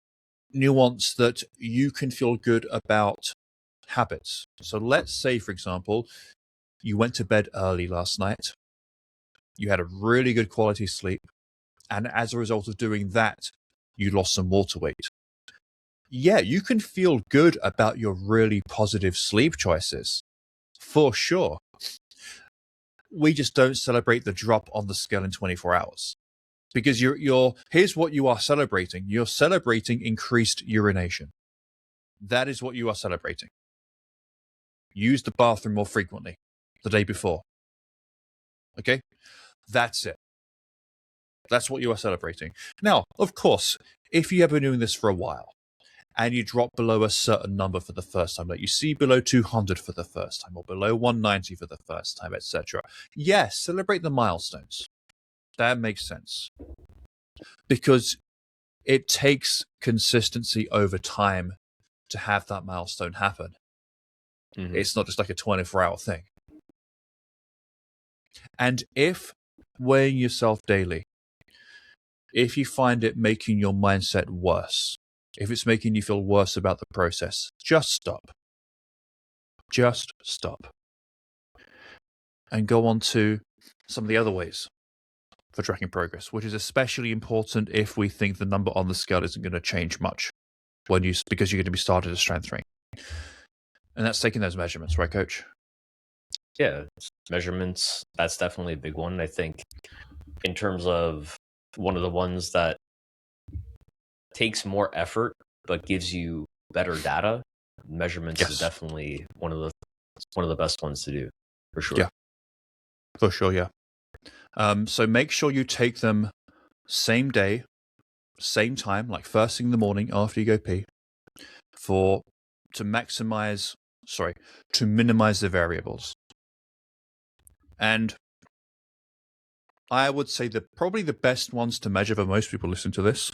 nuance that you can feel good about habits. So let's say, for example, you went to bed early last night, you had a really good quality sleep, and as a result of doing that, you lost some water weight. Yeah, you can feel good about your really positive sleep choices, for sure. We just don't celebrate the drop on the scale in 24 hours. Because here's what you are celebrating. You're celebrating increased urination. That is what you are celebrating. Use the bathroom more frequently the day before. Okay? That's it. That's what you are celebrating. Now, of course, if you have been doing this for a while and you drop below a certain number for the first time, like you see below 200 for the first time or below 190 for the first time, etc. Yes, celebrate the milestones. That makes sense. Because it takes consistency over time to have that milestone happen. Mm-hmm. It's not just like a 24-hour thing. And if weighing yourself daily, if you find it making your mindset worse, if it's making you feel worse about the process, just stop. Just stop. And go on to some of the other ways for tracking progress, which is especially important if we think the number on the scale isn't going to change much because you're going to be started as strength training. And that's taking those measurements, right, Coach? Yeah, measurements, that's definitely a big one. I think in terms of one of the ones that takes more effort but gives you better data, measurements is definitely one of the best ones to do, for sure. Yeah, for sure, yeah. So make sure you take them same day, same time, like first thing in the morning after you go pee, to minimize the variables. And I would say that probably the best ones to measure for most people listening to this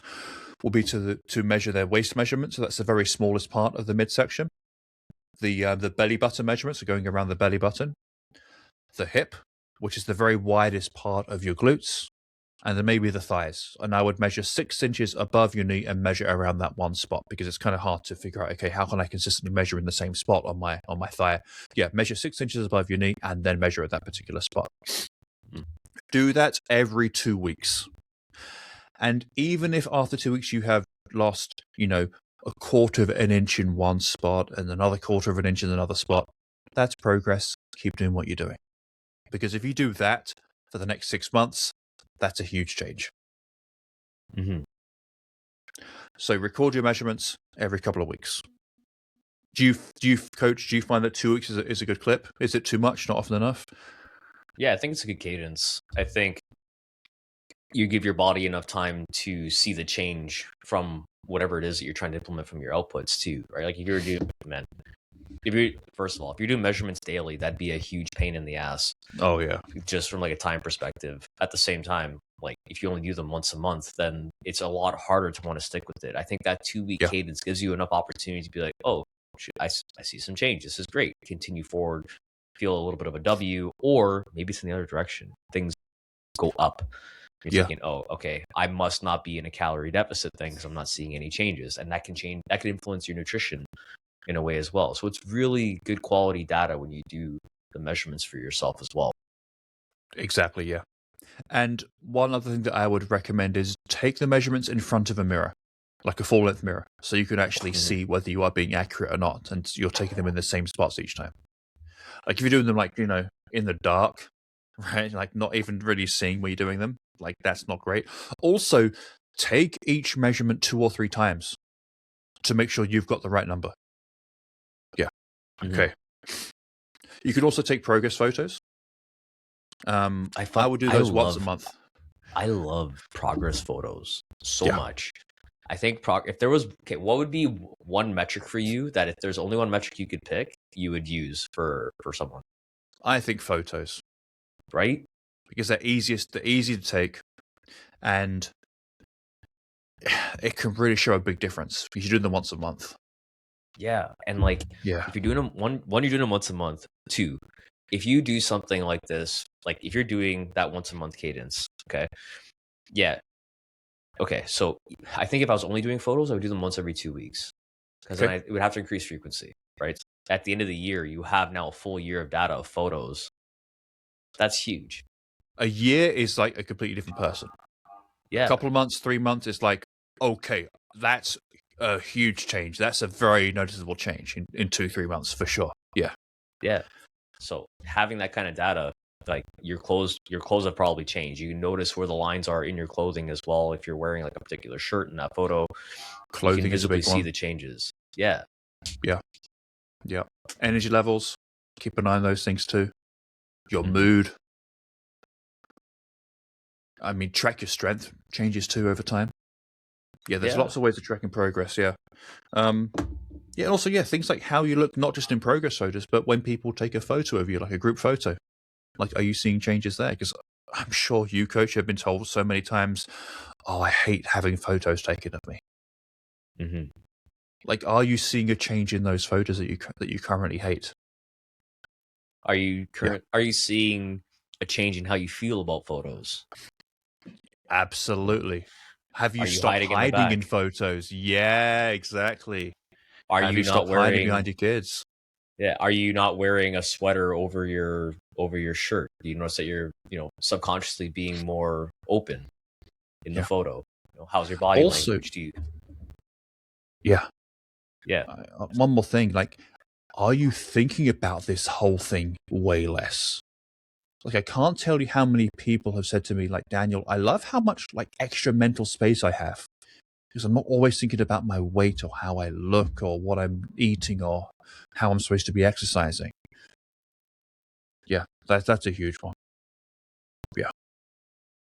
will be to measure their waist measurement. So that's the very smallest part of the midsection. The belly button measurements are going around the belly button. The hip, which is the very widest part of your glutes, and then maybe the thighs. And I would measure 6 inches above your knee and measure around that one spot, because it's kind of hard to figure out, okay, how can I consistently measure in the same spot on my thigh? Yeah, measure 6 inches above your knee and then measure at that particular spot. Do that every 2 weeks. And even if after 2 weeks you have lost, a quarter of an inch in one spot and another quarter of an inch in another spot, that's progress. Keep doing what you're doing. Because if you do that for the next 6 months, that's a huge change. Mm-hmm. So record your measurements every couple of weeks. Do you coach? Do you find that 2 weeks is a good clip? Is it too much? Not often enough? Yeah, I think it's a good cadence. I think you give your body enough time to see the change from whatever it is that you're trying to implement from your outputs too, right? Like if you're doing, first of all, if you're doing measurements daily, that'd be a huge pain in the ass. Oh yeah. Just from like a time perspective. At the same time, like if you only do them once a month, then it's a lot harder to want to stick with it. I think that 2-week cadence gives you enough opportunity to be like, oh, I see some change. This is great. Continue forward. Feel a little bit of a W, or maybe it's in the other direction. Things go up. You're thinking, oh, okay, I must not be in a calorie deficit thing because I'm not seeing any changes. And that can change, that can influence your nutrition in a way as well. So it's really good quality data when you do the measurements for yourself as well. Exactly, yeah. And one other thing that I would recommend is take the measurements in front of a mirror, like a full-length mirror, so you can actually see whether you are being accurate or not, and you're taking them in the same spots each time. Like if you're doing them like, in the dark, right? Like not even really seeing where you're doing them, like that's not great. Also, take each measurement 2 or 3 times to make sure you've got the right number. Yeah. Okay. You could also take progress photos. I would do those once a month. I love progress photos so much. I think if there was, what would be one metric for you that if there's only one metric you could pick, you would use for someone? I think photos. Right? Because they're easy to take, and it can really show a big difference if you do them once a month. Yeah, and like if you're doing them one, you're doing them once a month. 2, if you do something like this, like if you're doing that once a month cadence, okay, so I think if I was only doing photos, I would do them once every 2 weeks, because then it would have to increase frequency, right? At the end of the year, you have now a full year of data of photos. That's huge. A year is like a completely different person. Yeah. A couple of months, 3 months, it's like, okay, that's a huge change. That's a very noticeable change in 2-3 months for sure. Yeah. Yeah. So having that kind of data, like your clothes have probably changed. You notice where the lines are in your clothing as well. If you're wearing like a particular shirt in that photo, clothing you can visibly is a big see the changes. Yeah. Yeah. Yeah. Energy levels, keep an eye on those things too. Your mood. I mean, track your strength changes too over time. Yeah, there's lots of ways of tracking progress. Yeah. Yeah. Also, things like how you look, not just in progress photos, but when people take a photo of you, like a group photo. Like, are you seeing changes there? Because I'm sure you, coach, have been told so many times, "Oh, I hate having photos taken of me." Like, are you seeing a change in those photos that you currently hate? Are you seeing a change in how you feel about photos? Absolutely. Have you stopped hiding in photos? Yeah, exactly. Have you stopped hiding behind your kids? Yeah. Are you not wearing a sweater over your shirt? Do you notice that you're, subconsciously being more open in the photo? How's your body language? Do you? Yeah. Yeah. One more thing, like, are you thinking about this whole thing way less? Like, I can't tell you how many people have said to me, like, Daniel, I love how much like extra mental space I have, because I'm not always thinking about my weight or how I look or what I'm eating or how I'm supposed to be exercising. Yeah, that's a huge one. Yeah.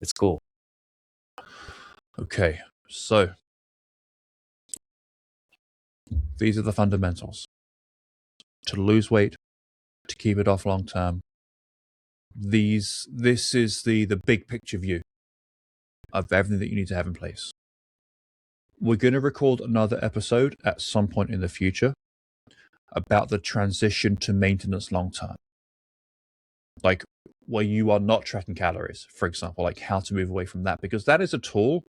It's cool. Okay, so these are the fundamentals. To lose weight, to keep it off long term. This is the big picture view of everything that you need to have in place. We're going to record another episode at some point in the future about the transition to maintenance long term. Like where you are not tracking calories, for example, like how to move away from that, because that is a tool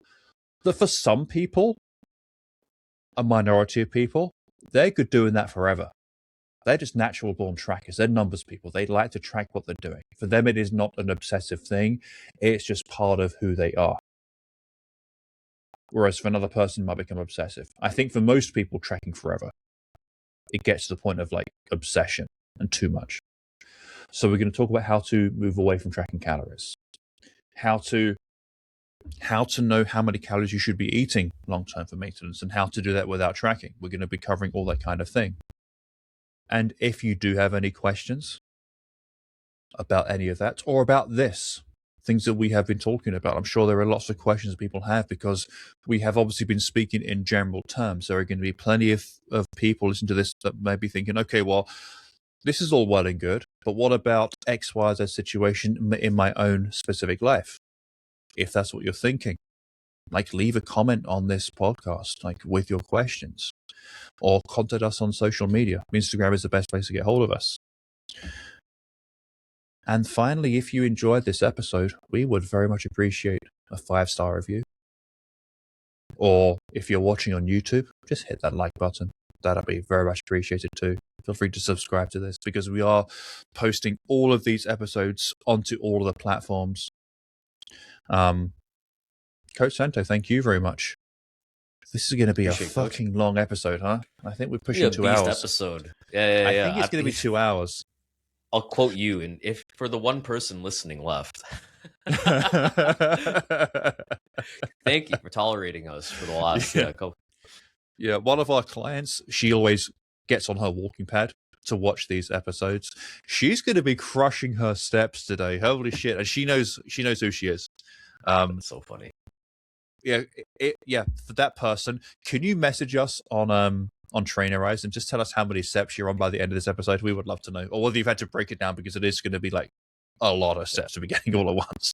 that for some people, a minority of people, they're good doing that forever. They're just natural born trackers. They're numbers people. They like to track what they're doing. For them, it is not an obsessive thing. It's just part of who they are. whereas for another person, it might become obsessive. I think for most people, tracking forever, it gets to the point of like obsession and too much. So we're going to talk about how to move away from tracking calories, how to know how many calories you should be eating long term for maintenance, and how to do that without tracking. We're going to be covering all that kind of thing. And if you do have any questions about any of that or about this, things that we have been talking about, I'm sure there are lots of questions people have, because we have obviously been speaking in general terms. There are going to be plenty of people listening to this that may be thinking, okay, well, this is all well and good, but what about X, Y, Z situation in my own specific life? If that's what you're thinking, like, leave a comment on this podcast, like, with your questions, or contact us on social media. Instagram is the best place to get hold of us. And finally, if you enjoyed this episode, we would very much appreciate a 5-star review. Or if you're watching on YouTube, just hit that like button. That'll be very much appreciated too. Feel free to subscribe to this, because we are posting all of these episodes onto all of the platforms. Coach Santo, thank you very much. This is going to be a fucking long episode, huh? I think we're pushing 2 hours. Episode. Yeah. I think it's going to be 2 hours. I'll quote you, and if for the one person listening left, thank you for tolerating us for the last couple. Yeah, one of our clients, she always gets on her walking pad to watch these episodes. She's going to be crushing her steps today. Holy shit! And she knows who she is. That's so funny. Yeah, for that person, can you message us on Trainerize and just tell us how many steps you're on by the end of this episode? We would love to know. Or whether you've had to break it down, because it is going to be like a lot of steps to be getting all at once.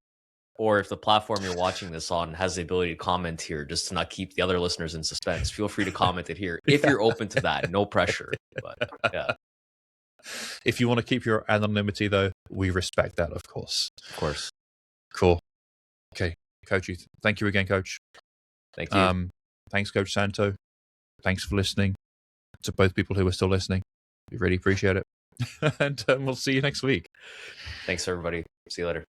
Or if the platform you're watching this on has the ability to comment here, just to not keep the other listeners in suspense, feel free to comment it here if you're open to that. No pressure. But yeah. If you want to keep your anonymity, though, we respect that, of course. Of course. Cool. Okay, Coach, thank you again, Coach. Thank you. Thanks, Coach Santo. Thanks for listening. To both people who are still listening, we really appreciate it. And we'll see you next week. Thanks, everybody. See you later.